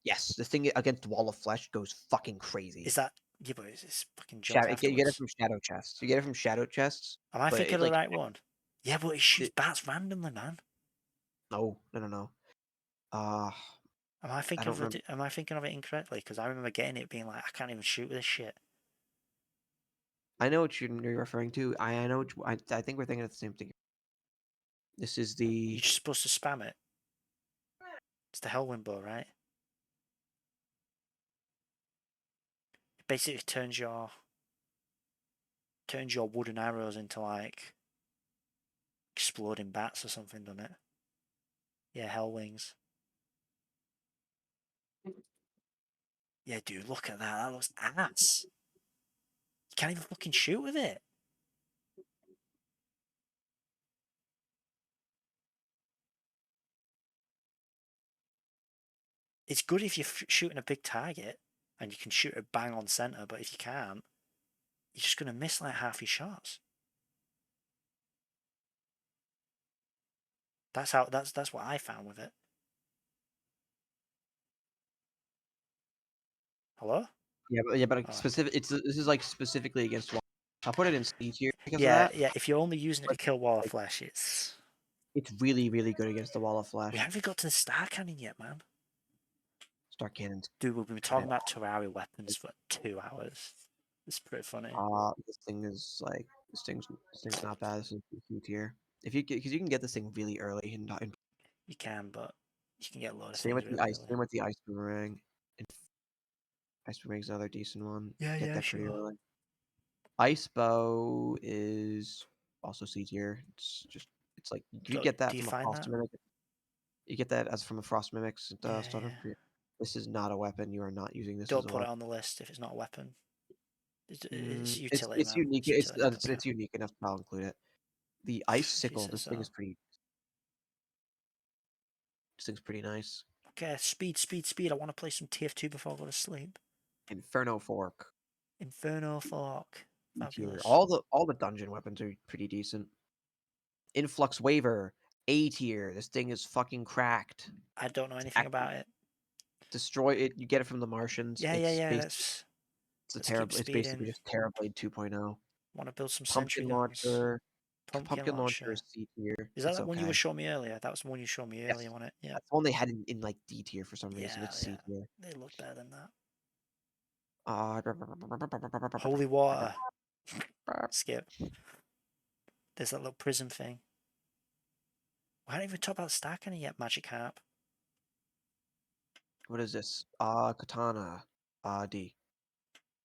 Yes, this thing against Wall of Flesh goes fucking crazy. Is that? Yeah, but it's fucking jump afterwards. You get it from shadow chests. You get it from shadow chests. Am I thinking of the right one? Yeah, but it shoots bats randomly, man. No. Am I thinking don't remember. Am I thinking of it incorrectly? Because I remember getting it being like, I can't even shoot with this shit. I know what you're referring to. I know. I think we're thinking of the same thing. This is the. You're just supposed to spam it. It's the Hellwind bow, right? It basically turns your wooden arrows into like exploding bats or something, doesn't it? Yeah, hell wings. Yeah, dude, look at that. That looks ass. You can't even fucking shoot with it. It's good if you're shooting a big target and you can shoot it bang on center, but if you can't, you're just gonna miss like half your shots. That's what I found with it. Hello? Yeah, but specific. This is like specifically against. I'll put it in C tier because of that. Yeah. If you're only using it to kill Wall of Flesh, it's really, really good against the Wall of Flesh. We haven't got to the Star Cannon yet, man. Dark Cannon's Dude, we've been talking about Terraria weapons for 2 hours. It's pretty funny. this thing's not bad. This is a tier. Because you can get this thing really early and not. You can, but you can get a lot of Same things with the really ice. early. Same with the ice boomerang. Ice boomerang's another decent one. Yeah, Get yeah, that pretty sure. early. Ice bow is also C tier. It's like if you So, get do that you from a find frost that? mimic, you get that as from a frost mimics Yeah, starter. yeah. This is not a weapon. You are not using this as Don't a put it weapon. on the list if it's not a weapon. It's It's utility, it's man. unique. It's utility. I don't care. It's unique enough. I'll include it. The ice If you sickle. say This thing is so. pretty. This thing's pretty nice. Okay, speed. I want to play some TF2 before I go to sleep. Inferno fork. Inferno Fork. E tier. Fabulous. All the dungeon weapons are pretty decent. Influx waver. A tier. This thing is fucking cracked. I don't know anything about it. Destroy it. You get it from the Martians. Yeah. Let's keep It's basically speeding. just Terrorblade 2.0. Want to build some Pumpkin sentry guns. launcher. Pumpkin Pumpkin launcher launcher. is C tier. Is that It's the one you okay. were showing me earlier? That was the one you showed me earlier, Yes. wasn't it? Yeah. That's the one they had in like D tier for some reason. Yeah, It's C tier. They look better than that. Uh, Holy water. Skip. There's that little prism thing. Why didn't even talk about stacking it yet, Magic Harp? What is this? Katana. D.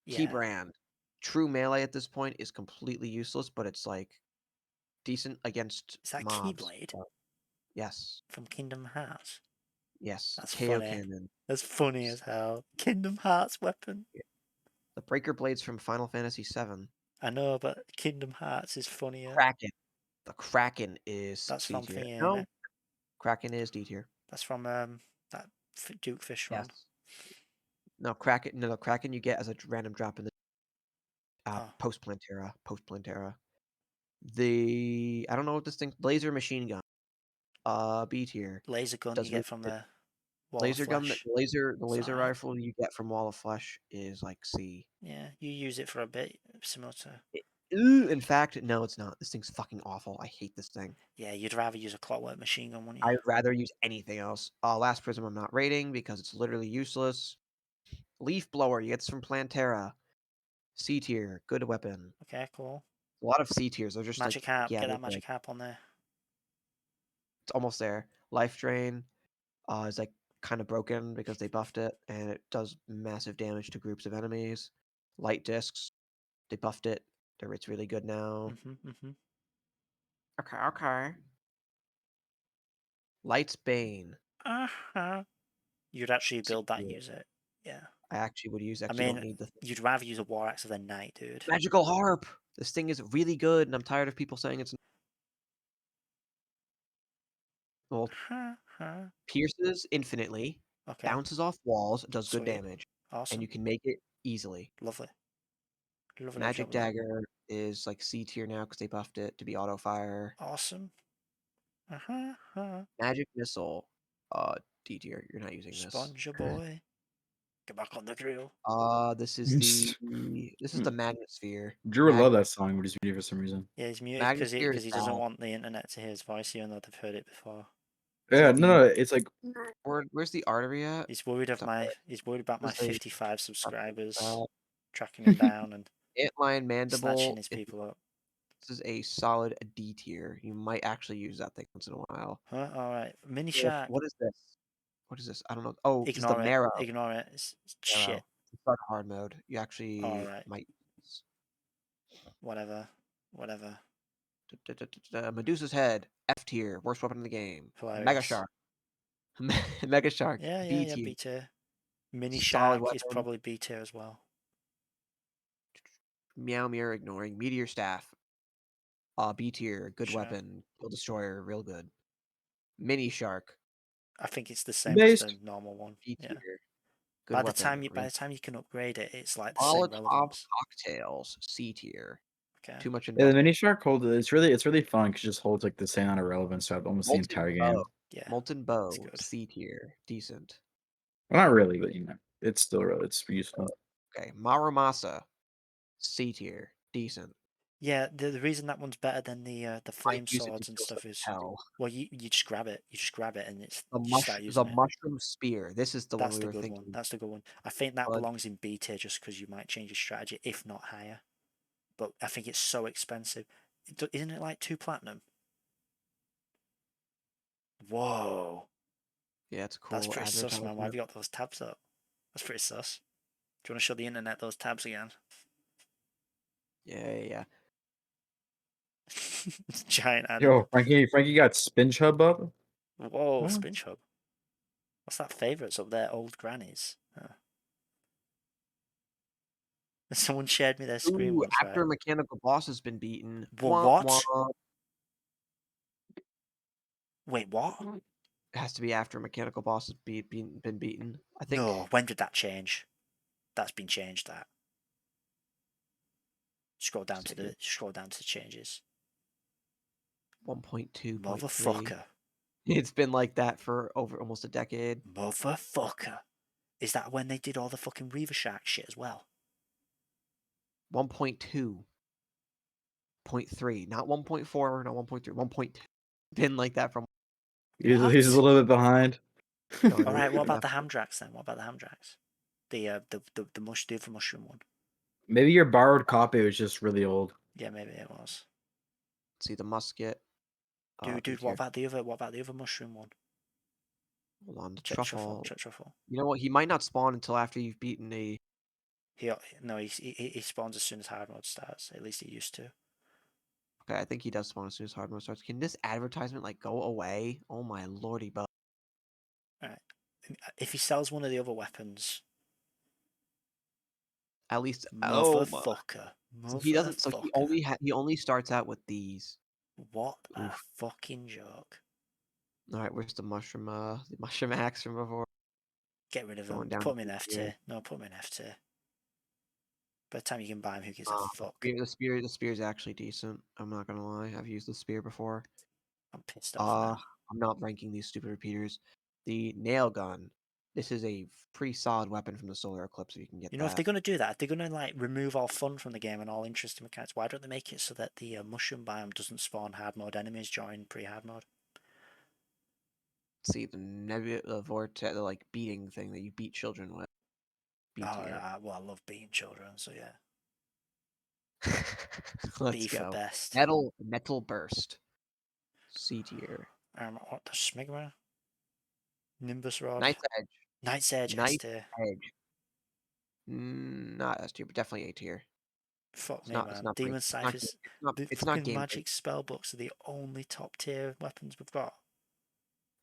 Yeah. Key brand. True melee at this point is completely useless, but it's like decent against Is that mobs. Keyblade Yes. from Kingdom Hearts? Yes. That's KO funny. cannon. That's funny as hell. Kingdom Hearts weapon. The breaker blades from Final Fantasy VII. I know, but Kingdom Hearts is funnier. Kraken. The Kraken is That's C from tier. thingy, No, innit? Kraken is D tier. That's from that Duke Fish run. Yes. No, Kraken. No, Kraken you get as a random drop in the Oh, post Plantera. Post Plantera. I don't know what this thing. Laser machine gun. B tier. laser gun Does you really get from good. the Wall Laser of gun. Flesh. The laser Sorry. rifle you get from Wall of Flesh is like C. Yeah, you use it for a bit, similar to. In fact, no, it's not. This thing's fucking awful. I hate this thing. Yeah, you'd rather use a clockwork machine gun, wouldn't you? I'd rather use anything else. Last Prism I'm not rating because it's literally useless. Leaf blower, you get this from Plantera. C tier, good weapon. Okay, cool. A lot of C tiers. They're just Magic like Harp, yeah, get they're that good. Magic Harp on there. It's almost there. Life drain is like kind of broken because they buffed it, and it does massive damage to groups of enemies. Light discs, they buffed it. It's really good now. Okay. Light's Bane. You'd actually C build that and tier. use it. Yeah. I actually would use it. I 'Cause you don't mean, need the you'd rather use a War Axe than Knight, dude. magical harp. This thing is really good, and I'm tired of people saying it's. Well, pierces infinitely, Okay. bounces off walls, does good Sweet. damage, and Awesome. you can make it easily. Lovely. Magic dagger is like C tier now because they buffed it to be auto fire. Awesome. Magic missile, D tier. You're not using this. Sponge boy. Get back on the drill. This is the magnet sphere. Drew would love that song, but he's muted for some reason. Yeah, he's muted Magnet because sphere is he doesn't bad. want the internet to hear his voice, even though they've heard it before. Yeah, no, it's like Where's the artery at? He's worried about my This is 55 subscribers, uh, tracking him down and Antlion mandible. snatching his people up. This is a solid D tier. You might actually use that thing once in a while. Huh? All right. Mini shark. What is this? What is this? I don't know. Oh, this is the Ignore it. marrow. Ignore it. It's Marrow. shit. It's like hard mode. You actually Alright. might. Whatever. Medusa's head. F tier. Worst weapon in the game. Hilarious. Mega Shark. Mega Shark. Yeah, B tier. B tier. Mini Solid shark is weapon. probably B tier as well. Meow Mirror ignoring. Meteor staff. B tier. Good Sure. weapon. Kill destroyer. Real good. Mini Shark. I think it's the same as the normal one. B Yeah. tier. Good By the weapon. time you can upgrade it, it's like the same Molotov relevance. cocktails. C tier. Okay. Too much yeah, investment. the mini shark holds. It's really fun because it just holds like the same amount of relevance throughout almost the entire game. Yeah. Molten bow. good. C tier. Decent. Well, not really, but it's still it's useful. Okay. Marumasa. C tier. Decent. Yeah, the reason that one's better than the flame Might use it to swords and kill stuff some is, hell. well, you just grab it. You just grab it and it's The you start using it. mushroom spear. This is the one That's we the were good one. thinking. That's the good one. I think that But belongs in B tier just because you might change your strategy, if not higher. But I think it's so expensive. Isn't it like 2 platinum? Whoa, yeah, it's a that's cool pretty sus, man. Why have advertisement. you got those tabs up? That's pretty sus. Do you want to show the internet those tabs again? Yeah. It's giant ad. Yo, Frankie got Spin Chub up. Whoa, What? Spin Hub. What's that? Favourites up there? Old grannies. Someone shared me their screen Ooh, once, after a right? mechanical boss has been beaten. Well, Wah, what? wah. Wait, what? It has to be after a mechanical boss has been beaten. I think No, when did that change? That's been changed. That. Scroll down to the changes. 1.2.3. Motherfucker. It's been like that for over almost a decade. Motherfucker. Is that when they did all the fucking Reaver Shark shit as well? 1.2.3, not 1.4, not 1.3, 1.2. Been like that from. He's What? a little bit behind. Oh, All right. What about the definitely. Hamdrax then? What about the Hamdrax? The mushroom one. Maybe your borrowed copy was just really old. Yeah, maybe it was. See the musket. Dude, B-tier. what about the other mushroom one? Hold on, the Check truffle. truffle. Check truffle. You know what? He might not spawn until after you've beaten a. He spawns as soon as hard mode starts. At least he used to. Okay, I think he does spawn as soon as hard mode starts. Can this advertisement like go away? Oh my lordy, but Alright. If he sells one of the other weapons, at least motherfucker, So he doesn't. So motherfucker. he only starts out with these. What a Oof. fucking joke. All right, where's the mushroom axe from before? Get rid of him. Going down Put to him in B F tier. tier. No, put him in F tier. By the time you can buy him, who gives a fuck? The spear is actually decent. I'm not gonna lie. I've used the spear before. I'm pissed off now. I'm not ranking these stupid repeaters. The nail gun. This is a pretty solid weapon from the solar eclipse. If you can get You know, if that. they're gonna do that, if they're gonna like remove all fun from the game and all interesting mechanics, why don't they make it so that the mushroom biome doesn't spawn hard mode enemies during pre-hard mode? See the nebula vortex, the like beating thing that you beat children with. B tier. Well, I love beating children, so yeah. Let's B for go. best. Metal burst. C tier. What the Smigma? Nimbus Rod. Knight's Edge. Knight's Edge S Knight's tier. Edge. Not S tier, but definitely A tier. Fuck It's me, not. It's man. not great. Demon Ciphers. The It's not fucking game breaking. magic spell books are the only top tier weapons we've got.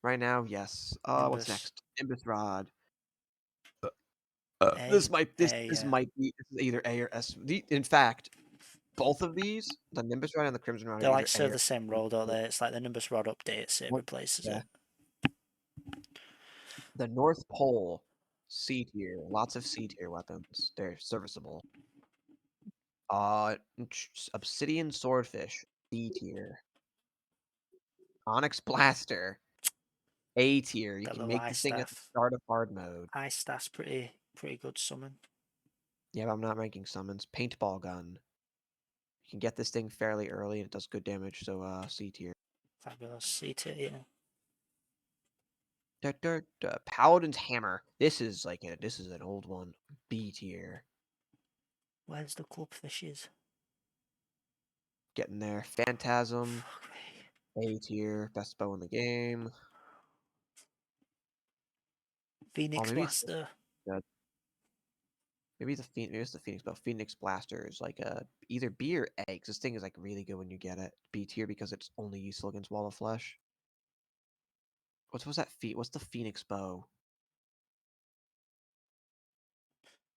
Right now, yes. What's Nimbus. next? Nimbus Rod. A. This might A, this yeah. might be this is either A or S. In fact, both of these, the Nimbus Rod and the Crimson Rod, are They like either A serve or the same role, don't they? It's like the Nimbus Rod updates it, replaces yeah. it. The North Pole, C tier. Lots of C tier weapons. They're serviceable. Obsidian Swordfish, D tier. Onyx Blaster, A tier. You That can little make ice this thing at the staff. start of hard mode. Ice staff's pretty good summon. Yeah, but I'm not ranking summons. Paintball gun. You can get this thing fairly early and it does good damage, so C tier. Fabulous. C tier, yeah. Paladin's hammer. This is an old one. B tier. Where's the clubfishes? Getting there. Phantasm. Fuck me. A tier. Best bow in the game. Phoenix Maybe it's Blaster. good. Maybe it's the Phoenix bow. Phoenix Blaster is like either B or A. 'Cause this thing is like really good when you get it. B tier because it's only useful against Wall of Flesh. What's that feat? What's the Phoenix bow?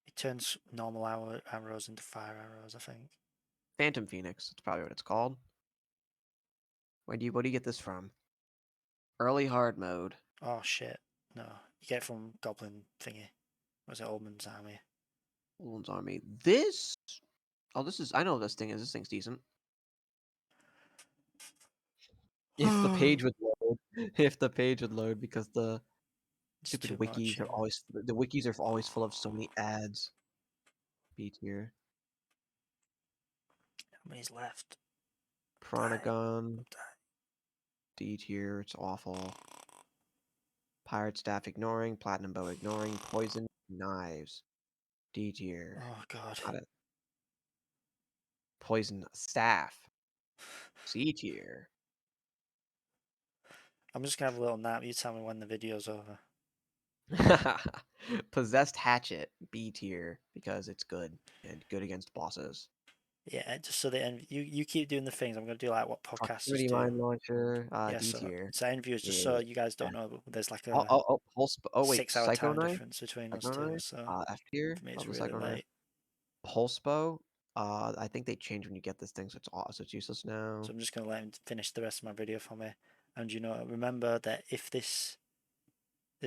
It turns normal arrows into fire arrows, I think. Phantom Phoenix. That's probably what it's called. What do you get this from? Early hard mode. Oh shit. No. You get it from Goblin thingy. Was it Oldman's army? Wounds Army. This. Oh, this is. I know what this thing is. This thing's decent. If the page would load. If the page would load, because the It's stupid too much, wikis are yeah. always full of so many ads. B tier. How many's left? Pranagon, Die. D tier, it's awful. Pirate Staff ignoring, Platinum Bow ignoring, Poison Knives, D tier. Oh god. Got it. Poison Staff, C tier. I'm just gonna have a little nap. You tell me when the video's over. Possessed Hatchet, B tier, because it's good and good against bosses. Yeah, just so the end. You keep doing the things. I'm gonna do like what podcasters Proximity do. Mine Launcher, Yeah, D so tier. end viewers, just Yeah, so you guys yeah. don't know, there's like Oh, a oh, oh, Pulse. Oh, wait, 6 hour Psycho time Knife? difference between us Psycho two. Knife? So F tier? for me, it's Love the really Psycho Knife. late. Pulse Bow. I think they change when you get this thing, so it's useless now. So I'm just gonna let him finish the rest of my video for me. And remember that if this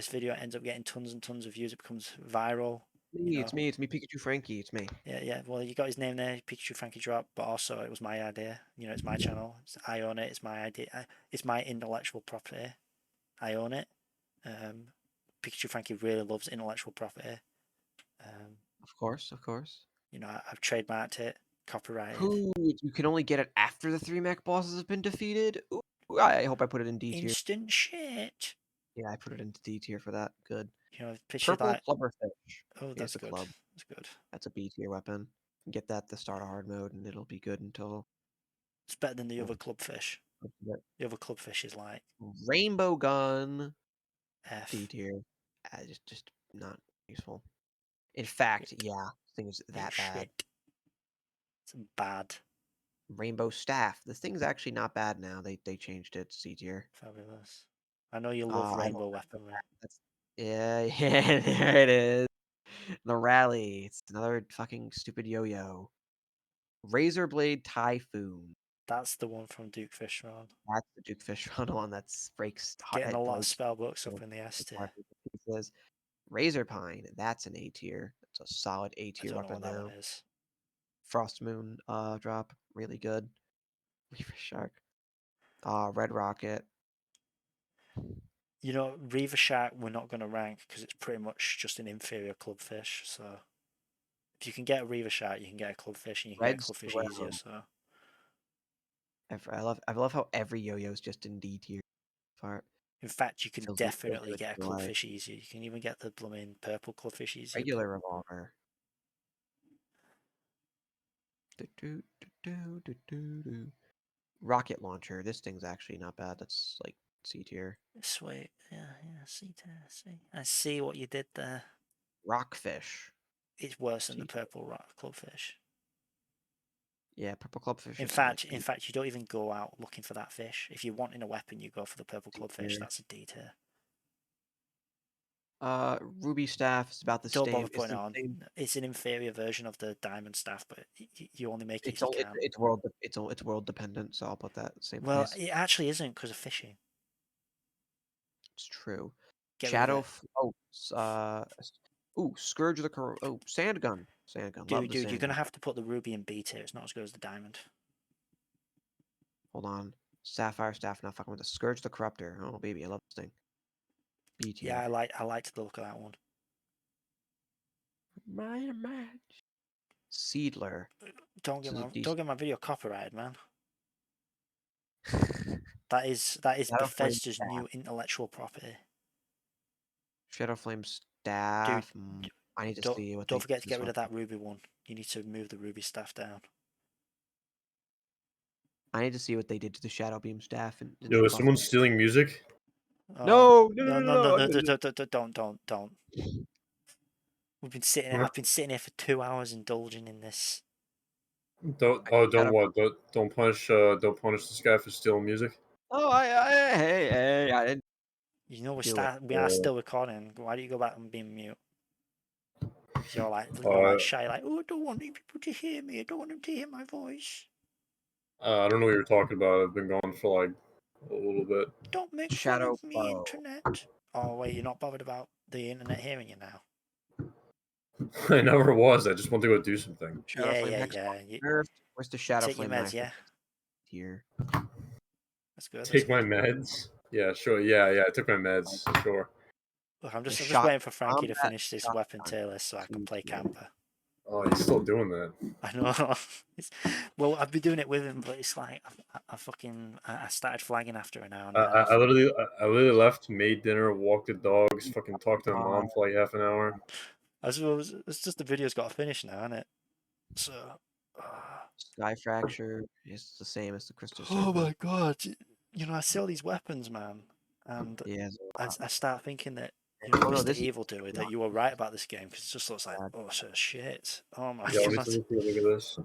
video ends up getting tons and tons of views, it becomes viral. It's me, Pikachu Frankie, it's me. Yeah. Well, you got his name there, Pikachu Frankie Drop, but also it was my idea. It's my channel. I own it. It's my idea. It's my intellectual property. I own it. Pikachu Frankie really loves intellectual property. Of course. I've trademarked it, copyrighted. Who you can only get it after the 3 mech bosses have been defeated? Ooh, I hope I put it in D tier. Instant shit. Yeah, I put it into D tier for that. Good. Picture Purple like. Clubberfish. Oh, that's a good. club. That's good. That's a B tier weapon. Get that to start a hard mode, and it'll be good until. It's better than the other clubfish. The other clubfish is like Rainbow Gun. F. D tier. Just not useful. In fact, yeah, thing's that bad. Shit. It's bad. Rainbow Staff. This thing's actually not bad now. They changed it to C tier. Fabulous. I know you love rainbow weaponry. Yeah, there it is. The rally. It's another fucking stupid yo-yo. Razor Blade Typhoon. That's the one from Duke Fish Rod. That's the Duke Fish Run one that breaks. Getting a lot of spell books up in the S tier. Pieces. Razor Pine. That's an A tier. That's a solid A I tier don't know weapon what that now. one is. Frost Moon drop. Really good. Reaver Shark. Red Rocket. Reaver Shark we're not going to rank because it's pretty much just an inferior clubfish. So if you can get a Reaver Shark, you can get a clubfish, and you can get a clubfish easier. So I love how every yo-yo is just in D tier. In fact, you can Feels definitely like get a clubfish easier. You can even get the blooming purple clubfish easier. Regular revolver. Rocket launcher. This thing's actually not bad. That's like C tier. Sweet. Yeah, C tier. See. I see what you did there. Rockfish. It's worse than the purple rock clubfish. Yeah, purple clubfish. In fact, you don't even go out looking for that fish. If you're wanting a weapon, you go for the purple clubfish. That's a D tier. Ruby staff is about the Don't same. bother putting it on. It's an inferior version of the diamond staff, but you only make it if you can. It's world dependent, so I'll put that same Well, place. it actually isn't because of fishing. It's true. Get Shadow. Scourge of the sand gun. Dude, you're gonna have to put the ruby in B tier. It's not as good as the diamond. Hold on. Sapphire staff, not fucking with the Scourge the Corruptor. Oh baby, I love this thing. B tier. Yeah, I liked the look of that one. Match. Seedler. Don't get my video copyrighted, man. That is Bethesda's new intellectual property. Shadow Flame staff. Dude, I need to see what. Don't forget to get rid of that ruby one. You need to move the ruby staff down. I need to see what they did to the Shadow Beam staff. Yo, is someone stealing music? No, don't. I've been sitting here for 2 hours indulging in this. Don't punish this guy for stealing music. Oh, hey, I didn't. We are still recording. Why do you go back and be mute? You're like shy, like, oh, I don't want people to hear me. I don't want them to hear my voice. I don't know what you're talking about. I've been gone for like a little bit. Don't make fun of me, internet. Oh wait, you're not bothered about the internet hearing you now. I never was. I just want to go do something. Yeah. Where's the Shadow Flame? Take your meds, yeah. Here. That's good. Take my meds? Yeah, sure. Yeah, I took my meds. Sure. Look, I'm just waiting for Frankie to finish this weapon tier list so I can play camper. Oh, he's still doing that. I know. Well, I've been doing it with him, but it's like I started flagging after an hour and I, a I, half. I literally I literally left, made dinner, walked the dogs, fucking talked to my mom for like half an hour. I suppose it's just the video's got to finish now, isn't it? So. Sky Fracture is the same as the Crystal Oh Serpent. my god! You know, I see all these weapons, man, and Yeah. I start thinking that Oh no, Mr. this is Evil Doer, that you were right about this game because it just looks like bad. so shit. Oh my Yeah, let me god! take a look at this.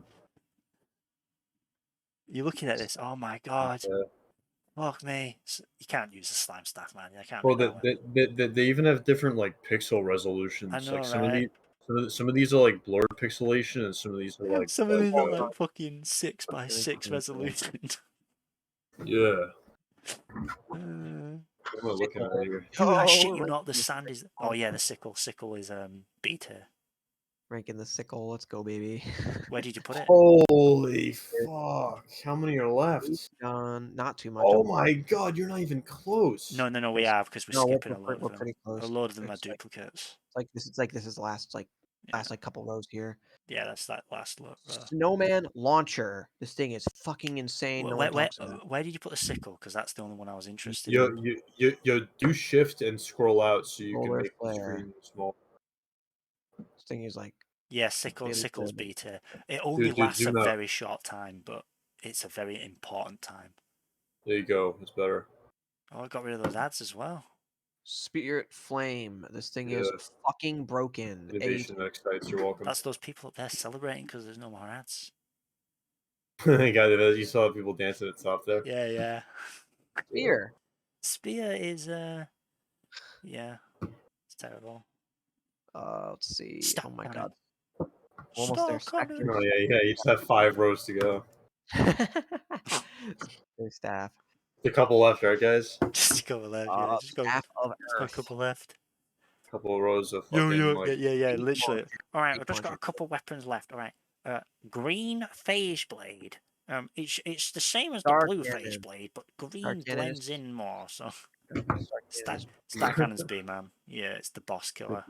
You're looking at this. Oh my god! Yeah. Fuck me! You can't use the slime stuff, man. You can't Well, be that way. they even have different like pixel I resolutions. know, Like right? some of these are like blurred pixelation, and some of these are like Some of these are like fucking 6x6 Really cool. resolution. yeah. Uh, What am I looking at here? Dude, I shit Oh, you not. The sand is. Oh yeah, the sickle. Sickle is B tier. ranking the sickle. Let's go, baby. Where did you put it? Holy fuck! How many are left? Done. Not too much. Oh my god, you're not even close. No, we have because we're No, skipping a lot we're of them. pretty close. A lot of them are It's like, duplicates. this is last couple rows here. Yeah, that's that last look. Snowman launcher. This thing is fucking insane. No one talks about it. Where did you put the sickle? Because that's the only one I was interested You, in. you do shift and scroll out so you can Roller make the flare. screen small. This thing is like Yeah, sickle's good. B tier. It only lasts a zoom out. very short time, but it's a very important time. There you go. It's better. Oh, I got rid of those ads as well. Spirit flame. This thing Yeah. is fucking broken. Innovation next sites. You're welcome. That's those people up there celebrating because there's no more ads. You saw people dancing at the top there. Yeah. Spear. Spear is yeah, it's terrible. Let's see. Stop Oh my on god. it. Almost there. Stop on it. Spectre. Oh yeah. You just have 5 rows to go. Their staff. A couple left, right, guys? Just a couple left. Yeah, just go. Staff of Just got a Earth. couple left. Couple of rows of fucking like. Yeah, literally. All right, Big we've just got launcher. a couple weapons left. All right, green phase blade. It's the same as the Star blue phase cannon. blade, but Star green cannon blends is- in more. So Star Star Cannon's B, man. Yeah, it's the boss killer.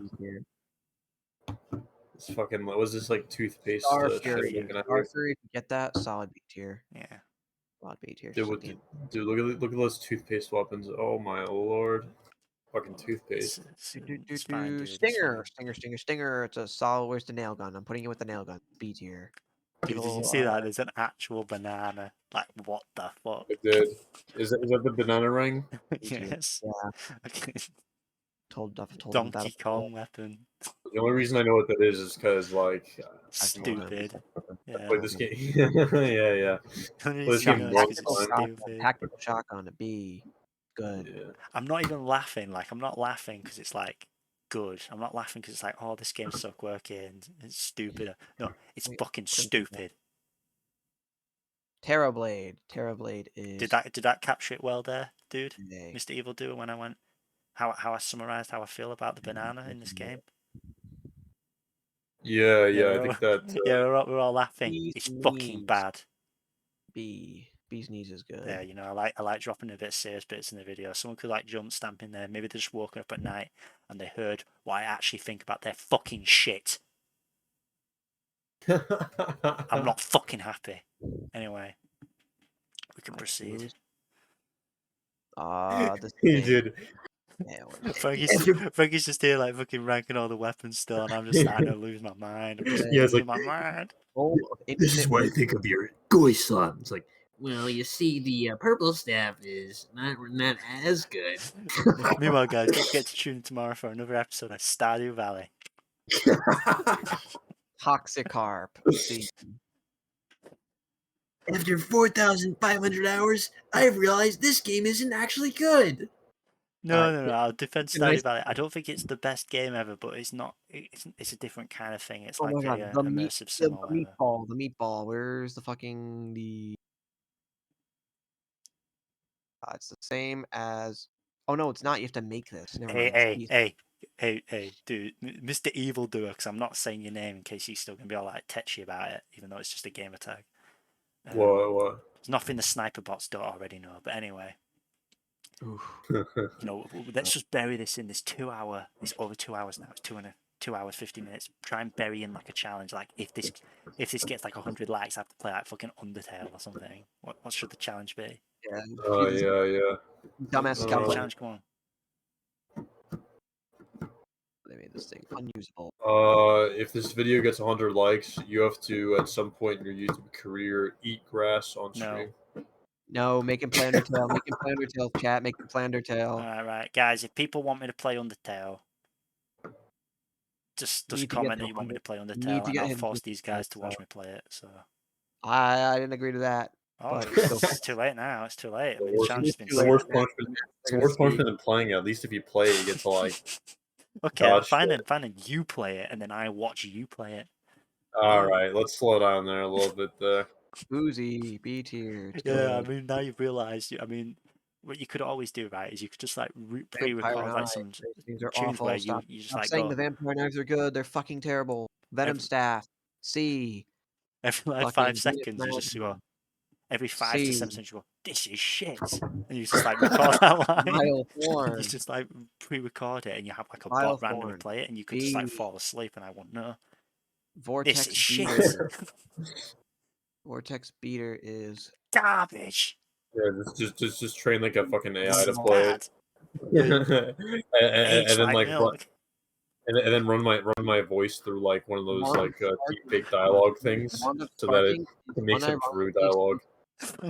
It's fucking. What was this like toothpaste? Star Shit Fury. looking at Star here? Fury. If you get that, solid B tier. Yeah. Solid B tier. Dude, look at those toothpaste weapons. Oh my lord. Fucking toothpaste. It's fine, dude. It's Stinger. fine. Stinger. It's a solid. Where's the nail gun? I'm putting it with the nail gun. B tier. Dude, did you see that? There's an actual banana. Like, what the fuck? I did. Is that the banana ring? Yes. Yeah. Okay. Told them Donkey that. Kong weapon. The only reason I know what that is because like Stupid. I Yeah. played this game. yeah. The only Well, this reason game you know is 'cause one it's time. stupid. Tactical shotgun. B. Good. Yeah. I'm not even laughing. Like, I'm not laughing because it's like good. I'm not laughing because it's like, oh, this game's so quirky and it's stupid. No, it's Wait, fucking what is that? stupid. Terrablade. Terrablade is. Did that capture it well there, dude? A. Mr. Evil Doer, when I went, how I summarized how I feel about the banana in this game. Yeah. I think that. Yeah, we're all laughing. Bee's It's fucking knees. bad. B. Bee's knees is good. Yeah, you know, I like dropping a bit of serious bits in the video. Someone could like jump stamp in there. Maybe they're just walking up at night and they heard what I actually think about their fucking shit. I'm not fucking happy. Anyway, we can proceed. This He thing. did. Yeah, Frankie's just here like fucking ranking all the weapons still, and I'm just starting to lose my mind. I'm just Yeah, it's losing like- my mind. Goal of infinite I think of your goy son. It's like, well, you see, the purple staff is not as good. Meanwhile, guys, don't forget to tune in tomorrow for another episode of Stardew Valley. Toxicarp. See, After 4,500 hours, I've realized this game isn't actually good. No, I'll defend Can I Stardew Valley. I don't think it's the best game ever, but it's not. It's a different kind of thing. It's oh like my god, a the immersive sim or whatever. meatball. Where's the fucking the? It's the same as. Oh no, it's not. You have to make this. Never mind. Hey, dude, Mr. Evil Doer, because I'm not saying your name in case you're still gonna be all like tetchy about it, even though it's just a gamer tag. What? There's nothing the sniper bots don't already know. But anyway, Oof. you know, let's just bury this in this 2 hour. It's over 2 hours now. It's 2 hours, 50 minutes. Try and bury in like a challenge. Like if this gets like 100 likes, I have to play like fucking Undertale or something. What should the challenge be? Yeah. Oh Jesus, yeah. Dumbass Give me a scouting. challenge. Come on. They made this thing unusable. If this video gets 100 likes, you have to at some point in your YouTube career eat grass on No. stream. No, make him play Undertale. Make him play Undertale. Chat, make him play Undertale. Right, guys. If people want me to play Undertale, just Need to get comment to that you want me to play need Undertale, to and get I'll him force to these guys to watch so. me play it. So. I didn't agree to that. Oh, But it's too late now. It's too late. I mean, the challenge has been It's the set. worst punishment. It's the worst punishment than playing it. At least if you play, you get to like. Okay, dodge fine shit. then. You play it, and then I watch you play it. All right, let's slow down there a little bit there. Boozy, B tier. Yeah, I mean, now you've realised. I mean, what you could always do, right, is you could just like pre-record like some These are tunes awful. where Stop, you just stop like saying go the Vampire Knives are good. They're fucking terrible. Venom Every- Staff. C. every like Fucking 5 seconds. You just go every 5 to C. 7 seconds. You go, this is shit, and you just like record that line. Vile You Horn. just like pre-record it, and you have like a Vile bot randomly Horn. play it, and you could just like B. fall asleep, and I won't know. Vortex This is shit. Beater. Vortex Beater is Garbage. Yeah, just train like a fucking AI This to is play bad. it, and Aged then like like milk. and then run my voice through like one of those Wand like of deep fake dialogue things, Wand of so that it Sparking is can make some unironically true dialogue.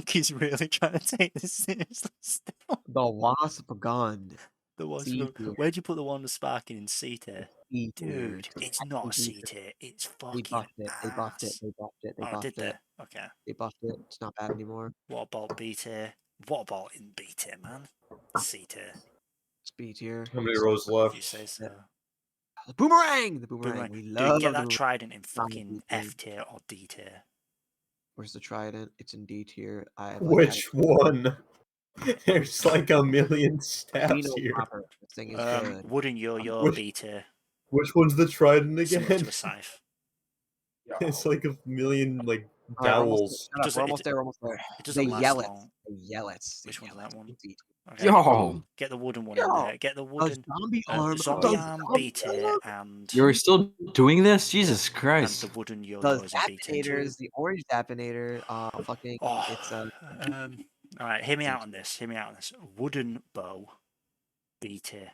He's really trying to take this seriously still. the Wasp Gun. The one C tier. Where'd you put the one sparking in C tier? E tier. Dude, it's not a C tier. It's They fucking buffed it. They buffed it. ass. They buffed it. They Oh, buffed did it. they? Okay. They buffed it. It's not bad anymore. What about B tier? What about in B tier, man? C tier. It's B tier. How many rows If you left? say so. The boomerang! The boomerang. Boomerang. We Dude, love get that boomerang. trident in Not a fucking B tier. F tier or D tier. Where's the trident? It's in D tier. I have Which one? There's like a million stabs Pheno here. Popper. This thing is good. Wooden yo-yo Which- B tier. Which one's the trident Similar again? to a scythe. It's like a million like All right, we're dowels. almost, It we're doesn't- almost there. We're almost there. It doesn't They last yell it. long. They yell it. They Which one's yell that it. one? It's D tier. Okay. Yo, Get the wooden one Yo, in there. Get the The wooden zombie arm. zombie the arm zombie B tier and you're still doing this? Jesus and Christ! the wooden The yo-yo is in B tier too. Zapinators, the orange Zapinator, fucking, Oh, it's all right, hear me out on this. Hear me out on this. Wooden bow, B tier.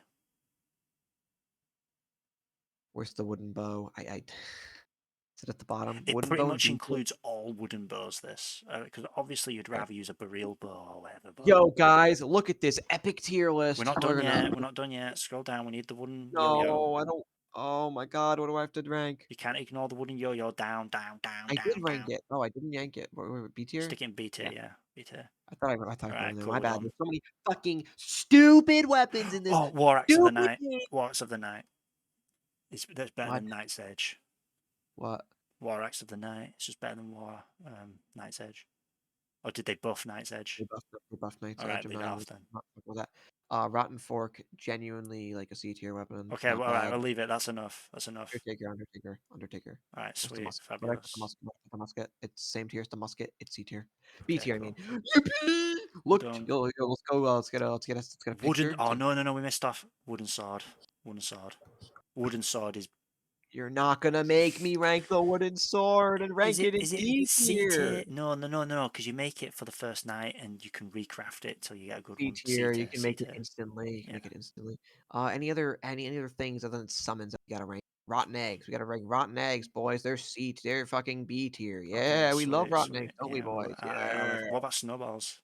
where's the wooden bow? Is it at the bottom? It Wooden pretty bow much D tier? includes all wooden bows. This because obviously you'd rather use a barrel bow or whatever. But Yo, guys, look at this epic tier list. we're not We're done gonna- yet. We're not done yet. Scroll down. We need the wooden yo-yo. No, I don't. Oh my god, what do I have to rank? You can't ignore the wooden yo-yo. Down, down, down, I down, did rank down. it. Oh, I didn't yank it. Wait, B tier? Stick it in B tier. Yeah. Yeah, B tier. I thought I put Alright, it in there. cool, My we're bad. done. There's so many fucking stupid weapons in this. Oh, War Axe of the stupid Night. game. War Axe of the Night. That's better What? than Night's Edge. What? War Axe of the Night. It's just better than Night's Edge. Or did they buff Night's Edge? They buffed Knight's Alright, Edge. I'm leave it not off even then. not fuck with that. Rotten Fork, genuinely like a C tier weapon. Okay, not well, alright, bad. we'll leave it. That's enough. That's enough. Undertaker. Alright, What's the sweet. musket? Fabulous. The musket. It's same tier as the musket. It's C tier. B Okay, tier, I cool. mean. Yippee! Look, Done. yo, let's go. Let's get a picture. Wooden. Oh, no, we missed off. Wooden sword. Wooden sword. Wooden sword is. You're not gonna make me rank the wooden sword and rank it in D C tier. tier? No, because you make it for the first night and you can recraft it till you get a good B one. tier, you can C make it tier. instantly. You can Yeah. make it instantly. Any other things other than summons that we gotta rank? Rotten eggs. We gotta rank rotten eggs, boys. They're C. They're fucking B tier. Yeah, we love sweet, rotten sweet. eggs, don't we, Yeah, boys? alright, what about snowballs?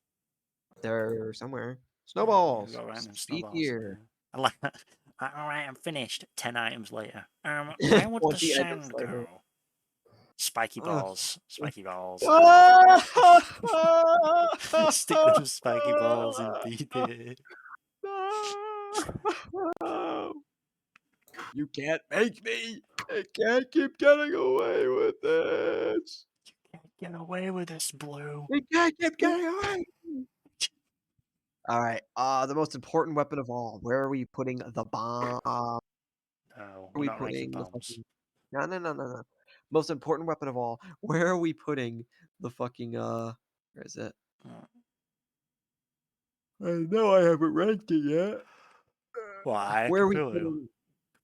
They're somewhere. Yeah, Snowballs. we got right them B snowballs. tier. Yeah. I like that. Alright, I'm finished. 10 items later. Where would the 20 items sound later. go? Spiky Ugh. balls. Spiky balls. Stick them spiky balls in B tier. You can't make me. I can't keep getting away with this. Get away with this, Blue. We can't keep getting away. All right. The most important weapon of all. Where are we putting the bomb? No, Where are we're we not ranking putting the bombs. fucking? No. Most important weapon of all. Where are we putting the fucking? Where is it? I know I haven't ranked it yet. Why? Where are we putting?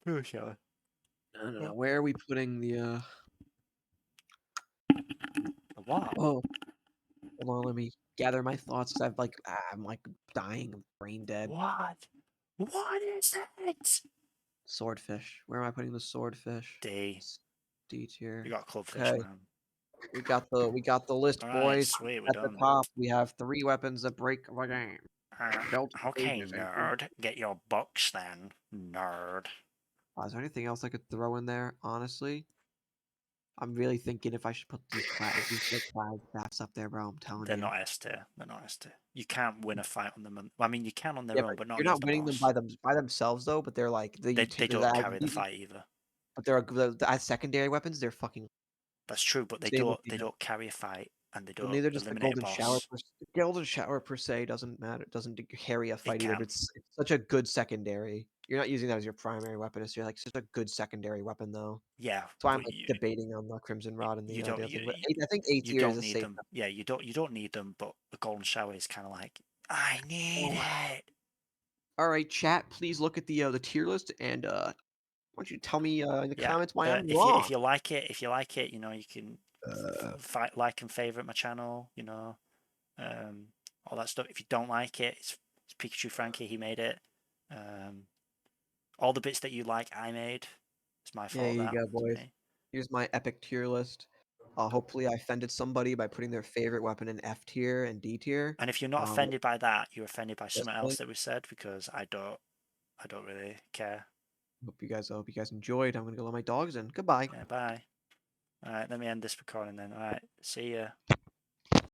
Who shall No. Where are we putting the? The what? Oh, hold on. Let me gather my thoughts. 'Cause I'm like dying of brain dead. What? What is it? Swordfish. Where am I putting the swordfish? D. It's D tier. We got clubfish, Okay. man. We got the list, All right, boys. sweet. We're At the done. top, we have 3 weapons that break the game. Belt Okay, stages and- nerd. Get your box then, nerd. Is there anything else I could throw in there? Honestly, I'm really thinking if I should put these like cloud staffs up there, bro. I'm telling They're you. not S tier. They're not S tier. You can't win a fight on them. I mean, you can on their Yeah, own, but not you're against not the winning them boss. by themselves though. But they're like They don't carry the fight either. But they're as secondary weapons. They're fucking. That's true, but they Same with don't. They don't carry a fight, and they But don't neither does the eliminate a golden shower. boss. The golden shower per se doesn't matter. Doesn't carry a fight either. can. But it's such a good secondary. You're not using that as your primary weapon. It's like such a good secondary weapon though. Yeah, That's why I'm but like debating on the Crimson Rod and the you don't. other thing. But You, I think A you tier is don't a need safe. them. Yeah, you don't. You don't need them. But the golden shower is kind of like I need it. All right, chat. Please look at the tier list and why don't you tell me in the comments why I'm wrong? If you like it, you know, you can like and favorite my channel. You know, all that stuff. If you don't like it, it's Pikachu Frankie. He made it. All the bits that you like, I made. It's my fault. There you go, to boys. me. Here's my epic tier list. Hopefully, I offended somebody by putting their favorite weapon in F tier and D tier. And if you're not offended by that, you're offended by something else Link. that we said because I don't really care. Hope you guys enjoyed. I'm gonna go let my dogs in. Goodbye. Yeah, bye. All right, let me end this recording then. All right, see ya.